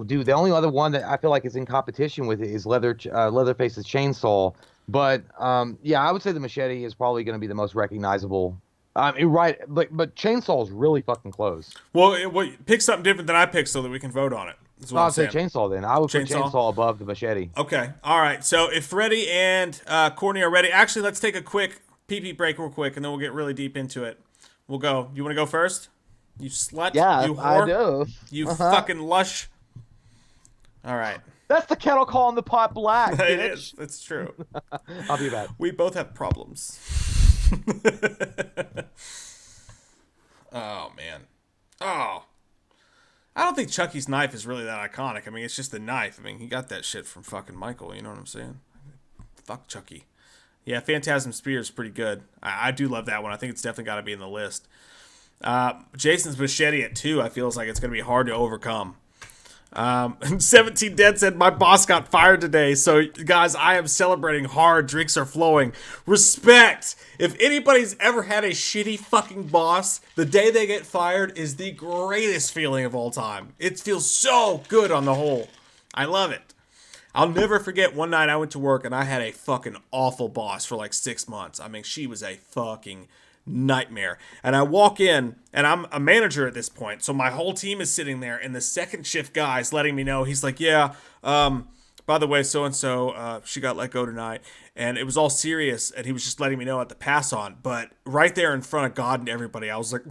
dude, the only other one that I feel like is in competition with it is Leatherface's chainsaw. But, yeah, I would say the Machete is probably going to be the most recognizable. Right, but chainsaw is really fucking close. Well, pick something different than I picked so that we can vote on it. That's No, what I'm I'd say saying. chainsaw then. I would put Chainsaw? chainsaw above the machete. Okay. All right. So if Freddy and Courtney are ready, actually, let's take a quick pee break real quick, and then we'll get really deep into it. We'll go. You want to go first? You slut. Yeah, You I whore. do. You Uh-huh. fucking lush. All right. That's the kettle calling the pot black, It bitch. is. It's true. I'll be back. We both have problems. Oh, man. Oh. I don't think Chucky's knife is really that iconic. I mean, it's just a knife. I mean, he got that shit from fucking Michael. You know what I'm saying? Fuck Chucky. Yeah, Phantasm Spear is pretty good. I do love that one. I think it's definitely got to be in the list. Jason's Machete at 2, I feel like it's going to be hard to overcome. 17 Dead said, my boss got fired today. So, guys, I am celebrating hard. Drinks are flowing. Respect. If anybody's ever had a shitty fucking boss, the day they get fired is the greatest feeling of all time. It feels so good on the whole. I love it. I'll never forget one night I went to work and I had a fucking awful boss for like 6 months. I mean, she was a fucking nightmare. And I walk in and I'm a manager at this point. So my whole team is sitting there and the second shift guy's letting me know. He's like, yeah, by the way, so-and-so, she got let go tonight. And it was all serious. And he was just letting me know at the pass on. But right there in front of God and everybody, I was like,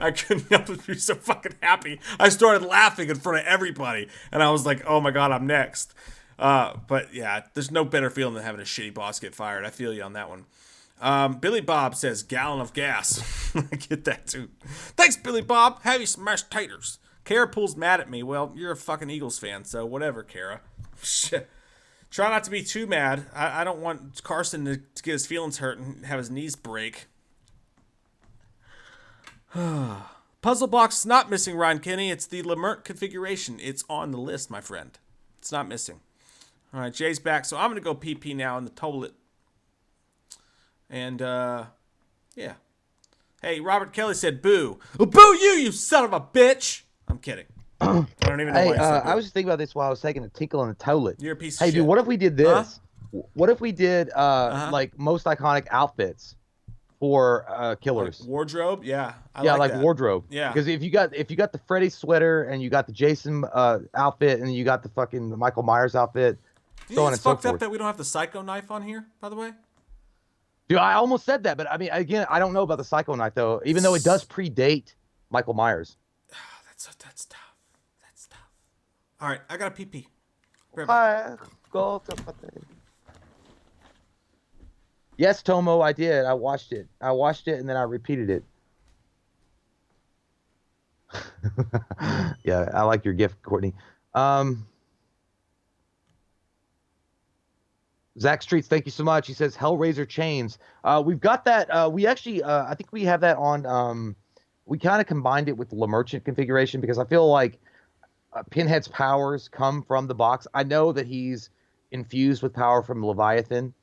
I couldn't help but be so fucking happy. I started laughing in front of everybody. And I was like, oh my God, I'm next. But yeah, there's no better feeling than having a shitty boss get fired. I feel you on that one. Billy Bob says, gallon of gas. I get that too. Thanks, Billy Bob. Have you some mashed taters? Kara Pool's mad at me. Well, you're a fucking Eagles fan, so whatever, Kara. Shit. Try not to be too mad. I don't want Carson to get his feelings hurt and have his knees break. Puzzle box is not missing, Ryan Kenny. It's the Lemert configuration. It's on the list, my friend. It's not missing. All right, Jay's back, so I'm going to go PP now in the toilet. And, yeah. Hey, Robert Kelly said, boo. Well, boo you son of a bitch. I'm kidding. I don't even know Hey, why you said boo. I was just thinking about this while I was taking a tinkle in the toilet. You're a piece of Hey, shit. dude, what if we did this? Huh? What if we did, like, most iconic outfits for killers? Like wardrobe? Yeah. I Yeah, like like that. wardrobe. Yeah. Because if you got the Freddy sweater and you got the Jason outfit and you got the fucking Michael Myers outfit, Do you so think on it's and so fucked up forth. that we don't have the Psycho knife on here, by the way? Dude, I almost said that, but I mean, again, I don't know about the Psycho Knife though. Even though it does predate Michael Myers. That's tough. That's tough. All right, I got a PP. Yes, Tomo, I did. I watched it. And then I repeated it. Yeah, I like your gift, Courtney. Zach Streets, thank you so much. He says Hellraiser Chains. We've got that. We actually, I think we have that on. We kind of combined it with the LeMerchant configuration because I feel like Pinhead's powers come from the box. I know that he's infused with power from Leviathan,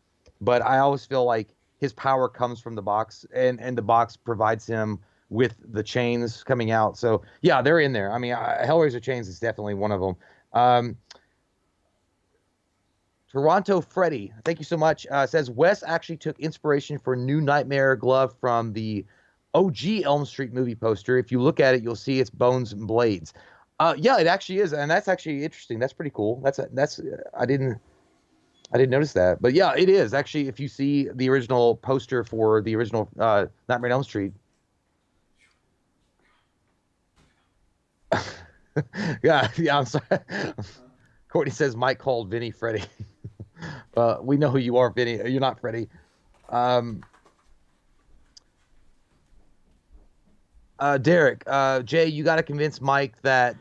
but I always feel like his power comes from the box, and the box provides him with the chains coming out. So yeah, they're in there. I mean, Hellraiser Chains is definitely one of them. Toronto Freddy, thank you so much. Says Wes actually took inspiration for New Nightmare glove from the OG Elm Street movie poster. If you look at it, you'll see it's bones and blades. Yeah, it actually is, and that's actually interesting. That's pretty cool. That's I didn't notice that, but yeah, it is actually. If you see the original poster for the original Nightmare on Elm Street, yeah, I'm sorry. Courtney says Mike called Vinny Freddy. We know who you are, Vinny. You're not Freddy. Derek, Jay, you got to convince Mike that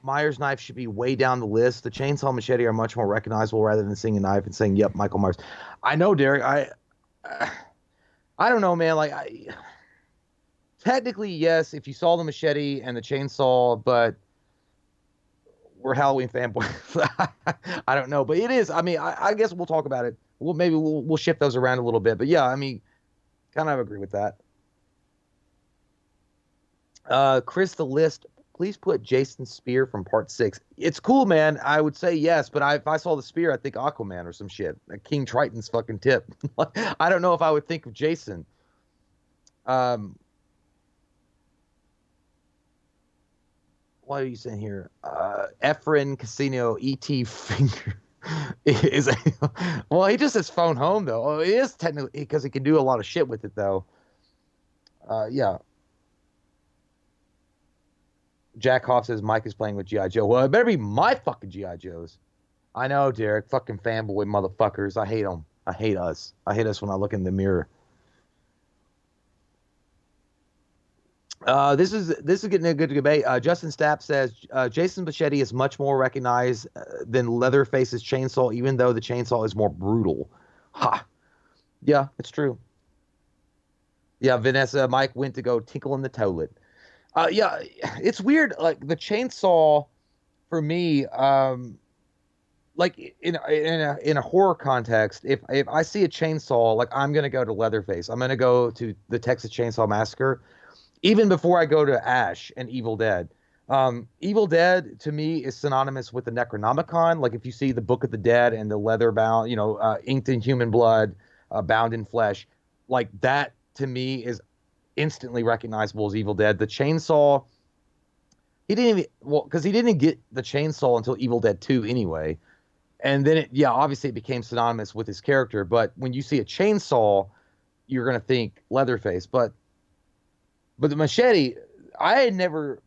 Myers knife should be way down the list. The chainsaw machete are much more recognizable rather than seeing a knife and saying, "Yep, Michael Myers." I know, Derek. I don't know, man. Like, technically, yes, if you saw the machete and the chainsaw, but we're Halloween fanboys. I don't know, but it is. I mean, I guess we'll talk about it. Maybe we'll shift those around a little bit, but yeah, I mean, kind of agree with that. Chris, the list. Please put Jason Spear from Part 6. It's cool, man. I would say yes, but if I saw the spear, I think Aquaman or some shit. Like King Triton's fucking tip. I don't know if I would think of Jason. what are you saying here? Efren Casino ET finger is well, he just has phone home though. Oh, it is technically because he can do a lot of shit with it though. Yeah. Jack Hoff says Mike is playing with G.I. Joe. Well, it better be my fucking G.I. Joes. I know, Derek. Fucking fanboy motherfuckers. I hate them. I hate us. I hate us when I look in the mirror. This is getting a good debate. Justin Stapp says Jason's machete is much more recognized than Leatherface's chainsaw, even though the chainsaw is more brutal. Ha! Yeah, it's true. Yeah, Vanessa, Mike went to go tinkle in the toilet. Yeah, it's weird. Like the chainsaw, for me, like in a horror context, if I see a chainsaw, like I'm gonna go to Leatherface. I'm gonna go to the Texas Chainsaw Massacre. Even before I go to Ash and Evil Dead. Evil Dead, to me, is synonymous with the Necronomicon. Like, if you see the Book of the Dead and the leather bound, inked in human blood, bound in flesh, like, that, to me, is instantly recognizable as Evil Dead. The chainsaw, he didn't even, well, because he didn't get the chainsaw until Evil Dead 2 anyway. And then, obviously it became synonymous with his character. But when you see a chainsaw, you're going to think Leatherface. But the machete, I had never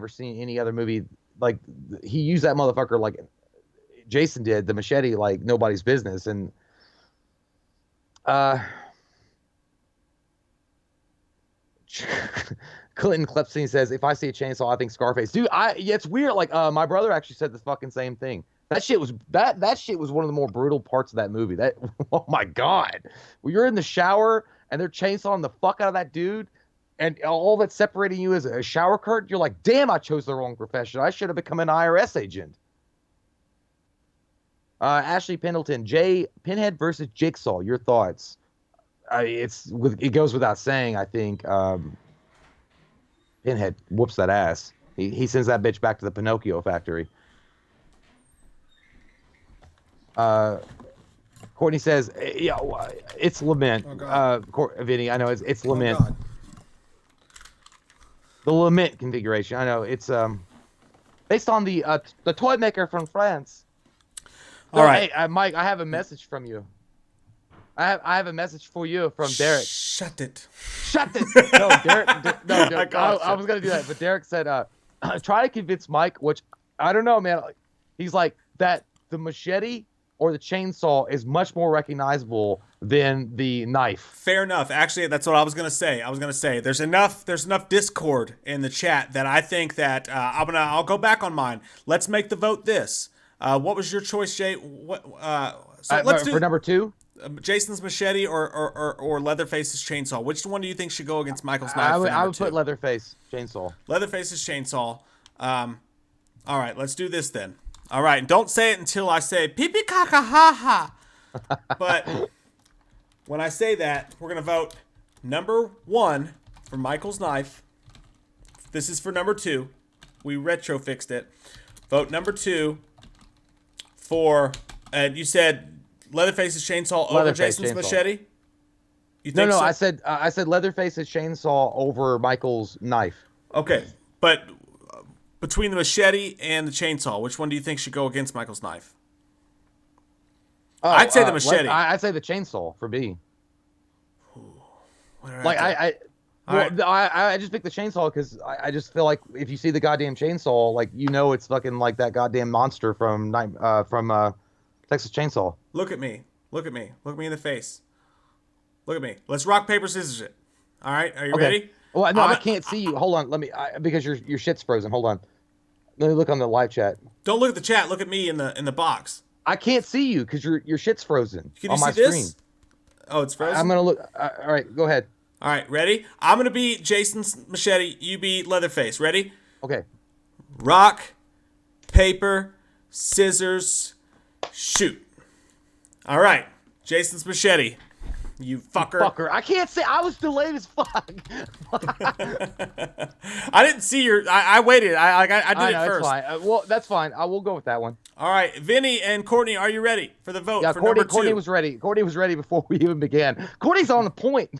seen any other movie like he used that motherfucker like Jason did the machete like nobody's business. And Clinton Klepstein says, if I see a chainsaw, I think Scarface. Dude, it's weird. Like my brother actually said the fucking same thing. That shit was one of the more brutal parts of that movie. That oh my god, when you're in the shower and they're chainsawing the fuck out of that dude. And all that's separating you is a shower curtain. You're like, damn, I chose the wrong profession. I should have become an IRS agent. Ashley Pendleton, Pinhead versus Jigsaw. Your thoughts? It goes without saying. I think Pinhead whoops that ass. He sends that bitch back to the Pinocchio factory. Courtney says, yeah, it's Lament. Vinny, I know it's Lament. God. The Lament configuration. I know it's based on the toy maker from France. All right, hey, Mike, I have a message from you. I have a message for you from Derek. Shut it. No, Derek. Derek I was gonna do that, but Derek said, try to convince Mike, which I don't know, man. He's like that. The machete or the chainsaw is much more recognizable than the knife. Fair enough. Actually, that's what I was gonna say. There's enough discord in the chat that I think that I'll go back on mine. Let's make the vote this. What was your choice, Jay? Let's do for number 2. Jason's machete or Leatherface's chainsaw. Which one do you think should go against Michael's knife? I would put Leatherface chainsaw. Leatherface's chainsaw. All right, let's do this then. All right, don't say it until I say pee pee caca ha ha. But when I say that, we're gonna vote number 1 for Michael's knife. This is for number 2. We retro fixed it. Vote number 2 for. You said Leatherface's chainsaw over Jason's machete. You think no. So? I said Leatherface's chainsaw over Michael's knife. Okay, but. Between the machete and the chainsaw, which one do you think should go against Michael's knife? I'd say the machete. I'd say the chainsaw for B. Like I just picked the chainsaw because I just feel like if you see the goddamn chainsaw, like it's fucking like that goddamn monster from Texas Chainsaw. Look at me. Look in the face. Look at me. Let's rock paper scissors it. All right, are you ready? Well, no, I can't see you. Hold on, let me because your shit's frozen. Hold on. Let me look on the live chat. Don't look at the chat. Look at me in the box. I can't see you because your shit's frozen. Can on you my see screen. This? Oh, it's frozen. I'm gonna look. All right, go ahead. All right, ready? I'm gonna be Jason's machete. You be Leatherface. Ready? Okay. Rock, paper, scissors, shoot. All right, Jason's machete. You fucker. I can't say. I was delayed as fuck. I didn't see your. I waited. I did it first. That's fine. Well, that's fine. I will go with that one. All right, Vinny and Courtney, are you ready for the vote? Yeah, for number 2? Courtney was ready. Courtney was ready before we even began. Courtney's on the point.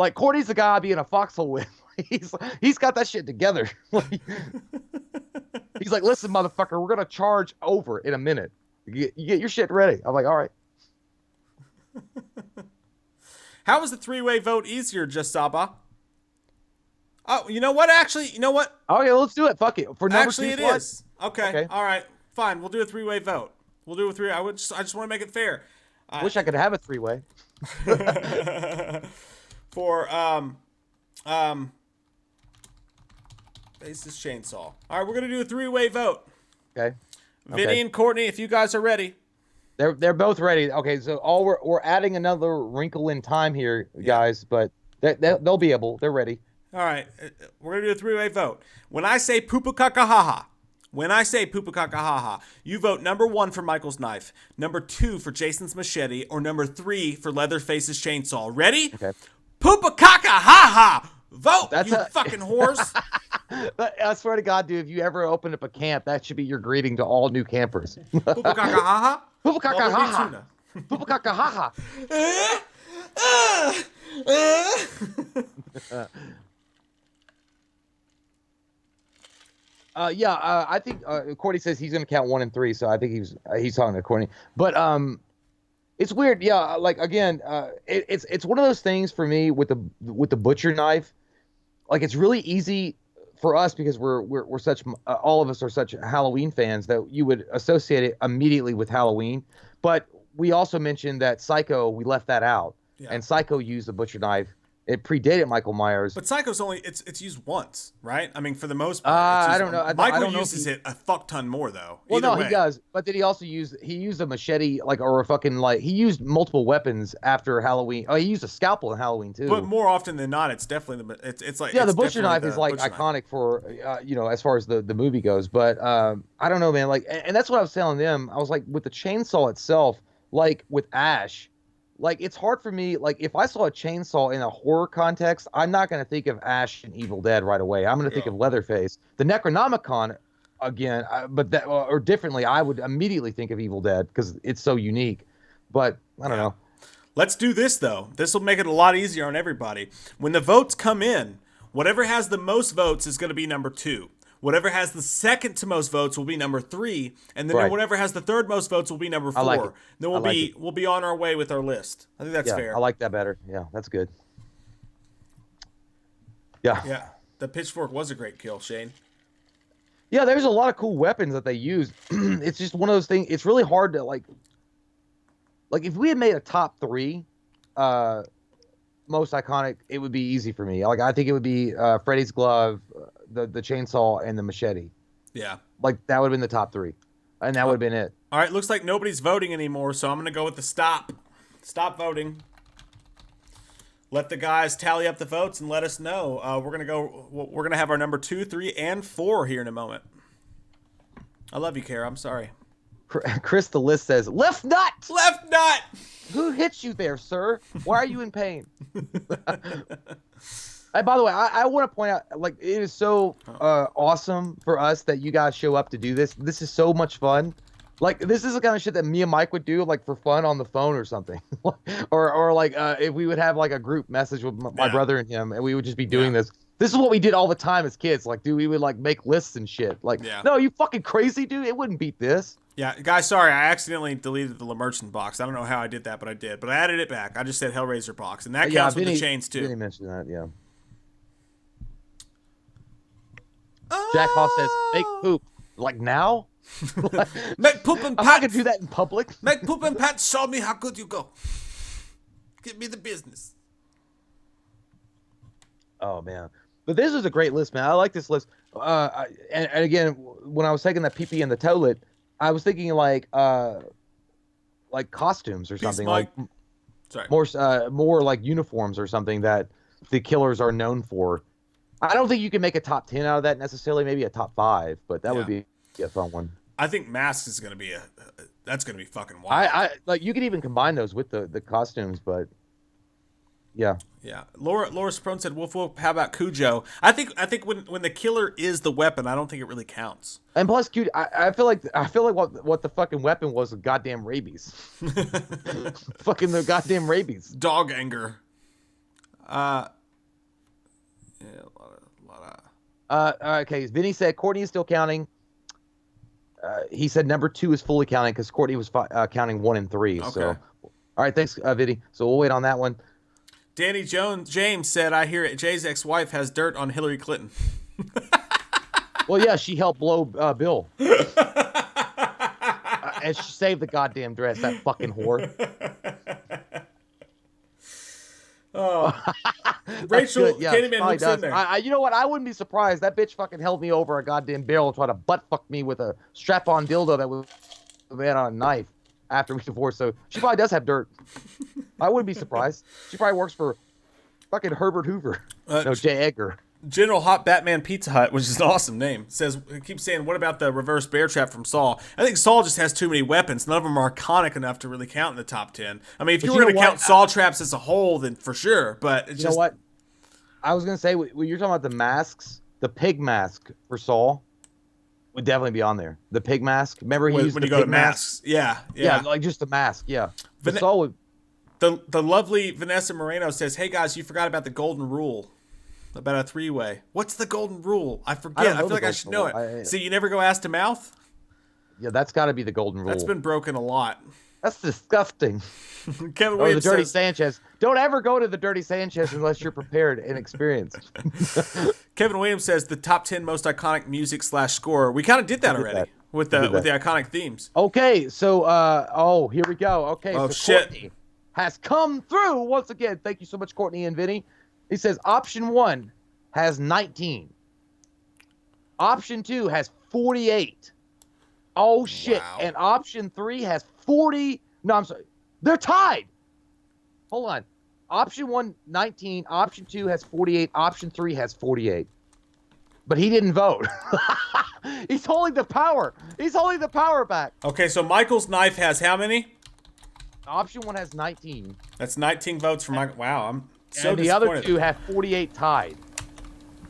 like Courtney's the guy I'd be in a foxhole with. He's got that shit together. He's like, listen, motherfucker, we're gonna charge over in a minute. You get your shit ready. I'm like, all right. How was the three-way vote easier, Just Saba? Oh, you know what? Actually, you know what? Okay, let's do it. Fuck it. For number Actually, two it slot? is. Okay. All right. Fine. We'll do a three-way vote. We'll do a three. I just want to make it fair. Wish I could have a three-way. For Faces Chainsaw. All right, we're gonna do a three-way vote. Okay. Vinny and Courtney, if you guys are ready. They're both ready. Okay, so we're adding another wrinkle in time here, guys, but they'll be able. They're ready. All right, we're gonna do a three-way vote. When I say poopa-kaka-ha-ha, you vote number 1 for Michael's knife, number 2 for Jason's machete, or number 3 for Leatherface's chainsaw. Ready? Okay. Poopa-kaka-ha-ha! Vote, fucking whores! I swear to God, dude, if you ever open up a camp, that should be your greeting to all new campers. Poopa-kaka-ha-ha? Poopa-kaka-ha-ha! Poopa-kaka-ha-ha! I think Courtney says he's gonna count 1 and 3, so I think he's talking to Courtney. But it's weird, yeah. Like again, it's one of those things for me with the butcher knife. Like it's really easy for us because we're such all of us are such Halloween fans that you would associate it immediately with Halloween. But we also mentioned that Psycho, we left that out, and Psycho used the butcher knife. It predated Michael Myers. But Psycho's only it's used once, right? I mean, for the most part. I don't know. Michael uses it a fuck ton more though. Well, no, he does. But then he also used a machete, like, or a fucking, like, he used multiple weapons after Halloween. Oh, he used a scalpel in Halloween too. But more often than not, it's definitely it's like the butcher knife is like iconic for as far as the movie goes. But I don't know, man. Like, and that's what I was telling them. I was like, with the chainsaw itself, like with Ash. Like, it's hard for me, like, if I saw a chainsaw in a horror context, I'm not going to think of Ash and Evil Dead right away. I'm going to think of Leatherface. The Necronomicon, again, but that, or differently, I would immediately think of Evil Dead because it's so unique. But, I don't know. Let's do this, though. This will make it a lot easier on everybody. When the votes come in, whatever has the most votes is going to be number 2. Whatever has the second to most votes will be number 3, and then whatever has the third most votes will be number 4. Like then we'll be on our way with our list. I think that's fair. I like that better. Yeah, that's good. Yeah. Yeah. The pitchfork was a great kill, Shane. Yeah, there's a lot of cool weapons that they use. It's just one of those things. It's really hard to like if we had made a top 3 most iconic, it would be easy for me. Like, I think it would be Freddy's glove, the chainsaw, and the machete. Yeah. Like, that would have been the top 3. And that would have been it. All right, looks like nobody's voting anymore, so I'm going to go with the stop. Stop voting. Let the guys tally up the votes and let us know. We're going to have our number 2, 3, and 4 here in a moment. I love you, Kara. I'm sorry. Chris the List says, left nut! Left nut! Who hit you there, sir? Why are you in pain? Hey, by the way, I want to point out, like, it is so awesome for us that you guys show up to do this. This is so much fun. Like, this is the kind of shit that me and Mike would do, like, for fun on the phone or something. or like, if we would have, like, a group message with my brother and him, and we would just be doing this. This is what we did all the time as kids. Like, dude, we would, like, make lists and shit. Like, no, you fucking crazy, dude? It wouldn't beat this. Yeah, guys, sorry, I accidentally deleted the LeMerchant box. I don't know how I did that, but I did. But I added it back. I just said Hellraiser box, and that counts with the chains, too. Vinny mentioned that, yeah. Jack Hoss says, make poop. Like, now? Make poop and pat. I can do that in public. Make poop and pat. Show me how good you go. Give me the business. Oh, man. But this is a great list, man. I like this list. And again, when I was taking that pee-pee in the toilet, I was thinking like costumes or something, like more like uniforms or something that the killers are known for. I don't think you can make a top 10 out of that necessarily. Maybe a top 5, but that would be a fun one. I think masks is going to be that's going to be fucking wild. I like, you could even combine those with the costumes, but yeah. Yeah. Laura Sprone said, "Woof woof, how about Cujo?" I think when the killer is the weapon, I don't think it really counts. And plus, Cujo, I feel like what the fucking weapon was goddamn rabies. Fucking the goddamn rabies. Dog anger. Yeah, a lot of. Okay, Vinny said Courtney is still counting. He said number 2 is fully counting because Courtney was counting 1 and 3. Okay. So, all right, thanks, Vinny. So we'll wait on that one. Danny James said, I hear Jay's ex-wife has dirt on Hillary Clinton. Well, yeah, she helped blow Bill. And she saved the goddamn dress, that fucking whore. Oh. Rachel, yeah, Candyman hooks in there. you know what? I wouldn't be surprised. That bitch fucking held me over a goddamn barrel trying to butt fuck me with a strap-on dildo that was made on a knife after we divorced. So she probably does have dirt. I wouldn't be surprised. She probably works for fucking Herbert Hoover. No, J. Edgar. General Hot Batman Pizza Hut, which is an awesome name, says, keeps saying, what about the reverse bear trap from Saw? I think Saw just has too many weapons. None of them are iconic enough to really count in the top 10. I mean, if you were going to count Saw traps as a whole, then for sure. But it's you know what? I was going to say, when you're talking about the masks, the pig mask for Saw would definitely be on there. The pig mask. Remember he used when the you go to pig masks. mask? Yeah, like just the mask. Yeah. Saw would... The lovely Vanessa Moreno says, hey guys, you forgot about the golden rule. About a 3-way. What's the golden rule? I forget. I feel like I should know it. See, you never go ass to mouth? Yeah, that's got to be the golden rule. That's been broken a lot. That's disgusting. Kevin Williams the Dirty Sanchez. Don't ever go to the Dirty Sanchez unless you're prepared and experienced. Kevin Williams says the top 10 most iconic music / score. We kind of did that already with the iconic themes. Okay, so here we go. Okay, so shit. Courtney has come through once again. Thank you so much, Courtney and Vinny. He says option 1 has 19. Option 2 has 48. Oh shit. Wow. And option 3 has 40. No, I'm sorry. They're tied. Hold on. Option 1, 19. Option 2 has 48. Option 3 has 48. But he didn't vote. He's holding the power. He's holding the power back. Okay, so Michael's knife has how many? Option 1 has 19. That's 19 votes for Michael. Wow, I'm so and the other 2 have 48 tied.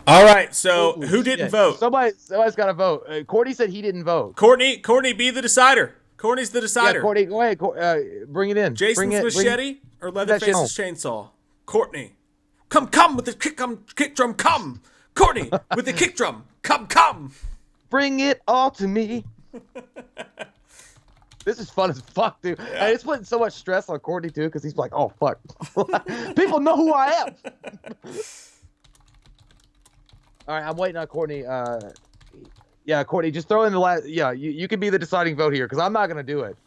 All right, so who didn't vote? Somebody's got to vote. Courtney said he didn't vote. Courtney, be the decider. Courtney's the decider. Yeah, Courtney, go ahead. Bring it in. Jason's machete or Leatherface's chainsaw? Courtney, come with the kick drum. Come, Courtney with the kick drum. Come. Bring it all to me. This is fun as fuck, dude. Yeah. And it's putting so much stress on Courtney, too, because he's like, oh, fuck. People know who I am. All right, I'm waiting on Courtney. Yeah, Courtney, just throw in the last... Yeah, you can be the deciding vote here, because I'm not going to do it.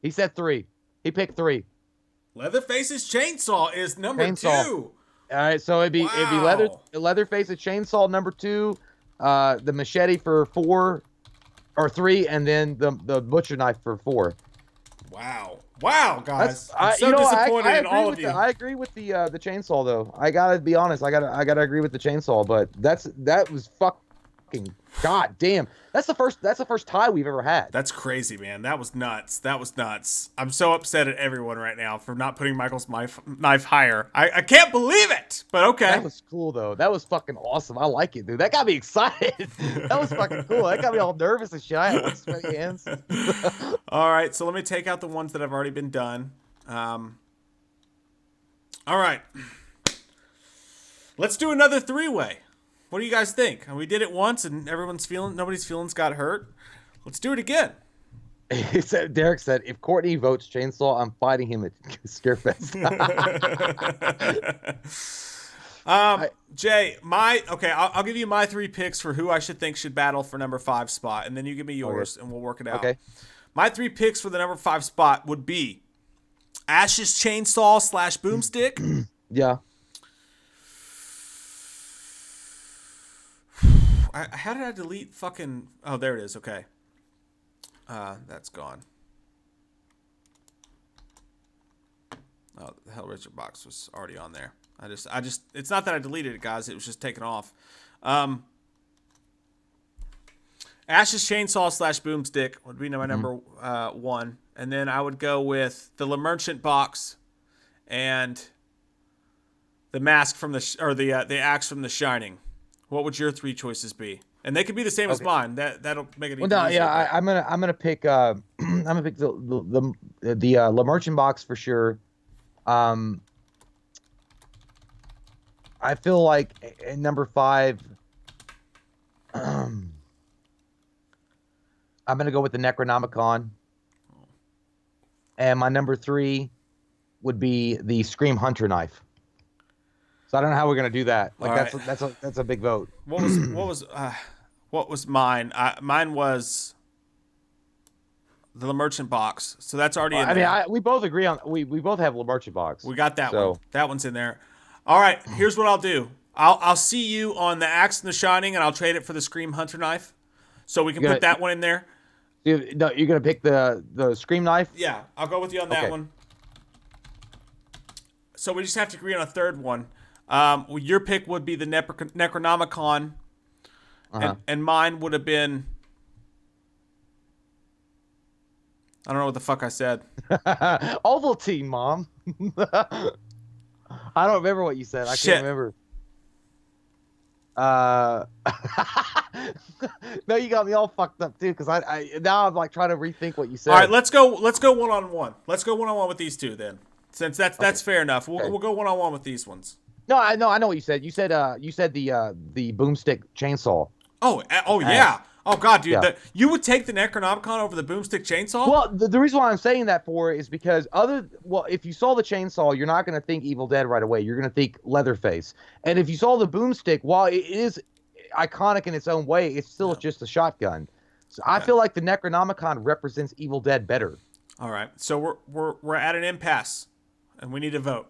He said 3. He picked 3. Leatherface's chainsaw is number 2. All right, so it'd be Leatherface's chainsaw number 2. The machete for 4 or 3, and then the butcher knife for 4. Wow, guys! I'm so disappointed in all of you. I agree with the chainsaw, though. I gotta be honest. I gotta agree with the chainsaw, but that was fucking goddamn. That's the first tie we've ever had. That's crazy, man. That was nuts. I'm so upset at everyone right now for not putting Michael's knife higher. I can't believe it, but okay. That was cool, though. That was fucking awesome. I like it, dude. That got me excited. That was fucking cool. That got me all nervous and shit. I had one sweaty hands. All right, so let me take out the ones that have already been done. All right. Let's do another 3-way. What do you guys think? We did it once and nobody's feelings got hurt. Let's do it again. He said, Derek said, if Courtney votes chainsaw, I'm fighting him at Scarefest. Jay, I'll give you my 3 picks for who I think should battle for number 5 spot, and then you give me yours, and we'll work it out. Okay. My 3 picks for the number 5 spot would be Ash's chainsaw / boomstick. Yeah. How did I delete fucking... Oh, there it is. Okay. That's gone. Oh, the Hellraiser box was already on there. I just... It's not that I deleted it, guys. It was just taken off. Ash's chainsaw / boomstick would be my number 1. And then I would go with the Le Merchant box and the mask from the axe from The Shining. What would your 3 choices be? and they could be the same as mine. That'll make it Well, even no, easier. yeah, I'm gonna pick I'm gonna pick the Le Merchant box for sure. I feel like in number 5, I'm gonna go with the Necronomicon, and my number 3 would be the Scream Hunter knife. So I don't know how we're gonna do that. Like that's a big vote. What was mine? Mine was the Merchant box. So that's already in there. I mean, we both agree on we both have Le Merchant box. We got that one. That one's in there. All right, here's what I'll do. I'll see you on the Axe and the Shining, and I'll trade it for the Scream Hunter knife, so we can put that one in there. No, you're gonna pick the Scream knife. Yeah, I'll go with you on that one. So we just have to agree on a third one. Your pick would be the Necronomicon, and mine would have been. I don't know what the fuck I said. Ovaltine, Mom. I don't remember what you said. I can't remember. No, you got me all fucked up too, because I now I'm like trying to rethink what you said. All right, let's go one-on-one. Let's go one-on-one with these two then. Since that's fair enough. We'll go one-on-one with these ones. No, I know what you said. You said the Boomstick chainsaw. Oh yeah. Oh god, dude, you would take the Necronomicon over the Boomstick chainsaw? Well, the reason why I'm saying that for is because if you saw the chainsaw, you're not going to think Evil Dead right away. You're going to think Leatherface. And if you saw the Boomstick, while it is iconic in its own way, it's still just a shotgun. So I feel like the Necronomicon represents Evil Dead better. All right, so we're at an impasse, and we need to vote.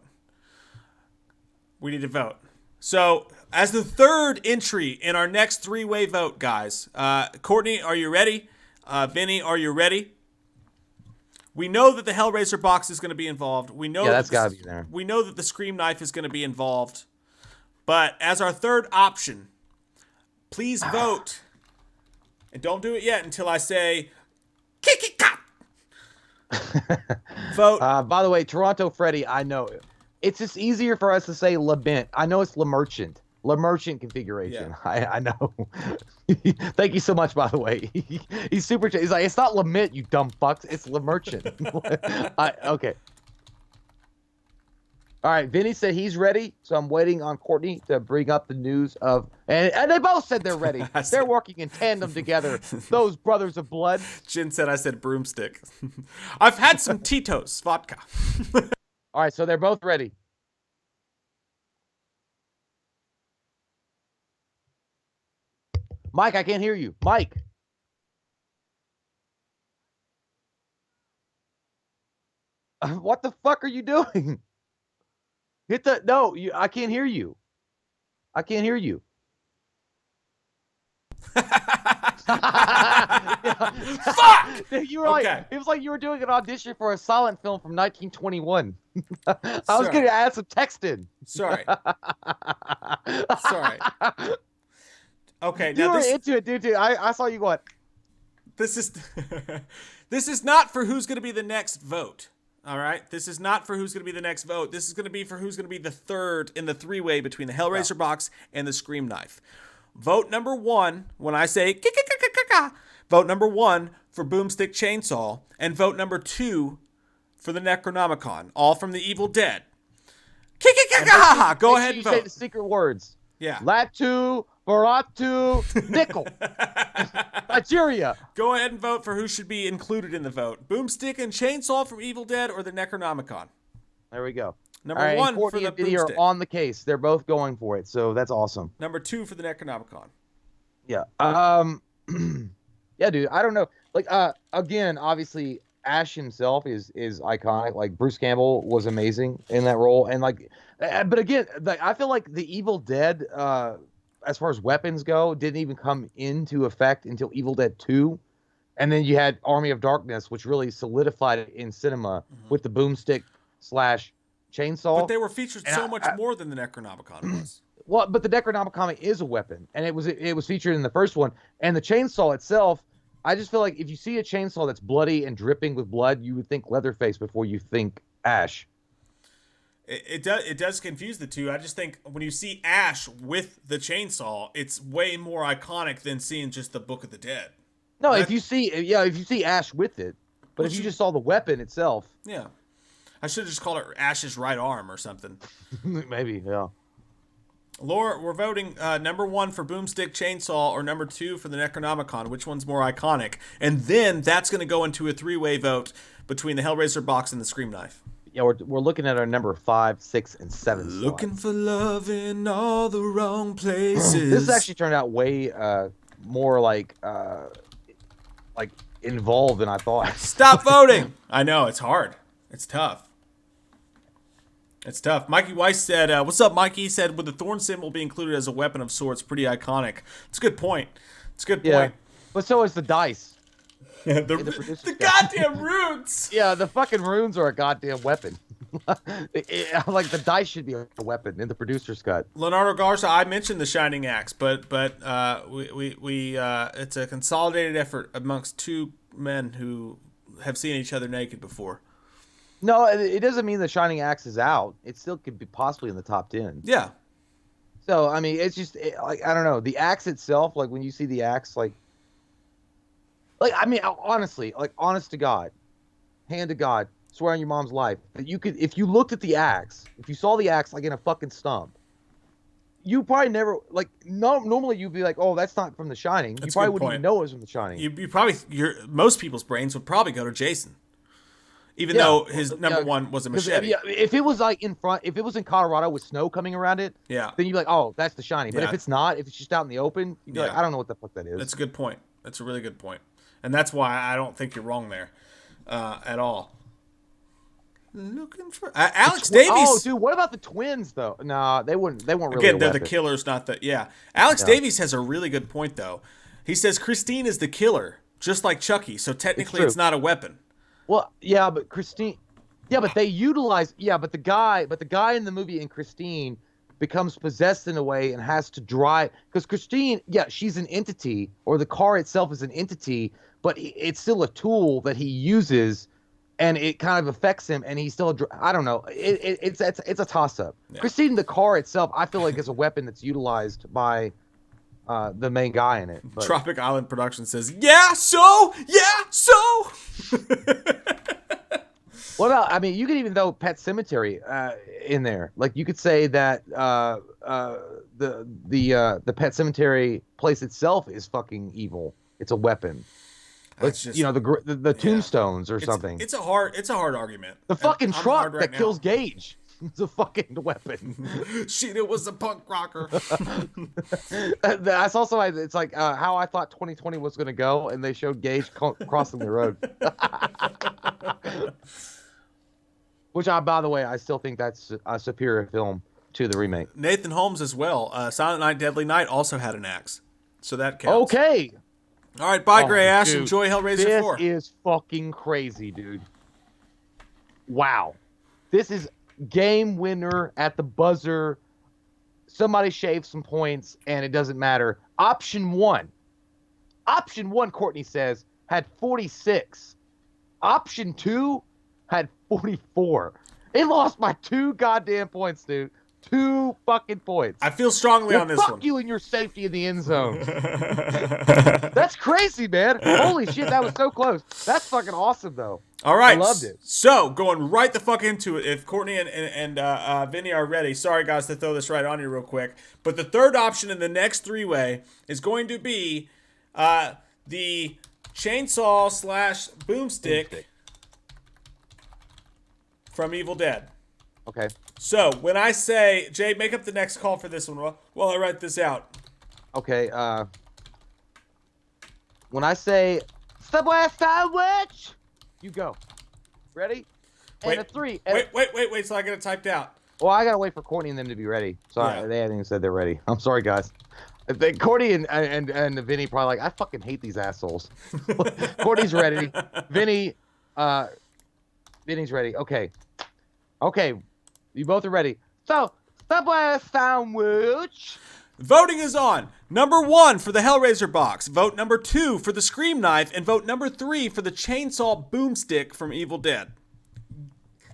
So, as the third entry in our next three-way vote, guys, Courtney, are you ready? Vinny, are you ready? We know that the Hellraiser box is going to be involved. We know that's got to be there. We know that the Scream knife is going to be involved. But as our third option, please vote. And don't do it yet until I say, kick it, cop. Vote. By the way, Toronto Freddy, I know it. It's just easier for us to say LeBent. I know it's Le Merchant configuration. Yeah. I know. Thank you so much, by the way. He's super. He's like, it's not Lament, you dumb fucks. It's Le Merchant. Okay. All right. Vinny said he's ready, so I'm waiting on Courtney to bring up the news of. And they both said they're ready. They're working in tandem together. Those brothers of blood. Jin said I said broomstick. I've had some Tito's vodka. All right, so they're both ready. Mike, I can't hear you. Mike. What the fuck are you doing? Hit the I can't hear you. I can't hear you. Fuck! You were like, it was like you were doing an audition for a silent film from 1921. I was going to add some text in. Sorry. Okay, now you were into it, dude. I saw you going. This is not for who's going to be the next vote. All right, this is not for who's going to be the next vote. This is going to be for who's going to be the third in the three-way between the Hellraiser box and the Scream knife. Vote number 1 when I say vote number 1 for Boomstick Chainsaw, and vote number 2 for the Necronomicon, all from the Evil Dead. Go ahead and vote. Say the secret words. Yeah. Latu, Baratu, Nickel. Nigeria. Go ahead and vote for who should be included in the vote. Boomstick and Chainsaw from Evil Dead or the Necronomicon. There we go. Number 1 for the Boomstick. Are on the case. They're both going for it, so that's awesome. Number 2 for the Necronomicon. Yeah. Yeah, dude. I don't know. Like, again, obviously, Ash himself is iconic. Like, Bruce Campbell was amazing in that role, and like, but again, I feel like the Evil Dead, as far as weapons go, didn't even come into effect until Evil Dead 2, and then you had Army of Darkness, which really solidified it in cinema with the Boomstick / chainsaw. But they were featured so much more than the Necronomicon was. Well, but the Necronomicon is a weapon, and it was featured in the first one. And the chainsaw itself, I just feel like if you see a chainsaw that's bloody and dripping with blood, you would think Leatherface before you think Ash. It does confuse the two. I just think when you see Ash with the chainsaw, it's way more iconic than seeing just the Book of the Dead. No, if you see Ash with it, but if you just saw the weapon itself, yeah, I should have just called it Ash's right arm or something. maybe, yeah. Laura, we're voting number 1 for Boomstick Chainsaw or number 2 for the Necronomicon. Which one's more iconic? And then that's going to go into a 3-way vote between the Hellraiser box and the Scream Knife. Yeah, we're looking at our number 5, 6, and 7. Looking for love in all the wrong places. This actually turned out way more like involved than I thought. Stop voting! I know, it's hard. It's tough. It's tough. Mikey Weiss said, what's up, Mikey? He said, would the thorn symbol be included as a weapon of sorts? Pretty iconic. It's a good point. It's a good point. Yeah. But so is the dice. The goddamn runes! Yeah, the fucking runes are a goddamn weapon. Like, the dice should be a weapon in the producer's cut. Leonardo Garza, I mentioned the Shining Axe, but we it's a consolidated effort amongst two men who have seen each other naked before. No, it doesn't mean the Shining Axe is out. It still could be possibly in the top 10. Yeah. So, I mean, it's just, like, I don't know. The axe itself, like, when you see the axe, like, I mean, honestly, like, honest to God, hand to God, swear on your mom's life, that you could, if you looked at the axe, if you saw the axe, like, in a fucking stump, you probably never, like, normally you'd be like, oh, that's not from The Shining. You probably wouldn't even know it was from The Shining. You probably, most people's brains would probably go to Jason. Even though his number one was a machete. Yeah, if it was like in front, if it was in Colorado with snow coming around it, then you'd be like, oh, that's The Shining. But if it's not, if it's just out in the open, you'd be like, I don't know what the fuck that is. That's a good point. That's a really good point. And that's why I don't think you're wrong there at all. Looking for Alex Davies. Oh, dude, what about the twins though? No, they weren't really. Again, they're the killers, not the Alex Davies has a really good point though. He says Christine is the killer, just like Chucky. So technically, it's not a weapon. Well, yeah, but Christine, but they utilize, but the guy in the movie in Christine becomes possessed in a way and has to drive, because Christine, she's an entity, or the car itself is an entity, but it's still a tool that he uses, and it kind of affects him, and he's still, I don't know, it's a toss-up. Yeah. Christine, the car itself, I feel like is a weapon that's utilized by the main guy in it. But. Tropic Island Production says, yeah, so. What about, I mean, you could even throw Pet Cemetery in there. Like, you could say that the Pet Cemetery place itself is fucking evil. It's a weapon. Like, just, the tombstones or something. It's a hard argument. The fucking truck that kills Gage. It's a fucking weapon. Sheeta was a punk rocker. I saw somebody. It's like how I thought 2020 was going to go, and they showed Gage crossing the road. Which, by the way, I still think that's a superior film to the remake. Nathan Holmes as well. Silent Night, Deadly Night also had an axe, so that counts. Okay. All right, bye, Gray Ash. Dude, enjoy Hellraiser 4. This is fucking crazy, dude. Wow. This is game winner at the buzzer. Somebody shaved some points, and it doesn't matter. Option one, Courtney says, had 46. Option 2 had 44. It lost by 2 goddamn points, dude. 2 fucking points. I feel strongly on this one. Fuck you and your safety in the end zone. That's crazy, man. Holy shit, that was so close. That's fucking awesome, though. All right. I loved it. So, going right the fuck into it, if Courtney and Vinny are ready, sorry, guys, to throw this right on you real quick, but the third option in the next 3-way is going to be the chainsaw / boomstick from Evil Dead. Okay. So, when I say, Jay, make up the next call for this one while I write this out. Okay, when I say, Subway sandwich, you go. Ready? And a 3. And wait, so I get it typed out. Well, I gotta wait for Courtney and them to be ready. Sorry, they haven't even said they're ready. I'm sorry, guys. Courtney and Vinny probably like, I fucking hate these assholes. Courtney's ready. Vinny's ready. Okay. You both are ready. So, Subway sandwich. Voting is on. Number 1 for the Hellraiser box. Vote number 2 for the Scream Knife. And vote number 3 for the chainsaw boomstick from Evil Dead.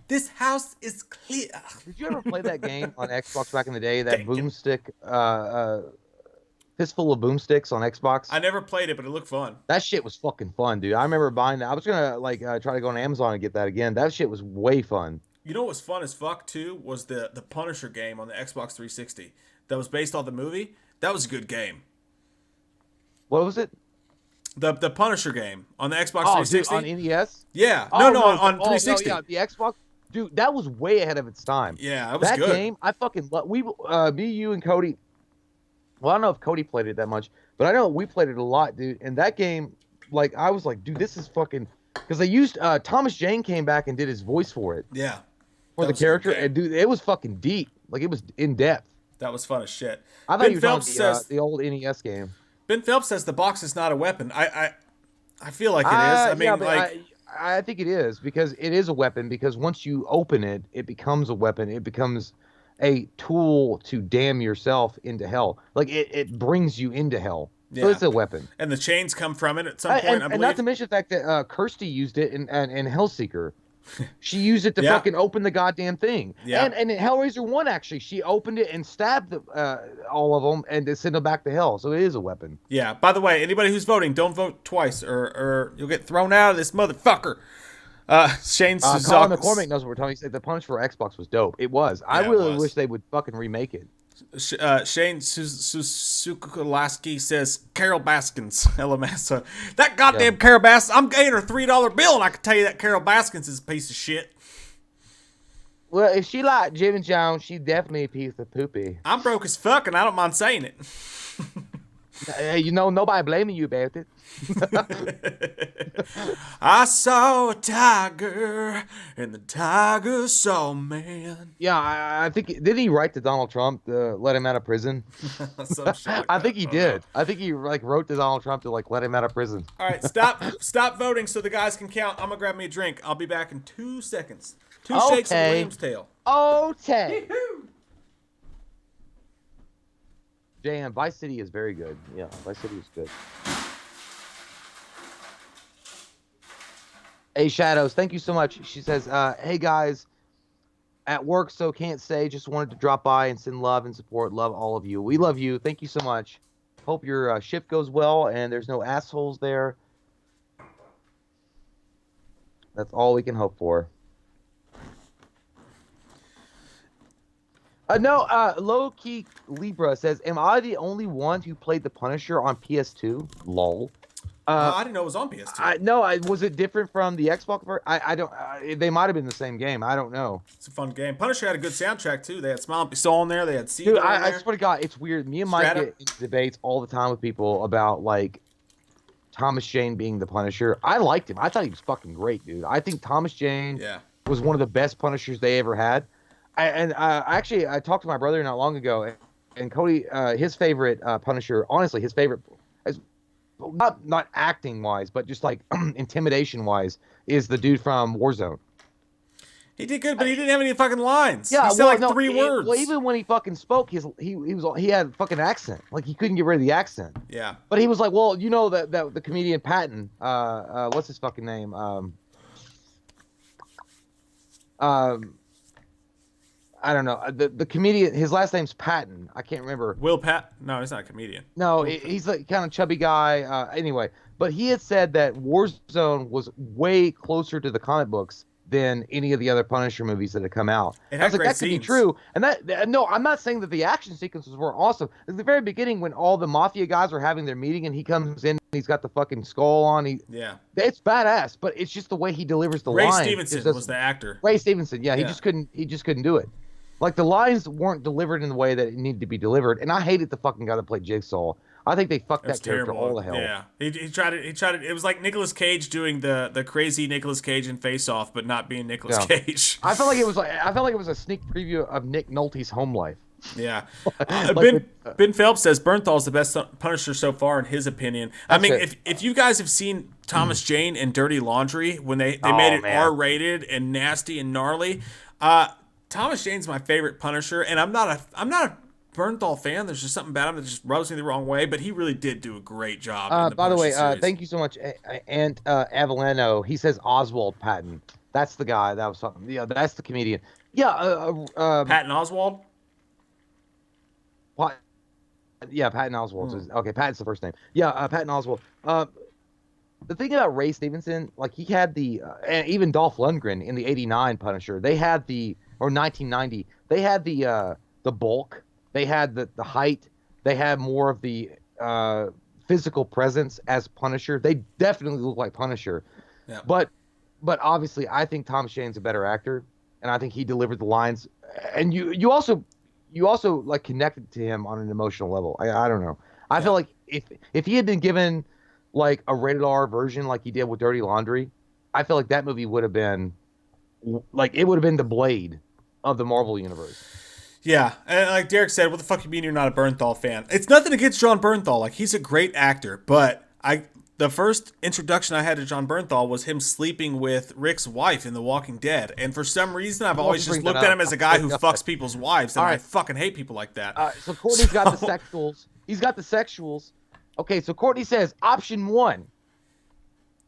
This house is clear. Did you ever play that game on Xbox back in the day? That Thank you. Boomstick, fistful of boomsticks on Xbox. I never played it, but it looked fun. That shit was fucking fun, dude. I remember buying that. I was gonna like try to go on Amazon and get that again. That shit was way fun. You know what was fun as fuck too was the Punisher game on the Xbox 360 that was based on the movie. That was a good game. What was it? The Punisher game on the Xbox Oh, 360. dude, on NES? Yeah, Oh, no, on oh, 360. No, yeah, the Xbox. Dude, that was way ahead of its time. Yeah, that was that good. game, I fucking love. Me, you, and Cody. Well, I don't know if Cody played it that much, but I know we played it a lot, dude. And that game, like, I was like, dude, this is fucking. Because they used Thomas Jane came back and did his voice for it. Yeah. For the character, and dude, it was fucking deep. Like, it was in depth. That was fun as shit. I thought he was on the old NES game. Ben Phelps says the box is not a weapon. I feel like it is. I mean, yeah, like I think it is, because it is a weapon, because once you open it, it becomes a weapon. It becomes a tool to damn yourself into hell. Like it brings you into hell. So it's a weapon. And the chains come from it at some point, I believe. And not to mention the fact that Kirsty used it in Hellseeker. She used it to fucking open the goddamn thing. Yeah. And in Hellraiser 1, actually, she opened it and stabbed all of them and to send them back to hell. So it is a weapon. Yeah. By the way, anybody who's voting, don't vote twice or you'll get thrown out of this motherfucker. Shane Colin McCormick knows what we're talking. He said the Punch for Xbox was dope. It was. I really wish they would fucking remake it. Shane Sukulaski says Carol Baskins, LMS. That goddamn Carol Baskins. I'm paying her $3 bill, and I can tell you that Carol Baskins is a piece of shit. Well, if she like Jim and John, she definitely a piece of poopy. I'm broke as fuck, and I don't mind saying it. You know, nobody blaming you about it. I saw a tiger, and the tiger saw man. Yeah, I think didn't he write to Donald Trump to let him out of prison? I think he did. I think he like wrote to Donald Trump to like let him out of prison. All right, stop voting so the guys can count. I'm gonna grab me a drink. I'll be back in 2 seconds. Two shakes of William's tail. Okay. Damn, Vice City is very good. Yeah, Vice City is good. Hey, Shadows, thank you so much. She says, hey, guys, at work, so can't say. Just wanted to drop by and send love and support. Love all of you. We love you. Thank you so much. Hope your shift goes well and there's no assholes there. That's all we can hope for. Low-key Libra says, am I the only one who played the Punisher on PS2? Lol. I didn't know it was on PS2. Was it different from the Xbox version? I don't. They might have been the same game. I don't know. It's a fun game. Punisher had a good soundtrack too. They had Smile and Be Soul in there. They had Seed. Dude, I swear to God, it's weird. Me and Mike get into debates all the time with people about like Thomas Jane being the Punisher. I liked him. I thought he was fucking great, dude. I think Thomas Jane was one of the best Punishers they ever had. Actually, I talked to my brother not long ago, and Cody, his favorite Punisher, honestly, his favorite, is not acting wise, but just like intimidation wise, is the dude from Warzone. He did good, but he didn't have any fucking lines. Yeah, he said three words. Well, even when he fucking spoke, he had a fucking accent. Like he couldn't get rid of the accent. Yeah. But he was like, well, you know that the comedian Patton, what's his fucking name? I don't know. The comedian, his last name's Patton. I can't remember. Will Pat? No, he's not a comedian. No, he's like kind of chubby guy. Anyway, but he had said that Warzone was way closer to the comic books than any of the other Punisher movies that had come out. I was like, that could be true. And no, I'm not saying that the action sequences were awesome. At the very beginning, when all the mafia guys are having their meeting and he comes in, and he's got the fucking skull on. It's badass, but it's just the way he delivers the lines. Ray Stevenson was the actor. Ray Stevenson, yeah, he just couldn't do it. Like the lines weren't delivered in the way that it needed to be delivered, and I hated the fucking guy that played Jigsaw. I think they fucked that character all the hell. Yeah, he tried it. It was like Nicolas Cage doing the crazy Nicolas Cage in Face Off, but not being Nicolas Cage. I felt like it was a sneak preview of Nick Nolte's home life. Yeah. Ben Phelps says Bernthal's the best Punisher so far in his opinion. I mean, if you guys have seen Thomas Jane and Dirty Laundry when they made it R-rated and nasty and gnarly, Thomas Jane's my favorite Punisher, and I'm not a Bernthal fan. There's just something about him that just rubs me the wrong way, but he really did do a great job. By the way, thank you so much, Aunt Avalano. He says Oswald Patton. That's the guy. That was something. Yeah, that's the comedian. Yeah. Patton Oswalt. What? Yeah, Patton Oswalt is okay. Patton's the first name. Yeah, Patton Oswalt. The thing about Ray Stevenson, like he had and even Dolph Lundgren in the '89 Punisher, they had or 1990, they had the bulk, they had the height, they had more of the physical presence as Punisher. They definitely look like Punisher. Yeah. But obviously, I think Tom Shane's a better actor, and I think he delivered the lines. And you also like connected to him on an emotional level. I don't know. I feel like if he had been given like a rated R version like he did with Dirty Laundry, I feel like that movie would have been like it would have been the Blade of the Marvel universe. Yeah, and like Derek said, what the fuck you mean you're not a Bernthal fan? It's nothing against John Bernthal. Like, he's a great actor, but the first introduction I had to John Bernthal was him sleeping with Rick's wife in The Walking Dead. And for some reason, I've always just looked at him as a guy who fucks people's wives, and I fucking hate people like that. So Courtney's got the sexuals. He's got the sexuals. Okay, so Courtney says, option 1.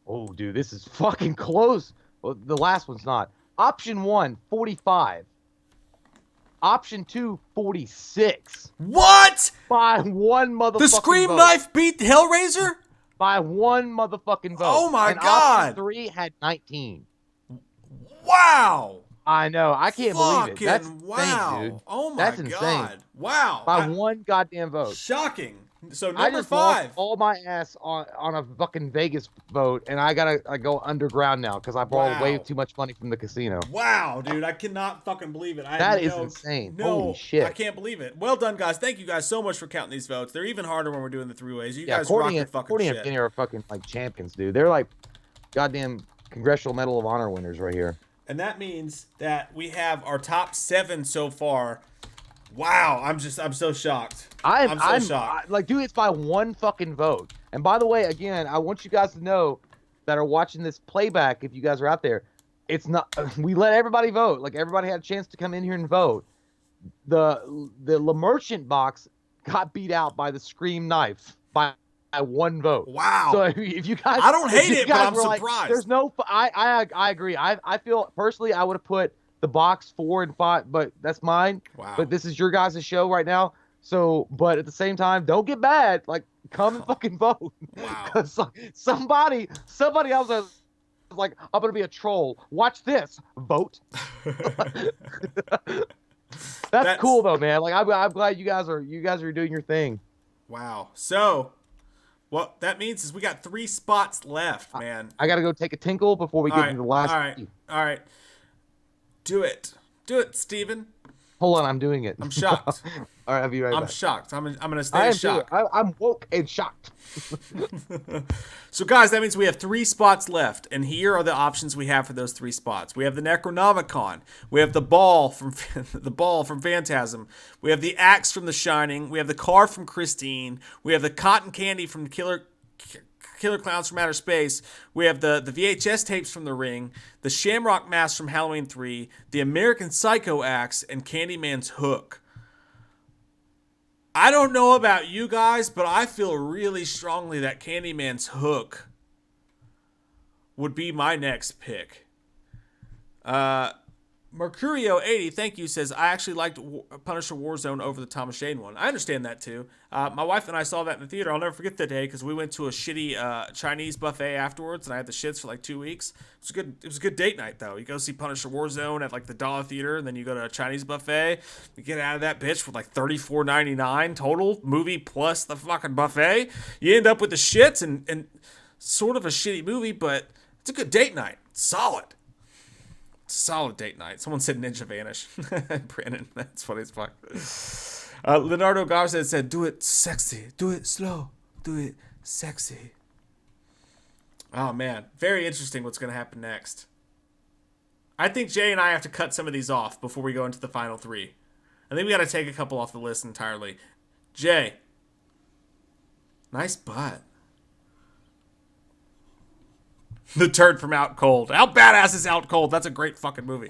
Oh, dude, this is fucking close. Well, the last one's not. Option 1, 45. Option 2, 46. What? By one motherfucking The Scream vote. Knife beat Hellraiser? By one motherfucking vote. Oh my and God. Option 3 had 19. Wow. I know. I can't believe it. That's wow. insane, dude. Oh my That's God. insane. Wow. By one goddamn vote. Shocking. So I number just 5. lost all my ass on a fucking Vegas vote, and I go underground now because I borrowed way too much money from the casino. Wow, dude, I cannot fucking believe it. That is insane. No, holy shit! I can't believe it. Well done, guys. Thank you guys so much for counting these votes. They're even harder when we're doing the 3-ways. You guys rock the fucking Courtney shit. and Penny are fucking like champions, dude. They're like goddamn Congressional Medal of Honor winners right here. And that means that we have our top 7 so far. Wow, I'm so shocked. I'm so shocked. Like, dude, it's by one fucking vote. And by the way, again, I want you guys to know that are watching this playback, if you guys are out there, it's not. We let everybody vote. Like, everybody had a chance to come in here and vote. The Le Merchant box got beat out by the Scream Knife by one vote. Wow. So if you guys, I don't hate it, but I'm surprised. Like, there's no. I agree. I feel personally I would have put the box 4 and 5, but that's mine. Wow. But this is your guys' show right now. So, but at the same time, don't get mad. Like, come and fucking vote. Wow. somebody else was like, I'm gonna be a troll. Watch this. Vote. That's cool though, man. Like, I'm glad you guys are doing your thing. Wow. So, what that means is we got 3 spots left, man. I gotta go take a tinkle before we get to the last. All right. Do it, Steven. Hold on, I'm doing it. I'm shocked. All right, I'll be right back. I'm shocked. I'm gonna stay shocked. I'm woke and shocked. So, guys, that means we have 3 spots left, and here are the options we have for those 3 spots. We have the Necronomicon. We have the ball from Phantasm. We have the axe from The Shining. We have the car from Christine. We have the cotton candy from Killer Clowns from Outer Space. We have the VHS tapes from The Ring, the Shamrock Mask from Halloween 3, the American Psycho axe, and Candyman's hook. I don't know about you guys, but I feel really strongly that Candyman's hook would be my next pick. Mercurio80, thank you, says, I actually liked Punisher Warzone over the Thomas Jane one. I understand that, too. My wife and I saw that in the theater. I'll never forget that day because we went to a shitty Chinese buffet afterwards, and I had the shits for like 2 weeks. It was a good date night, though. You go see Punisher Warzone at like the Dollar Theater, and then you go to a Chinese buffet. You get out of that bitch for like $34.99 total, movie plus the fucking buffet. You end up with the shits and sort of a shitty movie, but it's a good date night. It's solid. Solid date night. Someone said Ninja Vanish. Brandon, that's funny as fuck. Leonardo Garza said, do it sexy. Do it slow. Do it sexy. Oh, man. Very interesting what's going to happen next. I think Jay and I have to cut some of these off before we go into the final 3. I think we got to take a couple off the list entirely. Jay. Nice butt. The turd from Out Cold. How badass is Out Cold? That's a great fucking movie.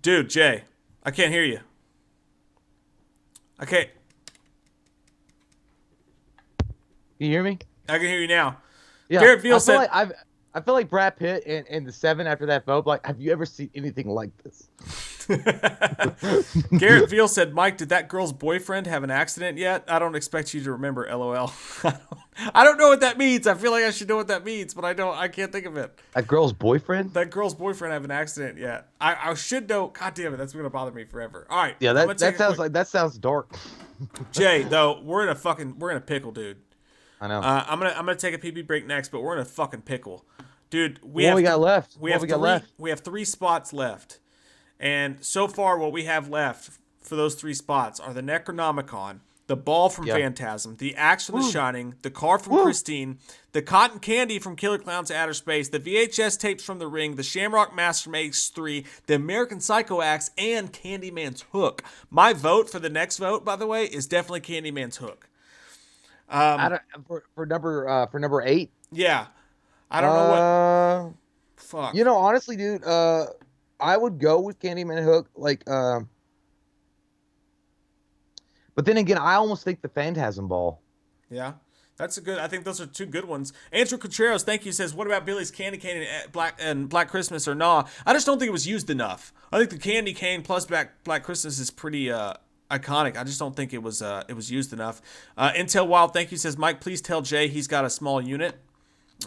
Dude, Jay, I can't hear you. Okay. Can you hear me? I can hear you now. Yeah. Garrett Veal said... Like I feel like Brad Pitt and the Seven after that vote. Like, have you ever seen anything like this? Garrett Veal said, Mike, did that girl's boyfriend have an accident yet? I don't expect you to remember, LOL. I don't know what that means. I feel like I should know what that means, but I can't think of it. A girl's boyfriend? That girl's boyfriend have an accident yet? I should know. God damn it, that's gonna bother me forever. All right. Yeah, that sounds dark. Jay, though, we're in a pickle, dude. I know. I'm gonna take a PB break next, but we're in a fucking pickle, dude. We got 3 spots left, and so far what we have left for those 3 spots are the Necronomicon, the ball from Phantasm, the axe from The Shining, the car from Christine, the cotton candy from Killer Clowns to Outer Space, the VHS tapes from The Ring, the Shamrock Mask from X3, the American Psycho axe, and Candyman's hook. My vote for the next vote, by the way, is definitely Candyman's hook. For number 8. Yeah, I don't know what. Fuck. You know, honestly, dude, I would go with Candyman Hook. Like, but then again, I almost think the Phantasm Ball. Yeah, that's a good. I think those are 2 good ones. Andrew Contreras, thank you, says, "What about Billy's candy cane and Black Christmas or nah?" I just don't think it was used enough. I think the candy cane plus Black Christmas is pretty iconic. I just don't think it was used enough. Intel Wild, thank you, says, Mike, please tell Jay he's got a small unit.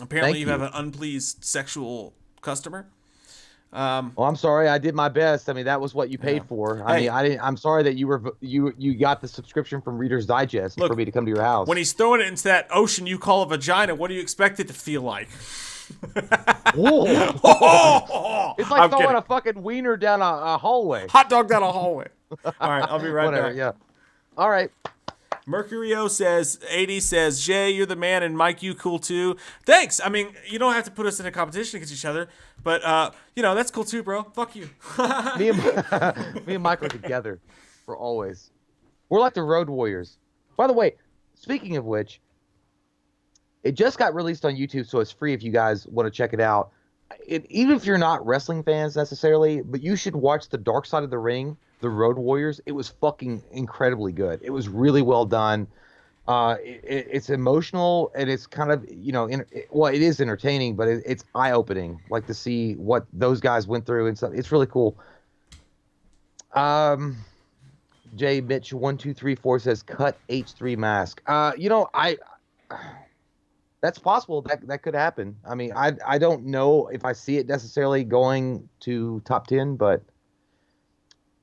Apparently you have an unpleased sexual customer. Well, I'm sorry, I did my best. I mean, that was what you paid for. I mean, I didn't. I'm sorry that you got the subscription from Reader's Digest for me to come to your house. When he's throwing it into that ocean you call a vagina, what do you expect it to feel like? It's like throwing a fucking wiener down a hallway. Hot dog down a hallway. All right, I'll be right back. Yeah. All right. Mercurio says, 80 says, Jay, you're the man, and Mike, you cool too. Thanks. I mean, you don't have to put us in a competition against each other, but that's cool too, bro. Fuck you. me and Mike are together for always. We're like the Road Warriors. By the way, speaking of which, it just got released on YouTube, so it's free if you guys want to check it out. Even if you're not wrestling fans necessarily, but you should watch The Dark Side of the Ring, The Road Warriors. It was fucking incredibly good. It was really well done. It's emotional, and it's kind of, it is entertaining, but it's eye-opening, like to see what those guys went through and stuff. It's really cool. J Mitch 1234 says, cut H3 mask. That's possible. That could happen. I mean, I don't know if I see it necessarily going to top 10, but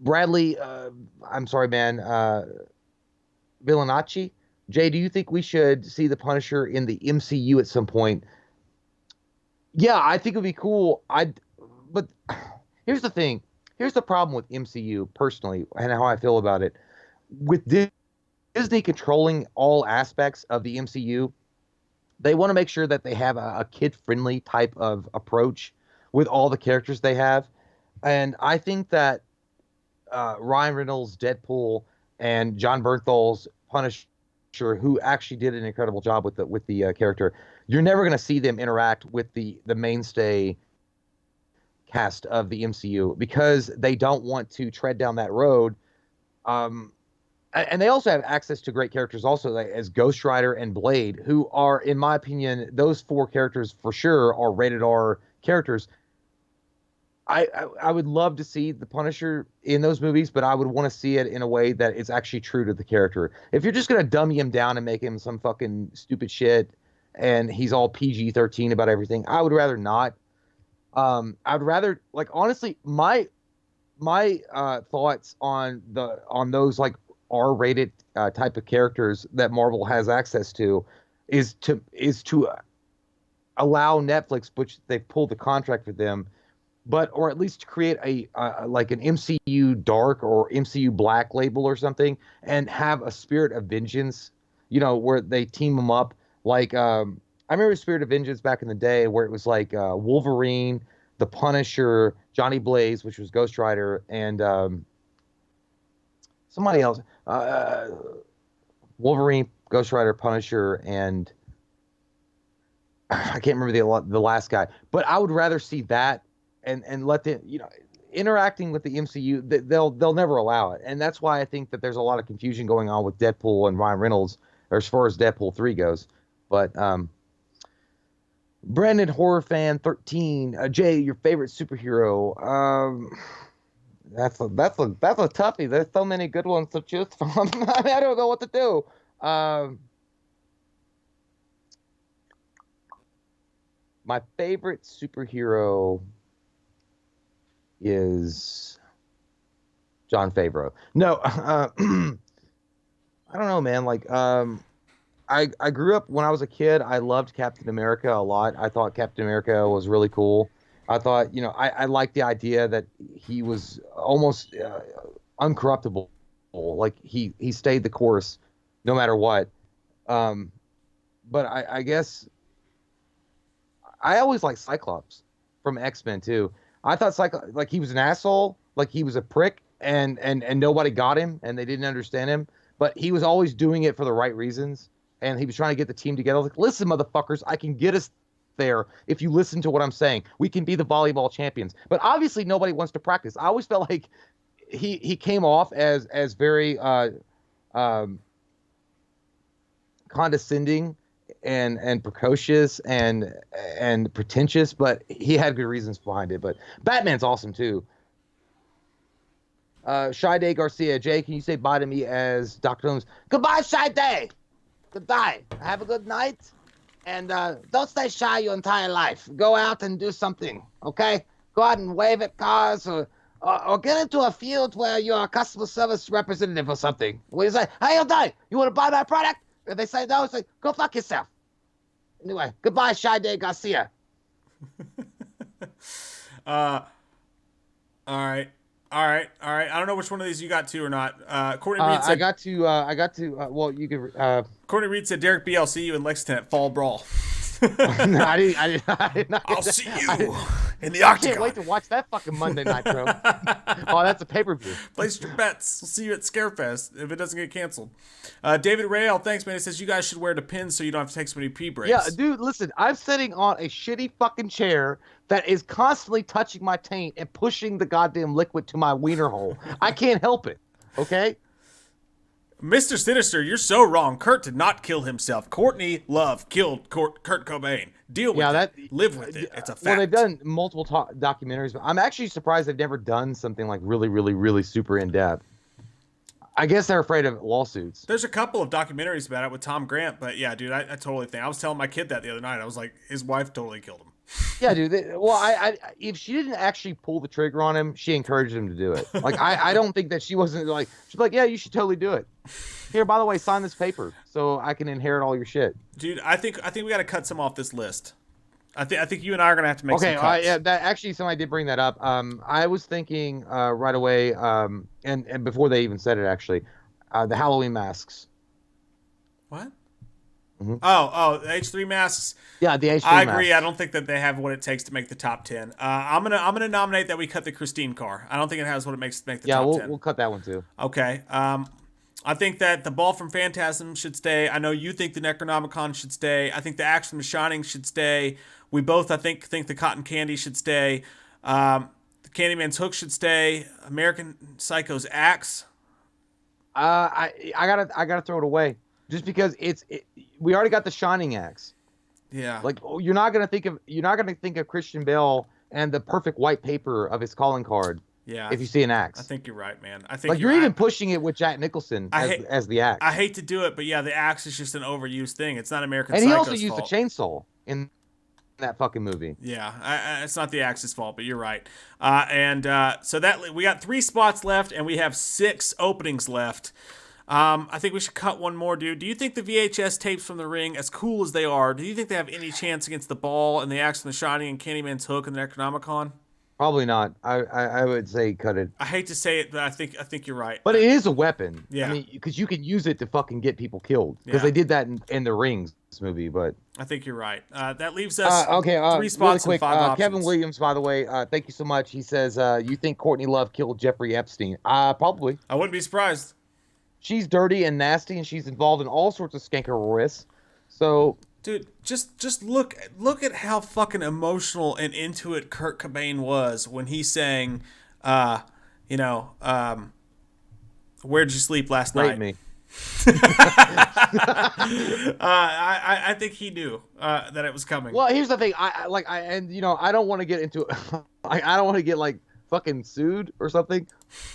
Bradley, I'm sorry, man. Villanacci, Jay, do you think we should see the Punisher in the MCU at some point? Yeah, I think it'd be cool. But here's the thing. Here's the problem with MCU personally, and how I feel about it. With Disney controlling all aspects of the MCU, they want to make sure that they have a kid-friendly type of approach with all the characters they have. And I think that Ryan Reynolds' Deadpool and John Bernthal's Punisher, who actually did an incredible job with the character, you're never going to see them interact with the mainstay cast of the MCU because they don't want to tread down that road. And they also have access to great characters also, like, as Ghost Rider and Blade, who are, in my opinion, those 4 characters for sure are rated R characters. I would love to see the Punisher in those movies, but I would want to see it in a way that is actually true to the character. If you're just going to dummy him down and make him some fucking stupid shit and he's all PG-13 about everything, I would rather not. I'd rather, like, honestly, my thoughts on those, like, R-rated type of characters that Marvel has access to is to allow Netflix, which they've pulled the contract with them, or at least to create like an MCU dark or MCU black label or something, and have a Spirit of Vengeance, where they team them up. Like, I remember Spirit of Vengeance back in the day where it was like Wolverine, the Punisher, Johnny Blaze, which was Ghost Rider, and somebody else. Wolverine, Ghost Rider, Punisher, and I can't remember the last guy. But I would rather see that and let them, interacting with the MCU. They'll never allow it, and that's why I think that there's a lot of confusion going on with Deadpool and Ryan Reynolds, or as far as Deadpool 3 goes. But Brandon Horror Fan 13. Jay, your favorite superhero? That's a toughie. There's so many good ones to choose from. I don't know what to do. My favorite superhero is John Favreau. No, I don't know, man. Like, I grew up when I was a kid. I loved Captain America a lot. I thought Captain America was really cool. I thought, I liked the idea that he was almost uncorruptible. Like he stayed the course no matter what. Um, but I guess I always liked Cyclops from X-Men too. I thought like he was an asshole, like he was a prick, and nobody got him, and they didn't understand him. But he was always doing it for the right reasons, and he was trying to get the team together. Like, listen, motherfuckers, I can get us there if you listen to what I'm saying. We can be the volleyball champions. But obviously, nobody wants to practice. I always felt like he came off as very um, condescending and precocious and pretentious, but he had good reasons behind it. But Batman's awesome too. Shy Day Garcia, Jay, can you say bye to me as Dr. Holmes? Goodbye, Shy Day. Goodbye. Have a good night, and don't stay shy your entire life. Go out and do something, okay? Go out and wave at cars, or get into a field where you're a customer service representative or something. Where you say, "Hey, you want to buy my product?" If they say no, say, "Go fuck yourself." Anyway, goodbye, Shy Day Garcia. All right. All right. I don't know which one of these you got to or not. Courtney Reed said, I got to. Well, you could. Courtney Reed said, Derek B, I'll see you in Lexington at Fall Brawl. No, I did not. I'll see you in the Octagon. I can't wait to watch that fucking Monday Nitro. Oh, that's a pay-per-view. Place your bets. We'll see you at Scarefest if it doesn't get canceled. David Rael, thanks, man. He says, you guys should wear the pins so you don't have to take so many pee breaks. Yeah, dude, listen. I'm sitting on a shitty fucking chair that is constantly touching my taint and pushing the goddamn liquid to my wiener hole. I can't help it, okay? Mr. Sinister, you're so wrong. Kurt did not kill himself. Courtney Love killed Kurt Cobain. Deal with it. Live with it. It's a fact. Well, they've done multiple documentaries, but I'm actually surprised they've never done something like really, really, really super in-depth. I guess they're afraid of lawsuits. There's a couple of documentaries about it with Tom Grant, but yeah, dude, I totally think. I was telling my kid that the other night. I was like, his wife totally killed him. Yeah, dude. I if she didn't actually pull the trigger on him, she encouraged him to do it. Like, I don't think that she wasn't like, she's like, yeah, you should totally do it. Here, by the way, sign this paper so I can inherit all your shit. Dude, I think we got to cut some off this list. I think you and I are gonna have to make some cuts. Yeah, that actually somebody did bring that up. I was thinking right away, and before they even said it, actually, the Halloween masks. What? Mm-hmm. Oh, the H3 masks. Yeah, the H3 I agree. masks. I don't think that they have what it takes to make the top 10. I'm gonna nominate that we cut the Christine car. I don't think it has what it makes to make the top 10. Yeah, we'll cut that one too. Okay. I think that the ball from Phantasm should stay. I know you think the Necronomicon should stay. I think the axe from The Shining should stay. We both, I think the cotton candy should stay. The Candyman's hook should stay. American Psycho's axe. I gotta throw it away just because we already got the Shining axe. Yeah. Like, you're not gonna think of Christian Bale and the perfect white paper of his calling card. Yeah. If you see an axe. I think you're right, man. I think like you're even pushing it with Jack Nicholson as the axe. I hate to do it, but yeah, the axe is just an overused thing. It's not American Psycho's fault. And he also used fault. the chainsaw in that fucking movie. Yeah, it's not the axe's fault, but you're right. So that we got 3 spots left, and we have 6 openings left. I think we should cut one more, dude. Do you think the VHS tapes from The Ring, as cool as they are, do you think they have any chance against the Ball and the Axe from The Shining and Candyman's Hook and the Necronomicon? Probably not. I would say cut it. I hate to say it, but I think you're right. But it is a weapon. Yeah. I mean, because you can use it to fucking get people killed. Because they did that in the Rings movie. But I think you're right. That leaves us 3 spots really quick, and 5 options. Kevin Williams, by the way, thank you so much. He says, you think Courtney Love killed Jeffrey Epstein? Probably. I wouldn't be surprised. She's dirty and nasty, and she's involved in all sorts of skankerous. So, dude, just look at how fucking emotional and into it Kurt Cobain was when he sang, "Where'd you sleep last night?" Me. I think he knew that it was coming. Well, here's the thing. I don't want to get into I don't want to get like fucking sued or something,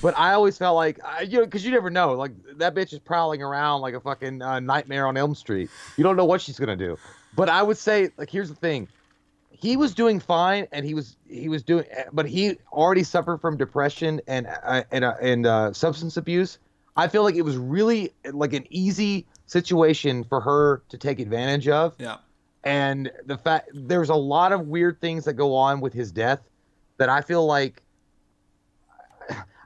but I always felt like because you never know. Like that bitch is prowling around like a fucking Nightmare on Elm Street. You don't know what she's gonna do. But I would say, like, here's the thing. He was doing fine, and he was doing, but he already suffered from depression and substance abuse. I feel like it was really like an easy situation for her to take advantage of. Yeah. And the fact there's a lot of weird things that go on with his death that I feel like,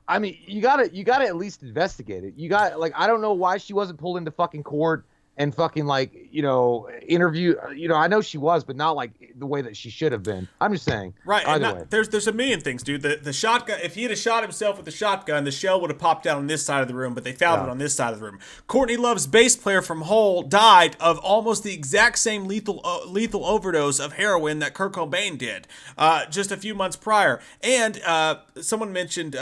I mean, you gotta at least investigate it. You got, like, I don't know why she wasn't pulled into fucking court and fucking, like, interview. I know she was, but not like the way that she should have been. I'm just saying. Right. Either way. There's a million things, dude. The shotgun, if he had shot himself with the shotgun, the shell would have popped down on this side of the room, but they found it on this side of the room. Courtney Love's bass player from Hole died of almost the exact same lethal overdose of heroin that Kurt Cobain did just a few months prior. And someone mentioned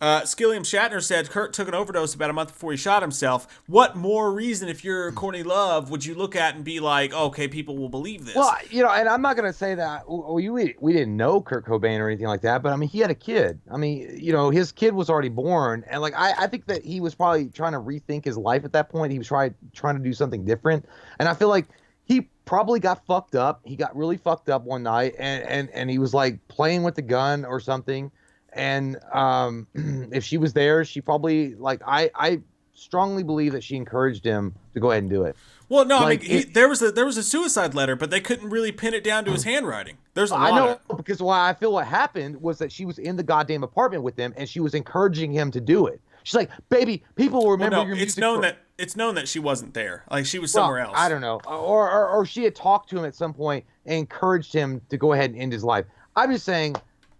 Skilliam Shatner said Kurt took an overdose about a month before he shot himself. What more reason, if you're Courtney Love, would you look at and be like, okay, people will believe this? Well, and I'm not going to say that we didn't know Kurt Cobain or anything like that, but I mean, he had a kid. I mean, his kid was already born. And like, I think that he was probably trying to rethink his life at that point. He was trying to do something different. And I feel like he probably got fucked up. He got really fucked up one night and he was like playing with the gun or something. And if she was there, she probably, like, I strongly believe that she encouraged him to go ahead and do it. Well, no, like, I mean, there was a suicide letter, but they couldn't really pin it down to his handwriting. There's a lot. I know, because I feel what happened was that she was in the goddamn apartment with him, and she was encouraging him to do it. She's like, "Baby, people will remember your music." It's known that she wasn't there. Like, she was somewhere else. I don't know, or she had talked to him at some point and encouraged him to go ahead and end his life. I'm just saying,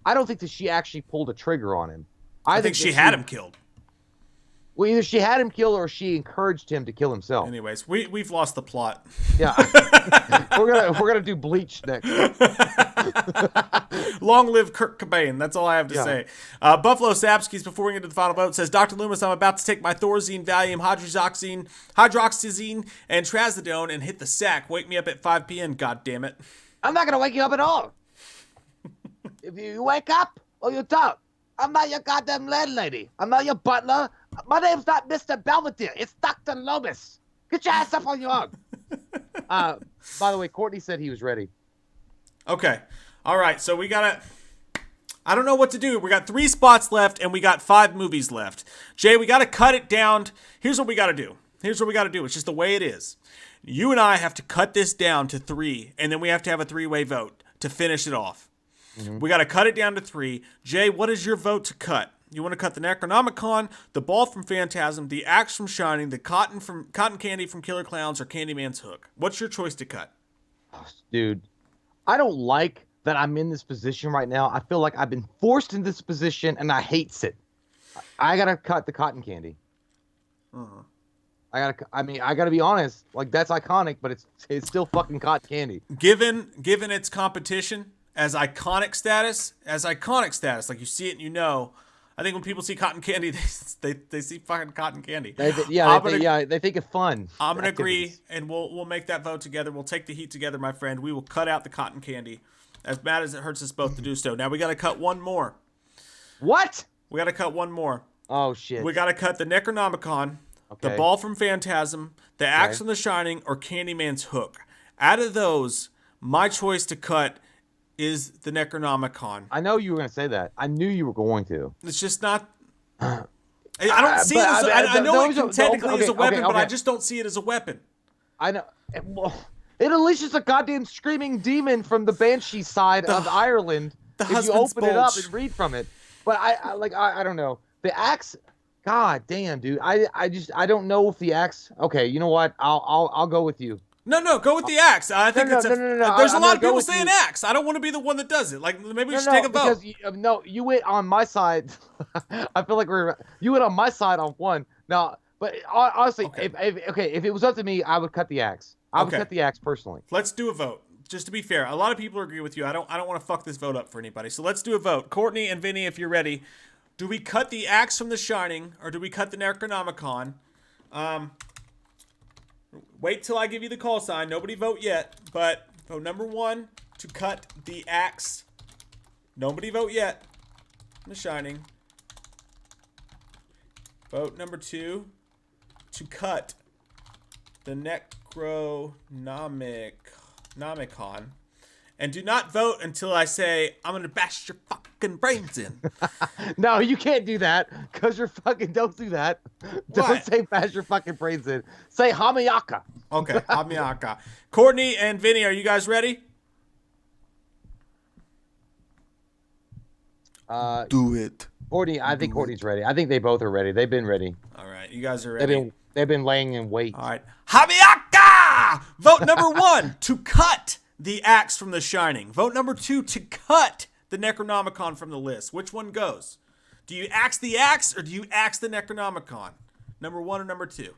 I don't think that she actually pulled a trigger on him. I think she had him killed. Well, either she had him killed or she encouraged him to kill himself. Anyways, we've lost the plot. Yeah, we're gonna do Bleach next. Long live Kurt Cobain. That's all I have to say. Buffalo Sapskis, before we get to the final vote, says, Dr. Loomis, I'm about to take my Thorazine, Valium, hydroxyzine, and Trazodone and hit the sack. Wake me up at 5 p.m., goddammit. I'm not gonna wake you up at all. If you wake up or you don't, I'm not your goddamn landlady. I'm not your butler. My name's not Mr. Belvedere. It's Dr. Loomis. Get your ass up on your own. By the way, Courtney said he was ready. Okay. All right. So we got to... I don't know what to do. We got 3 spots left, and we got 5 movies left. Jay, we got to cut it down. Here's what we got to do. It's just the way it is. You and I have to cut this down to 3, and then we have to have a 3-way vote to finish it off. Mm-hmm. We got to cut it down to 3. Jay, what is your vote to cut? You want to cut the Necronomicon, the ball from Phantasm, the axe from Shining, the cotton candy from Killer Clowns, or Candyman's Hook? What's your choice to cut? Oh, dude, I don't like that I'm in this position right now. I feel like I've been forced in this position, and I hate it. I gotta cut the cotton candy. Uh-huh. I gotta be honest. Like, that's iconic, but it's still fucking cotton candy. Given its competition as iconic status, like, you see it and you know. I think when people see cotton candy, they see fucking cotton candy. They think it's fun. I'm gonna agree, and we'll make that vote together. We'll take the heat together, my friend. We will cut out the cotton candy, as bad as it hurts us both to do so. Now we got to cut one more. What? We got to cut one more. Oh shit. We got to cut the Necronomicon, the ball from Phantasm, the axe from The Shining, or Candyman's Hook. Out of those, my choice to cut is the Necronomicon. I know you were going to say that. I knew you were going to. It's just not... I don't see it as... I know it can technically is a weapon, but I just don't see it as a weapon. I know. Well, it unleashes a goddamn screaming demon from the Banshee side of Ireland if you open it up and read from it. But I don't know. The axe... God damn, dude. I don't know if the axe... Okay, you know what? I'll go with you. No, go with the axe. I think there's a lot of people saying axe. I don't want to be the one that does it. Like, maybe we should take a vote. Because you went on my side. I feel like you went on my side on one. Now, but honestly, if it was up to me, I would cut the axe. I would cut the axe personally. Let's do a vote. Just to be fair, a lot of people agree with you. I don't want to fuck this vote up for anybody. So let's do a vote. Courtney and Vinny, if you're ready, do we cut the axe from The Shining or do we cut the Necronomicon? Wait till I give you the call sign. Nobody vote yet, but vote number 1 to cut the axe. Nobody vote yet. The Shining. Vote number 2 to cut the Necronomicon. And do not vote until I say, I'm going to bash your fucking brains in. No, you can't do that, because you're fucking, don't do that. Don't say bash your fucking brains in. Say Hamiyaka. Okay, Hamiyaka. Courtney and Vinny, are you guys ready? Do it. Courtney, I think Courtney's ready. I think they both are ready. They've been ready. All right, you guys are ready. They've been laying in wait. All right. Hamiyaka! Vote number 1 to cut the axe from The Shining. Vote number 2 to cut the Necronomicon from the list. Which one goes? Do you axe the axe or do you axe the Necronomicon? Number 1 or number 2?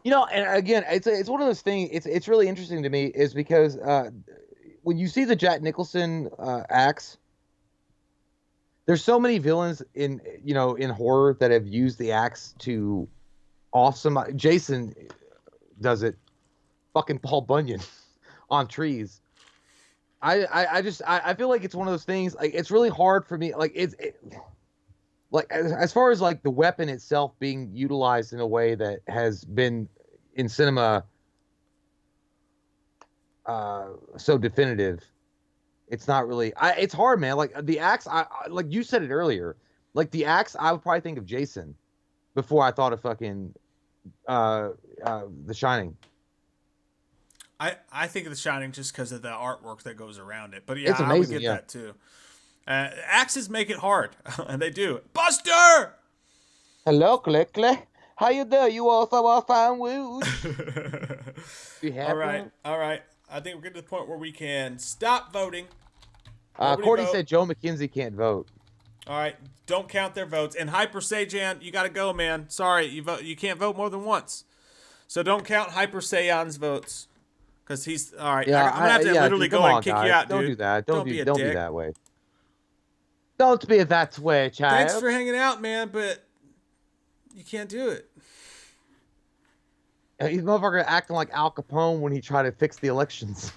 You know, and again, it's one of those things. It's really interesting to me is because when you see the Jack Nicholson axe, there's so many villains in horror that have used the axe to off somebody. Jason does it. Fucking Paul Bunyan on trees. I feel like it's one of those things. Like, it's really hard for me. Like, like as far as like the weapon itself being utilized in a way that has been in cinema so definitive. It's not really. It's hard, man. Like the axe. Like you said it earlier. Like the axe, I would probably think of Jason before I thought of fucking The Shining. I think of The Shining just because of the artwork that goes around it. But yeah, it's amazing, I would get that too. Axes make it hard, and they do. Buster! Hello, Click. How you doing? You also are fine, Woo. All right. I think we're getting to the point where we can stop voting. Courtney said Joe McKenzie can't vote. All right, don't count their votes. And Hyper Saiyan, you got to go, man. Sorry, you can't vote more than once. So don't count Hyper Saiyan's votes. Because he's, all right, yeah, I'm going to have to literally go and kick you out, dude. Don't do that. Don't be that way. Don't be that way, child. Thanks for hanging out, man, but you can't do it. He's motherfucker acting like Al Capone when he tried to fix the elections.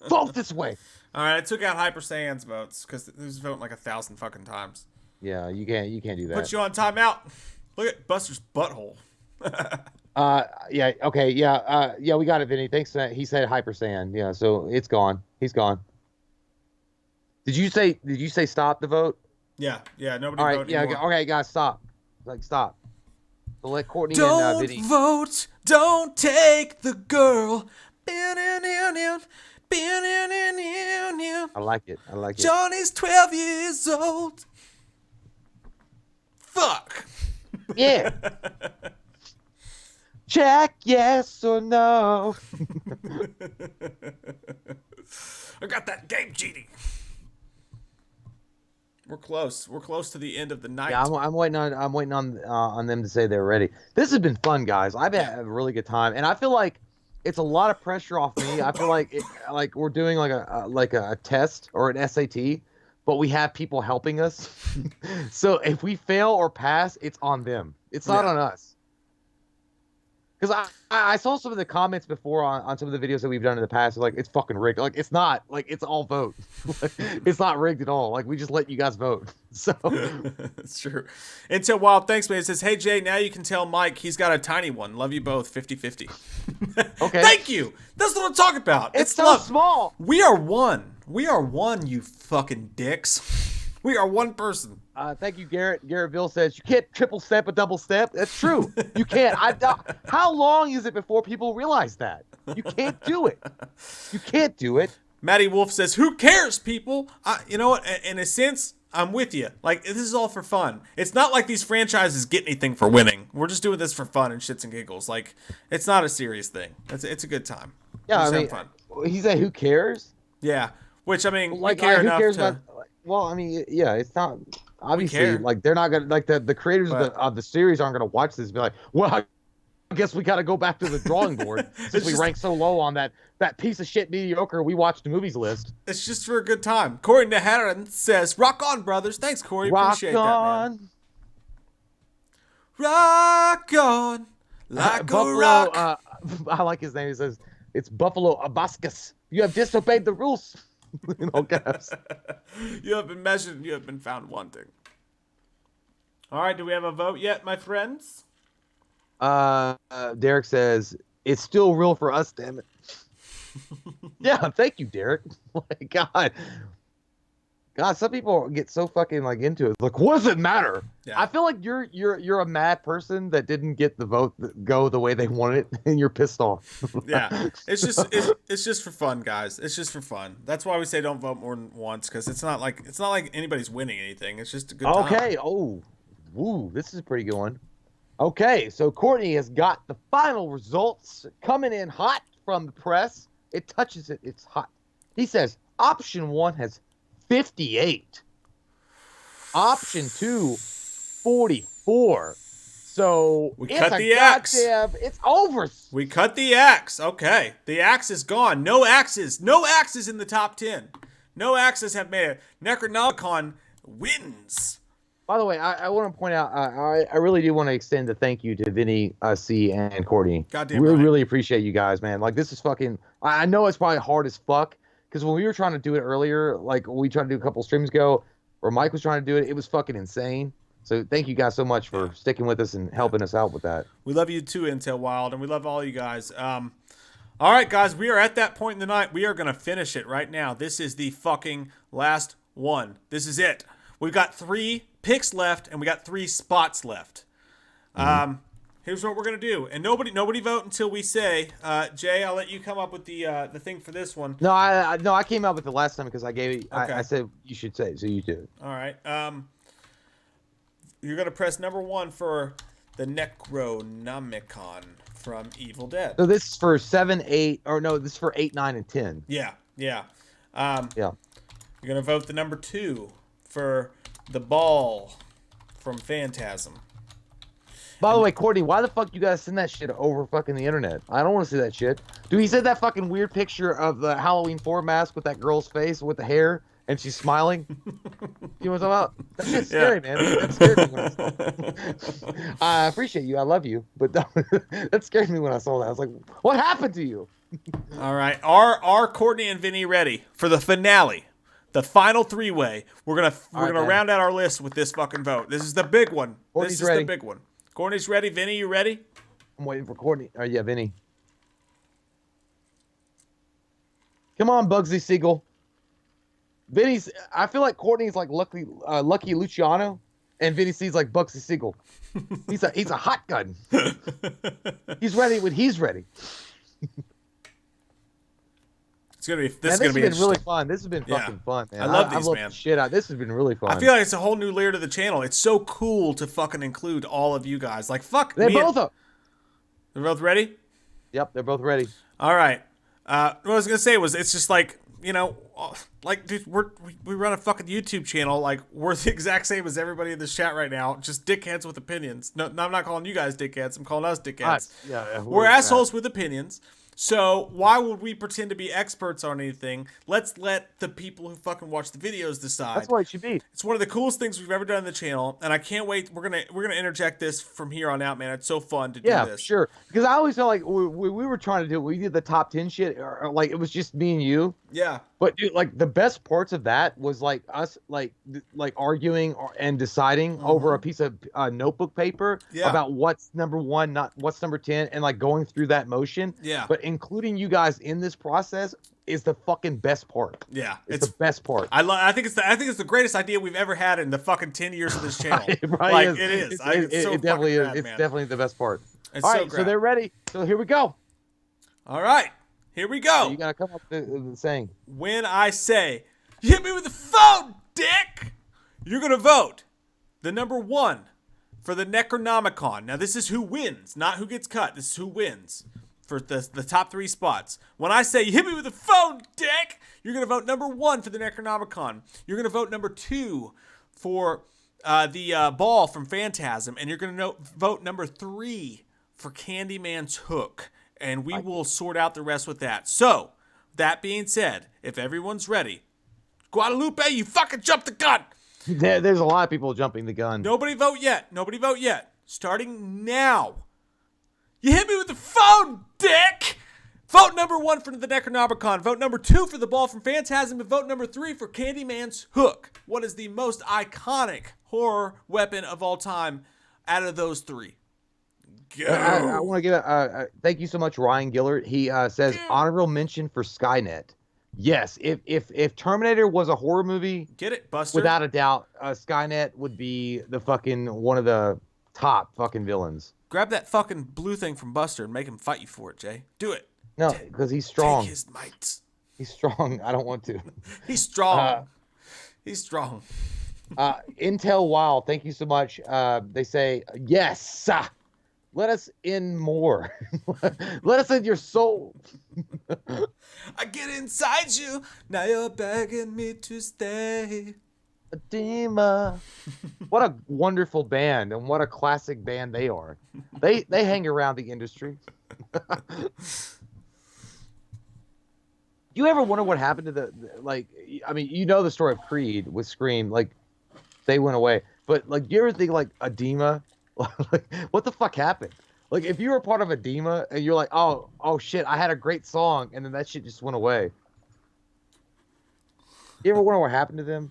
Vote this way. All right, I took out Hyper Saiyan's votes because he was voting like 1,000 fucking times. Yeah, you can't do that. Put you on timeout. Look at Buster's butthole. Yeah, okay, yeah, we got it, Vinny. Thanks. He said Hyper Saiyan. Yeah, so it's gone. He's gone. Did you say stop the vote? Yeah, nobody. All right, voted yeah, anymore. okay, guys, stop. Like, stop. So let Courtney don't and Vinny vote. Don't take the girl. I like it. Johnny's 12 years old. Fuck. Yeah. Jack, yes or no? I got that game cheating. We're close. We're close to the end of the night. Yeah, I'm waiting on them to say they're ready. This has been fun, guys. I've had a really good time, and I feel like it's a lot of pressure off me. I feel like we're doing like a test or an SAT, but we have people helping us. So if we fail or pass, it's on them. It's not on us. Because I saw some of the comments before on some of the videos that we've done in the past. Like, it's fucking rigged. Like, it's not. Like, it's all vote. It's not rigged at all. Like, we just let you guys vote. So it's true. Until Wild Thanks, man. It says, hey, Jay, now you can tell Mike he's got a tiny one. Love you both. 50-50. Okay. Thank you. That's what I'm talking about. It's so small. We are one. We are one, you fucking dicks. We are one person. Thank you, Garrett. Garrettville says you can't triple step a double step. That's true. You can't. How long is it before people realize that? You can't do it. You can't do it. Matty Wolf says, who cares, people? You know what? In a sense, I'm with you. Like, this is all for fun. It's not like these franchises get anything for winning. We're just doing this for fun and shits and giggles. Like, it's not a serious thing. It's a good time. Yeah, I mean, fun. He said, who cares? Yeah. Which, I mean, like, we care who enough cares to... about... Well, I mean, yeah, it's not... Obviously, like, they're not gonna, like, the creators of the series aren't gonna watch this and be like, well, I guess we gotta go back to the drawing board since we ranked so low on that piece of shit mediocre we watched the movies list. It's just for a good time. Corey Naharan says, rock on, brothers. Thanks, Corey. Rock Appreciate on. that, man. Rock on like Buffalo, a rock. I like his name. He says, it's Buffalo Abascus. You have disobeyed the rules. In all caps. You have been measured and you have been found wanting. All right, do we have a vote yet, my friends? Derek says, it's still real for us, damn it. Yeah, thank you, Derek. My God. God, some people get so fucking like into it. Like, what does it matter? Yeah. I feel like you're a mad person that didn't get the vote go the way they wanted it, and you're pissed off. Yeah, it's just for fun, guys. It's just for fun. That's why we say don't vote more than once, because it's not like anybody's winning anything. It's just a good time. Okay. Oh, woo, this is a pretty good one. Okay, so Courtney has got the final results coming in hot from the press. It touches it. It's hot. He says option 1 has 58. Option 2, 44. So we it's cut a the axe. It's over. We cut the axe. Okay, the axe is gone. No axes. No axes in the top 10. No axes have made it. Necronomicon wins. By the way, I want to point out, I really do want to extend a thank you to Vinny, C, and Courtney. Goddamn We right. really appreciate you guys, man. Like, this is fucking... I know it's probably hard as fuck, because when we were trying to do it earlier, like, we tried to do a couple streams ago, or Mike was trying to do it, it was fucking insane. So thank you guys so much for sticking with us and helping us out with that. We love you too, Intel Wild, and we love all you guys. All right, guys, we are at that point in the night. We are going to finish it right now. This is the fucking last one. This is it. We've got 3 picks left, and we got 3 spots left. Here's what we're going to do. And nobody vote until we say, Jay, I'll let you come up with the thing for this one. No, I came up with it last time because I gave it. Okay. I said you should say it, so you do. All right. You're going to press number 1 for the Necronomicon from Evil Dead. So this is for 7, 8, or no, this is for 8, 9, and 10. Yeah. Yeah. You're going to vote the number 2 for the Ball from Phantasm. By the way, Courtney, why the fuck you guys send that shit over fucking the internet? I don't want to see that shit. Dude, he said that fucking weird picture of the Halloween 4 mask with that girl's face with the hair and she's smiling. You know what I'm talking about? That shit's scary, man. That scared me when I saw it. I appreciate you. I love you. But that scared me when I saw that. I was like, what happened to you? All right. Are Courtney and Vinny ready for the finale? The final 3-way. We're gonna round out our list with this fucking vote. This is the big one. Courtney's this is ready. the big one. Courtney's ready. Vinny, you ready? I'm waiting for Courtney. Oh, yeah, Vinny. Come on, Bugsy Siegel. I feel like Courtney's like Lucky Luciano, and Vinny C's like Bugsy Siegel. He's a hot gun. He's ready when he's ready. It's gonna be. This has been really fun. This has been fucking fun, man. I love these, man. Shit out. This has been really fun. I feel like it's a whole new layer to the channel. It's so cool to fucking include all of you guys. Like, fuck. They're both ready? Yep, they're both ready. All right. What I was gonna say was, it's just like, you know, like, dude, we run a fucking YouTube channel. Like, we're the exact same as everybody in this chat right now. Just dickheads with opinions. No, I'm not calling you guys dickheads. I'm calling us dickheads. We're assholes with opinions. So why would we pretend to be experts on anything? Let's let the people who fucking watch the videos decide. That's what it should be. It's one of the coolest things we've ever done on the channel, and I can't wait. We're gonna interject this from here on out, man. It's so fun to do this. Yeah, sure. Because I always felt like we were trying to do. We did the top 10 shit, or like it was just me and you. Yeah. But dude, like the best parts of that was like us like arguing and deciding over a piece of notebook paper about what's number 1, not what's number 10, and like going through that motion. Yeah. But including you guys in this process is the fucking best part. Yeah, it's the best part. I think it's the greatest idea we've ever had in the fucking 10 years of this channel. It is. It definitely is. It's definitely the best part. It's all so right, great. so they're ready. So here we go. All right, here we go. So you gotta come up with the saying. When I say, "You hit me with the phone, dick," you're gonna vote the number 1 for the Necronomicon. Now this is who wins, not who gets cut. This is who wins for the top 3 spots. When I say, "You hit me with the phone, dick," you're gonna vote number 1 for the Necronomicon. You're gonna vote number 2 for the Ball from Phantasm, and you're gonna vote number 3 for Candyman's Hook. And we will sort out the rest with that. So, that being said, if everyone's ready, Guadalupe, you fucking jumped the gun. There's a lot of people jumping the gun. Nobody vote yet. Nobody vote yet. starting now. You hit me with the phone, dick! Vote number 1 for the Necronomicon. Vote number 2 for the Ball from Phantasm. And vote number 3 for Candyman's Hook. What is the most iconic horror weapon of all time out of those 3? Go. I want to give a thank you so much, Ryan Gillard. He says honorable mention for Skynet. Yes, if Terminator was a horror movie, Get it, Buster? without a doubt, Skynet would be the fucking one of the top fucking villains. Grab that fucking blue thing from Buster and make him fight you for it, Jay. Do it. No, because he's strong. Take his might. He's strong. I don't want to. He's strong. He's strong. Intel Wild, thank you so much. They say yes. Let us in more. Let us in your soul. I get inside you. Now you're begging me to stay. Edema. What a wonderful band, and what a classic band they are. They hang around the industry. You ever wonder what happened to the like? I mean, you know the story of Creed with Scream. Like, they went away. But like, do you ever think like Edema? Like, what the fuck happened? Like, if you were part of Edema and you're like, oh shit, I had a great song, and then that shit just went away. You ever wonder what happened to them?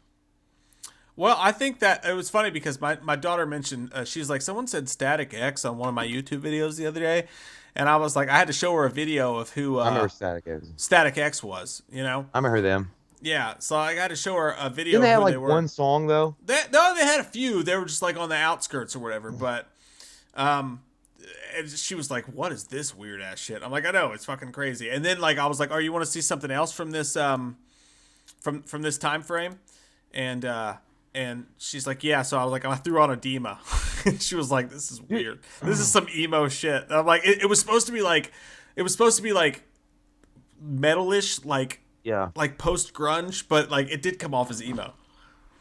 Well, I think that it was funny because my daughter mentioned, she's like, someone said Static X on one of my YouTube videos the other day. And I was like, I had to show her a video of who I remember Static X was, you know? I remember them. Yeah, so I had to show her a video Didn't they have of who like they were. one song, though? No, they had a few. They were just like on the outskirts or whatever. But and she was like, what is this weird ass shit? I'm like, I know, it's fucking crazy. And then like I was like, oh, you want to see something else from this from this time frame? And she's like, yeah. So I was like, I threw on Edema. And she was like, this is weird. This is some emo shit. And I'm like, it was supposed to be like metalish, like post grunge, but like it did come off as emo.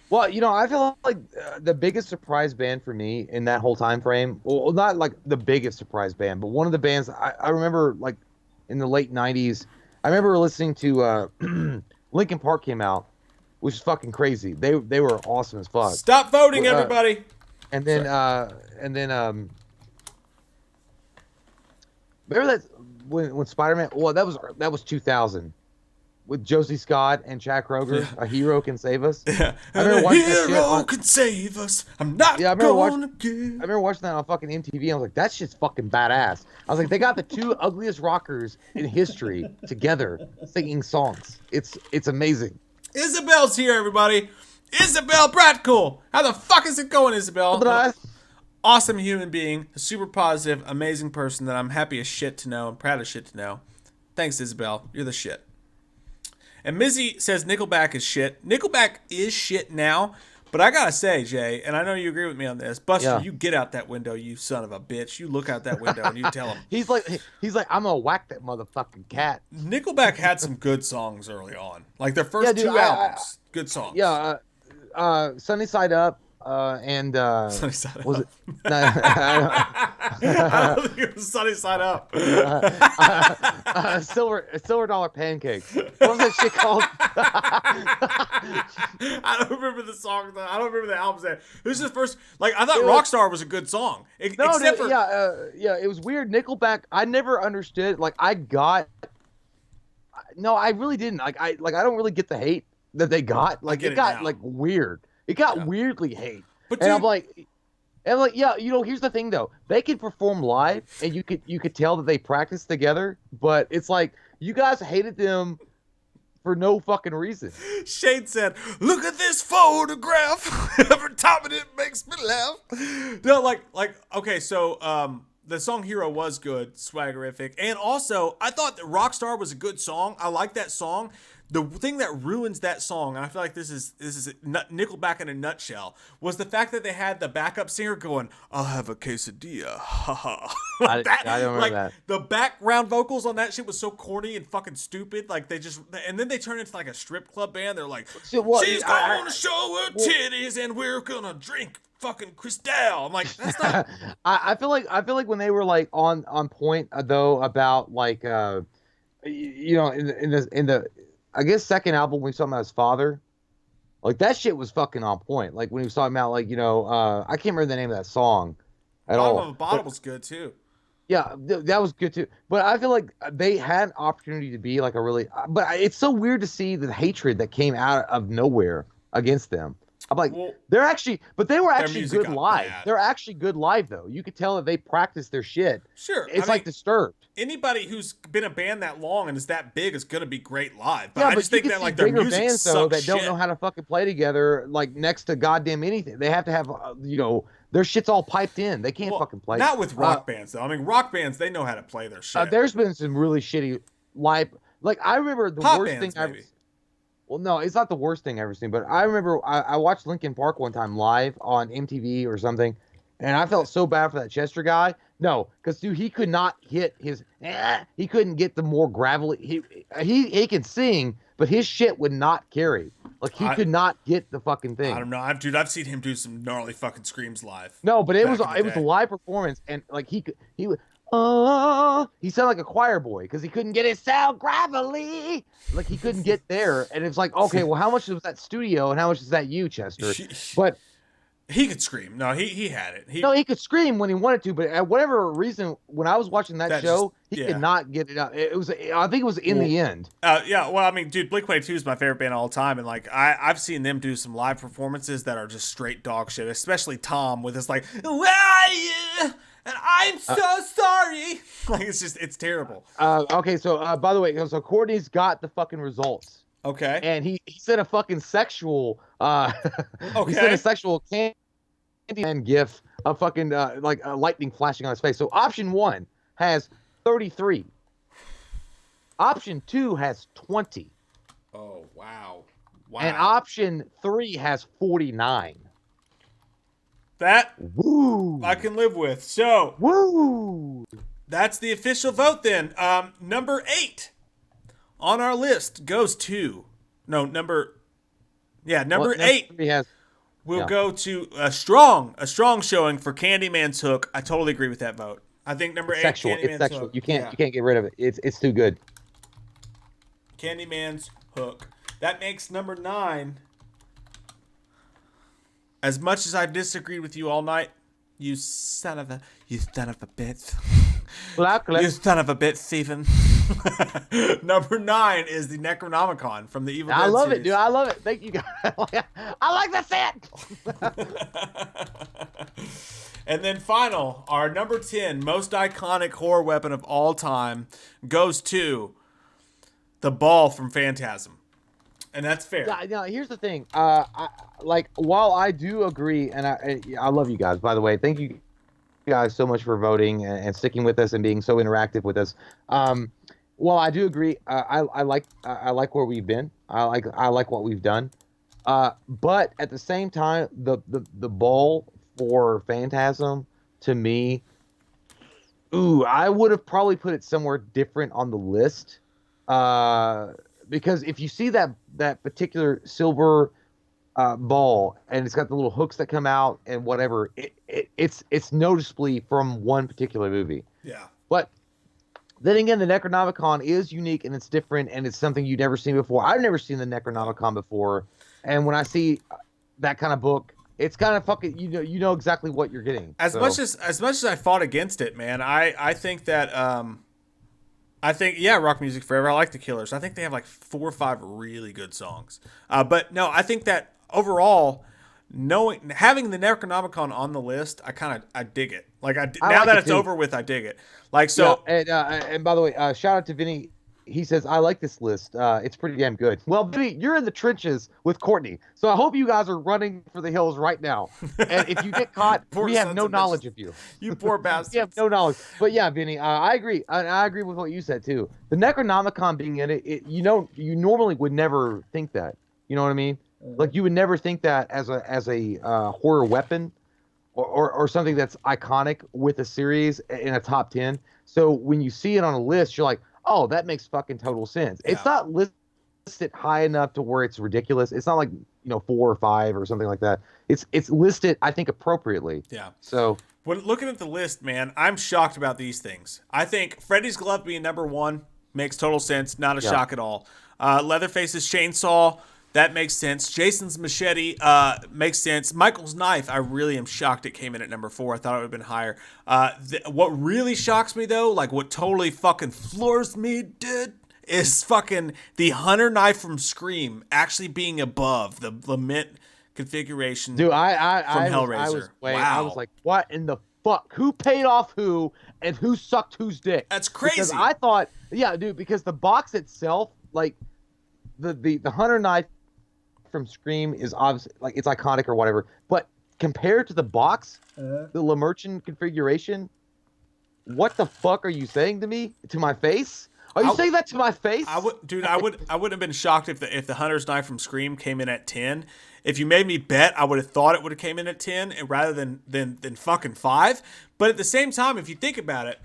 Well, you know, I feel like the biggest surprise band for me in that whole time frame, well, not like the biggest surprise band, but one of the bands I remember, like in the late '90s, I remember listening to Linkin Park came out, which is fucking crazy. They were awesome as fuck. Stop voting, everybody. And then remember that when Spider-Man? Well, that was 2000 with Josie Scott and Chad Kroeger. A hero can save us. Yeah. I remember watching that shit hero can save us. I'm not I give. remember watching that on fucking MTV. And I was like, that shit's fucking badass. I was like, they got the two ugliest rockers in history together singing songs. It's amazing. Isabel's here, everybody. Isabel Bratcool. How the fuck is it going, Isabel? Awesome human being, a super positive, amazing person that I'm happy as shit to know. I'm proud as shit to know. Thanks, Isabel. You're the shit. And Mizzy says Nickelback is shit. Nickelback is shit now, but I gotta say, Jay, and I know you agree with me on this, Buster, you get out that window, you son of a bitch. You look out that window and you tell him. He's like, I'm gonna whack that motherfucking cat. Nickelback had some good songs early on, like their first two albums. Good songs. Yeah, Sunny Side Up. And Sunny Side was Up. it? No, I don't think it was Sunny Side Up. Silver Dollar Pancakes. What was that shit called? I don't remember the song. I don't remember the album's name. This is the first. Like I thought Rockstar was a good song. It was weird. Nickelback. I never understood. Like I really didn't. I don't really get the hate that they got. Like it got like weird. It got weirdly hate. But dude, I'm like, yeah, you know, here's the thing though. They could perform live and you could tell that they practiced together, but it's like you guys hated them for no fucking reason. Shane said, look at this photograph. Every time it makes me laugh. No, like, okay, so the song Hero was good, swaggerific. And also, I thought that Rockstar was a good song. I like that song. The thing that ruins that song, and I feel like this is Nickelback in a nutshell, was the fact that they had the backup singer going, "I'll have a quesadilla." I don't remember that. The background vocals on that shit was so corny and fucking stupid. Like and then they turned into like a strip club band. They're like, "She's gonna show her titties, and we're gonna drink fucking Cristal." I'm like, that's not. I feel like when they were like on point though about like you know in the I guess second album when he was talking about his father, like that shit was fucking on point. Like when he was talking about like, you know, I can't remember the name of that song, at Bottom all. of a Bottle was good too. Yeah, that was good too. But I feel like they had opportunity to be like a really. But it's so weird to see the hatred that came out of nowhere against them. I'm like, Well, they're actually, but they were their actually music good got live. bad. They're actually good live though. You could tell that they practiced their shit. Sure, It's like Disturbed. anybody who's been a band that long and is that big is gonna be great live. But Yeah, I but just you think can that see like their bigger music bands though sucks that don't know how to fucking play together, like next to goddamn anything. They have to have, their shit's all piped in. They can't fucking play. Not with rock bands though. I mean, rock bands they know how to play their shit. There's been some really shitty live. Like I remember the Pop worst bands, thing I've. maybe. Well, no, it's not the worst thing I've ever seen, but I remember I watched Linkin Park one time live on MTV or something, and I felt so bad for that Chester guy. No, because dude, he could not hit his. He couldn't get the more gravelly. He can sing, but his shit would not carry. Like he could not get the fucking thing. I don't know, I've seen him do some gnarly fucking screams live. No, but it back was in the a day. live performance, and like he would. He sounded like a choir boy because he couldn't get his sound gravelly. Like he couldn't get there, and it's like, okay, well, how much was that studio, and how much is that you, Chester? But he could scream. No, he had it. he could scream when he wanted to, but at whatever reason, when I was watching that show, he could not get it out. It was, I think it was in the end. Yeah, well, I mean, dude, Blink-182 is my favorite band of all time, and like I've seen them do some live performances that are just straight dog shit. Especially Tom with his like, "Where are you? And I'm so sorry." Like it's terrible. Okay, so by the way, so Courtney's got the fucking results. Okay. And he sent a fucking sexual he sent a sexual Candyman gif of fucking like lightning flashing on his face. So option 1 has 33. Option 2 has 20. Oh, wow. And option 3 has 49. That Woo! I can live with. So Woo! that's the official vote then. Number 8 on our list goes to number 8 will go to a strong showing for Candyman's Hook. I totally agree with that vote. I think number 8 sexual. Candyman's It's sexual. Hook. You can't get rid of it. It's too good. Candyman's Hook. That makes number 9. As much as I've disagreed with you all night, you son of a bitch. You son of a bitch, Stephen. Number 9 is the Necronomicon from the Evil Dead I love series. it, dude. I love it. Thank you, guys. I like the set. And then final, our number 10 most iconic horror weapon of all time goes to the ball from Phantasm. And that's fair. Now, here's the thing. While I do agree, and I love you guys, by the way. Thank you guys so much for voting and sticking with us and being so interactive with us. While I do agree, I like where we've been. I like what we've done. But at the same time, the ball for Phantasm, to me, I would have probably put it somewhere different on the list. Because if you see that particular silver ball and it's got the little hooks that come out and whatever, it's noticeably from one particular movie. Yeah. But then again, the Necronomicon is unique and it's different and it's something you've never seen before. I've never seen the Necronomicon before, and when I see that kind of book, it's kind of fucking you know exactly what you're getting. As much as I fought against it, man, I think that Rock Music Forever. I like the Killers. I think they have like 4 or 5 really good songs. But no, I think that overall, having the Necronomicon on the list, I dig it. Like now that it's over with, I dig it. Like so. Yeah, and by the way, shout out to Vinny. He says, I like this list. It's pretty damn good. Well, Vinny, you're in the trenches with Courtney, so I hope you guys are running for the hills right now. And if you get caught, we have no knowledge of you. You poor bastard. We have no knowledge. But yeah, Vinny, I agree. I agree with what you said too. The Necronomicon being in it, you normally would never think that. You know what I mean? Like you would never think that as a horror weapon or something that's iconic with a series in a top 10. So when you see it on a list, you're like, oh, that makes fucking total sense. Yeah. It's not listed high enough to where it's ridiculous. It's not like 4 or 5 or something like that. It's listed, I think, appropriately. Yeah. So when looking at the list, man, I'm shocked about these things. I think Freddy's Glove being number 1 makes total sense. Not a shock at all. Leatherface's Chainsaw That makes sense. Jason's machete makes sense. Michael's knife, I really am shocked it came in at number 4. I thought it would have been higher. What really shocks me, though, like what totally fucking floors me, dude, is fucking the hunter knife from Scream actually being above the lament configuration Dude, from I Hellraiser. I was like, what in the fuck? Who paid off who and who sucked whose dick? That's crazy. Because I thought, yeah, dude, because the box itself, like the hunter knife from Scream is obviously like it's iconic or whatever, but compared to the box, the LeMerchant configuration, what the fuck are you saying to me? To my face? Are you saying that to my face? I wouldn't have been shocked if the hunter's knife from Scream came in at 10. If you made me bet, I would have thought it would have came in at 10 rather than fucking 5. But at the same time, if you think about it,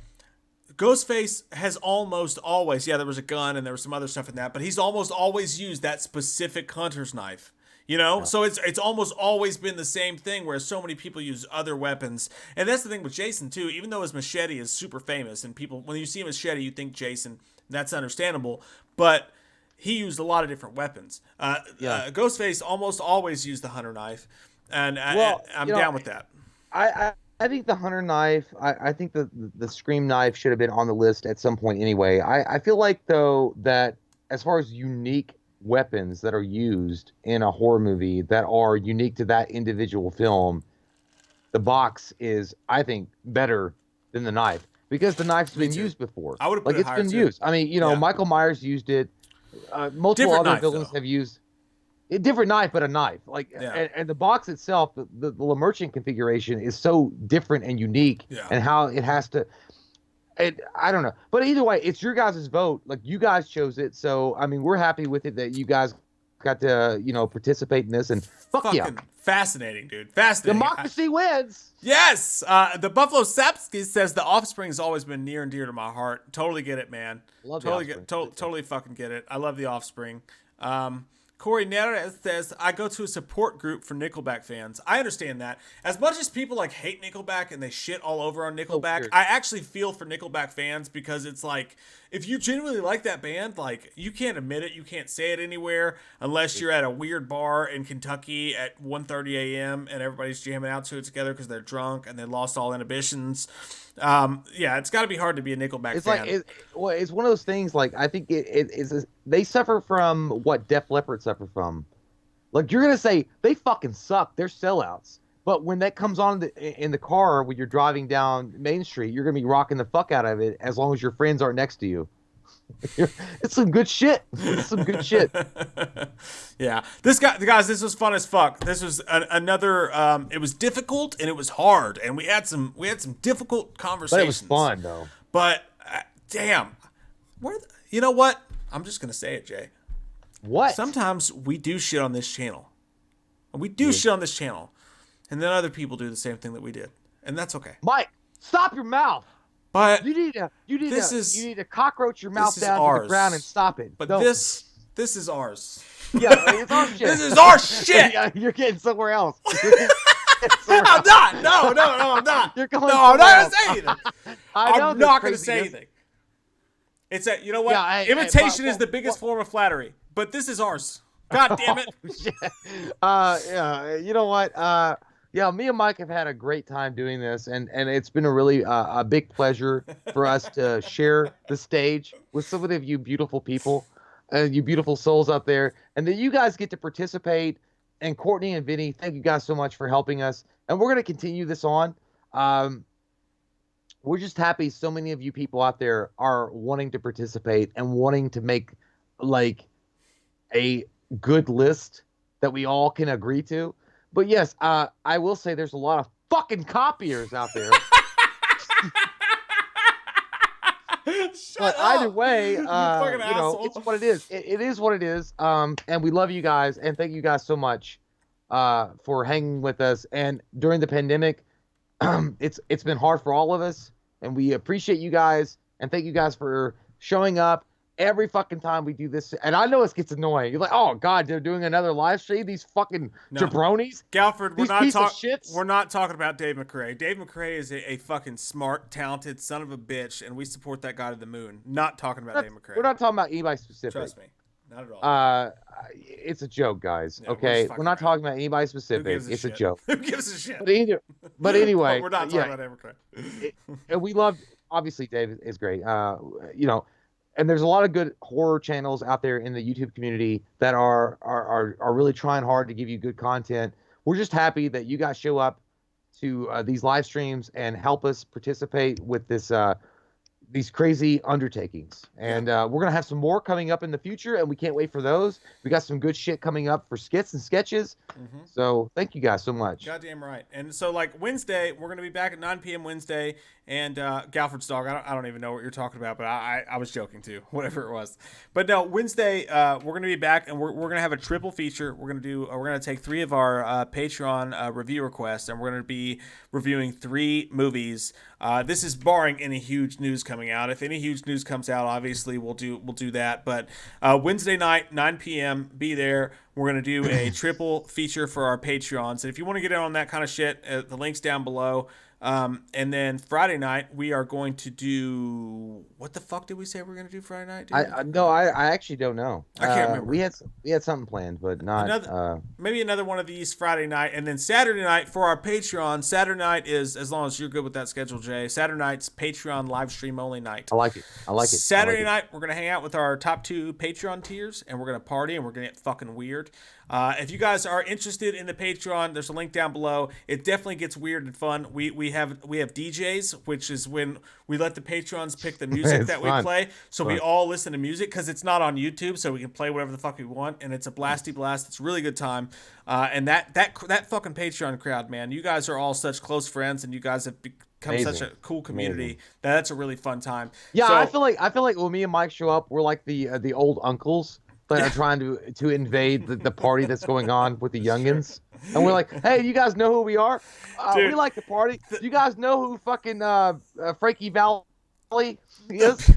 Ghostface has almost always, there was a gun and there was some other stuff in that, but he's almost always used that specific hunter's knife. You know, yeah. So it's almost always been the same thing, whereas so many people use other weapons. And that's the thing with Jason, too. Even though his machete is super famous, and people, when you see a machete, you think Jason. That's understandable. But he used a lot of different weapons. Ghostface almost always used the hunter knife. And I'm down with that. I think the hunter knife, I think the Scream knife should have been on the list at some point anyway. I feel like, though, that as far as unique weapons that are used in a horror movie that are unique to that individual film, the box is, I think, better than the knife because the knife's been used before. I would have put it higher, it's been used. I mean, Michael Myers used it. Multiple different other villains have used a different knife, but a knife. And the box itself, the LeMerchant configuration is so different and unique, and how it has to. I don't know, but either way, it's your guys' vote. Like, you guys chose it, so I mean, we're happy with it that you guys got to participate in this. And fuck yeah, fascinating, dude, fascinating. Democracy wins. Yes, the Buffalo Sapsky says the Offspring has always been near and dear to my heart. Totally get it, man. Totally fucking get it. I love the Offspring. Corey Neres says, I go to a support group for Nickelback fans. I understand that. As much as people hate Nickelback and they shit all over on Nickelback, I actually feel for Nickelback fans because it's like, if you genuinely like that band, you can't admit it, you can't say it anywhere unless you're at a weird bar in Kentucky at 1:30 a.m. and everybody's jamming out to it together because they're drunk and they lost all inhibitions. It's got to be hard to be a Nickelback fan. It's one of those things. I think they suffer from what Def Leppard suffer from. You're gonna say they fucking suck, they're sellouts, but when that comes on in the car when you're driving down Main Street, you're gonna be rocking the fuck out of it as long as your friends aren't next to you. It's some good shit. Yeah, guys, this was fun as fuck. This was another. It was difficult and it was hard, and we had some difficult conversations. But it was fun though. But damn, you know what? I'm just gonna say it, Jay. What? Sometimes we do shit on this channel, shit on this channel, and then other people do the same thing that we did, and that's okay. Mike, stop your mouth. But you need to cockroach your mouth down to the ground and stop it. But this is ours. Yeah, it's our shit. This is our shit. You're getting somewhere else. I'm not. No, I'm not. You're going. No, I'm not gonna say anything. I'm not gonna say anything. It's you know what? Yeah, imitation is the biggest form of flattery. But this is ours. God damn it. You know what? Me and Mike have had a great time doing this, and it's been a really a big pleasure for us to share the stage with some of you beautiful people, you beautiful souls out there, and that you guys get to participate. And Courtney and Vinny, thank you guys so much for helping us, and we're going to continue this on. We're just happy so many of you people out there are wanting to participate and wanting to make a good list that we all can agree to. But yes, I will say there's a lot of fucking copiers out there. But either way, it's what it is. It is what it is. And we love you guys, and thank you guys so much for hanging with us. And during the pandemic, it's been hard for all of us, and we appreciate you guys, and thank you guys for showing up every fucking time we do this. And I know it gets annoying. You're like, oh god, they're doing another live stream, these fucking jabronis. Galford, we're not talking about Dave McRae. Dave McRae is a fucking smart, talented son of a bitch, and we support that guy to the moon. Not talking about Dave McRae. We're not talking about anybody specific. Trust me. Not at all. It's a joke, guys. Yeah, we're okay, just we're not fucking around. talking about anybody Who specific. gives a It's a shit? joke. Who gives a shit? But anyway, We're not talking about Democrat. and we love, obviously Dave is great. You know, and there's a lot of good horror channels out there in the YouTube community that are really trying hard to give you good content. We're just happy that you guys show up to these live streams and help us participate with this these crazy undertakings. And we're gonna have some more coming up in the future, and we can't wait for those. We got some good shit coming up for skits and sketches. So thank you guys so much. Goddamn right. And so like Wednesday, we're gonna be back at 9 p.m. Wednesday. And Galford's dog, I don't even know what you're talking about, but I was joking too, whatever it was. But no, Wednesday we're gonna be back, and we're gonna have a triple feature. We're gonna take 3 of our Patreon review requests, and we're gonna be reviewing 3 movies. This is barring any huge news coming out. If any huge news comes out, obviously we'll do that. But Wednesday night, 9 p.m. Be there. We're going to do a triple feature for our Patreons. And if you want to get in on that kind of shit, the link's down below. And then Friday night, we are going to do... What the fuck did we say we were going to do Friday night, dude? I actually don't know. I can't remember. We had something planned, but not... maybe another one of these Friday night. And then Saturday night for our Patreon. Saturday night is, as long as you're good with that schedule, Jay, Saturday night's Patreon live stream only night. I like it. Saturday night, we're going to hang out with our top 2 Patreon tiers, and we're going to party, and we're going to get fucking weird. If you guys are interested in the Patreon, there's a link down below. It definitely gets weird and fun. We have DJs, which is when we let the Patrons pick the music that we play. So we all listen to music because it's not on YouTube, so we can play whatever the fuck we want, and it's a blasty blast. It's a really good time. And that fucking Patreon crowd, man, you guys are all such close friends, and you guys have become such a cool community. That's a really fun time. Yeah, so, I feel like when me and Mike show up, we're like the old uncles that are trying to invade the party that's going on with the youngins. And we're like, hey, you guys know who we are? We like the party. You guys know who fucking Frankie Valley is?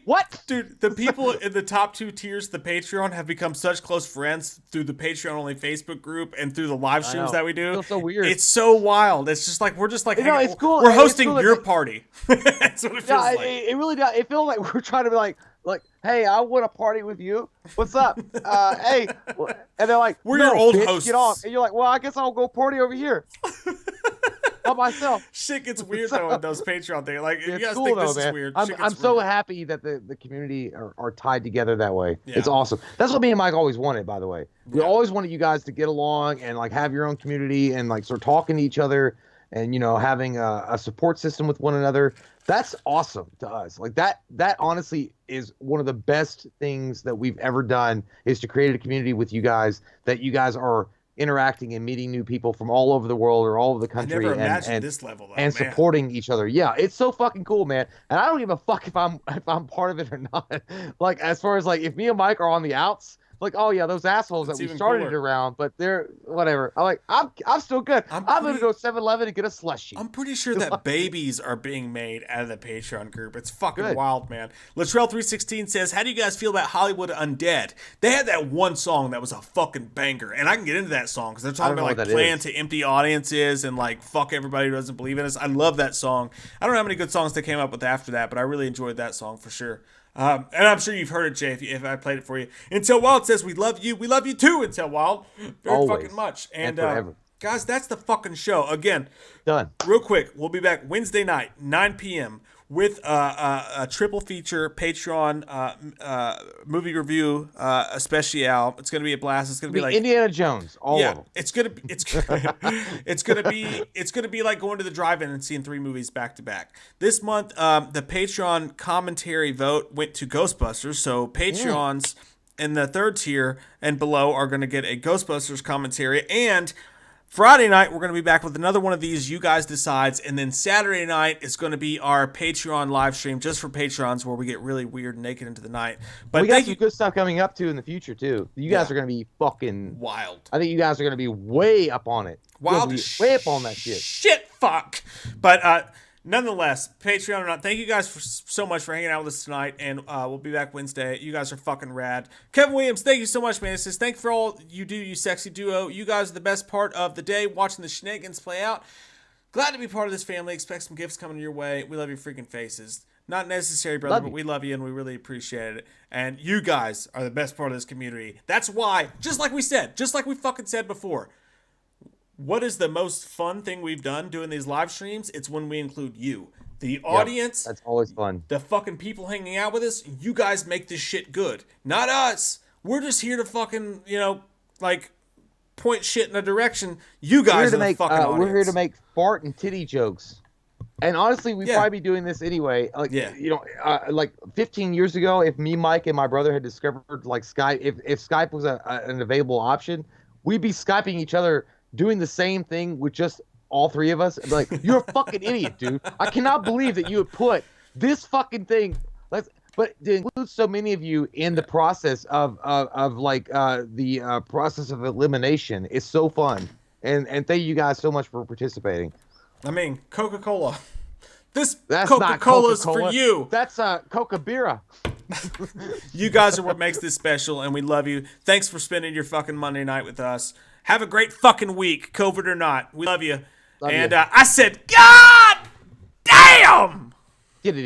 What? Dude, the people in the top 2 tiers, the Patreon, have become such close friends through the Patreon-only Facebook group and through the live streams that we do. It feels so weird. It's so wild. It's just like, we're just like, it's cool. We're hosting your party. That's what it feels like. It really does. It feels like we're trying to be like, hey, I want to party with you. What's up? Hey. And they're like, we're your old bitch, hosts. Get off. And you're like, well, I guess I'll go party over here. By myself. Shit gets weird though in those Patreon things. Like, you guys cool, think though, this man. is weird. I'm so happy that the community are tied together that way. Yeah. It's awesome. That's what me and Mike always wanted, by the way. We always wanted you guys to get along and like have your own community and like start talking to each other and, you know, having a support system with one another. That's awesome to us. Like that honestly is one of the best things that we've ever done, is to create a community with you guys, that you guys are interacting and meeting new people from all over the world or all over the country. I never imagined this level, though, and man. Supporting each other. Yeah, it's so fucking cool, man. And I don't give a fuck if I'm part of it or not. Like, as far as like, if me and Mike are on the outs, like, oh yeah, those assholes that we started around, but they're whatever. I'm still good. I'm gonna go 7-Eleven and get a slushie. I'm pretty sure that babies are being made out of the Patreon group. It's fucking wild, man. Latrell316 says, how do you guys feel about Hollywood Undead? They had that one song that was a fucking banger, and I can get into that song because they're talking about like playing to empty audiences and like fuck everybody who doesn't believe in us. I love that song. I don't know how many good songs they came up with after that, but I really enjoyed that song for sure. And I'm sure you've heard it, Jay, if I played it for you. Until Wild says, we love you too, Until Wild. Very fucking much. And forever. Guys, that's the fucking show. Again, done. Real quick, we'll be back Wednesday night, 9 p.m. with a triple feature Patreon movie review especial. It's gonna be a blast. It's gonna be like Indiana Jones. All of them. It's gonna be like going to the drive-in and seeing 3 movies back to back. This month, the Patreon commentary vote went to Ghostbusters. So Patreons in the 3rd tier and below are gonna get a Ghostbusters commentary. And Friday night, we're going to be back with another one of these, You Guys Decides. And then Saturday night is going to be our Patreon live stream just for Patrons, where we get really weird and naked into the night. But we got some good stuff coming up, too, in the future, too. You guys are going to be fucking... wild. I think you guys are going to be way up on it. Wild way up on that shit. Shit, fuck. But nonetheless, Patreon or not, thank you guys so much for hanging out with us tonight, and we'll be back Wednesday. You guys are fucking rad. Kevin Williams, thank you so much, man. It says, thanks for all you do, you sexy duo. You guys are the best part of the day, watching the shenanigans play out. Glad to be part of this family. Expect some gifts coming your way. We love your freaking faces. Not necessary, brother, Love but you. we love you and we really appreciate it. And you guys are the best part of this community. That's why, just like we said, just like we fucking said before, what is the most fun thing we've done doing these live streams? It's when we include you. The audience, That's always fun. the fucking people hanging out with us, you guys make this shit good. Not us. We're just here to fucking, like, point shit in a direction. You guys are the fucking audience. We're here to make fart and titty jokes. And honestly, we'd probably be doing this anyway. Like, like 15 years ago, if me, Mike, and my brother had discovered like Skype, if Skype was an available option, we'd be Skyping each other doing the same thing with just all three of us. Like, you're a fucking idiot, dude. I cannot believe that you would put this fucking thing. But to include so many of you in the process of the process of elimination is so fun. And thank you guys so much for participating. I mean, Coca-Cola. That's not Coca-Cola's Coca-Cola. for you. That's Coca-Bira. You guys are what makes this special, and we love you. Thanks for spending your fucking Monday night with us. Have a great fucking week, COVID or not. We love you. Love and you. I said, God damn! Get it in.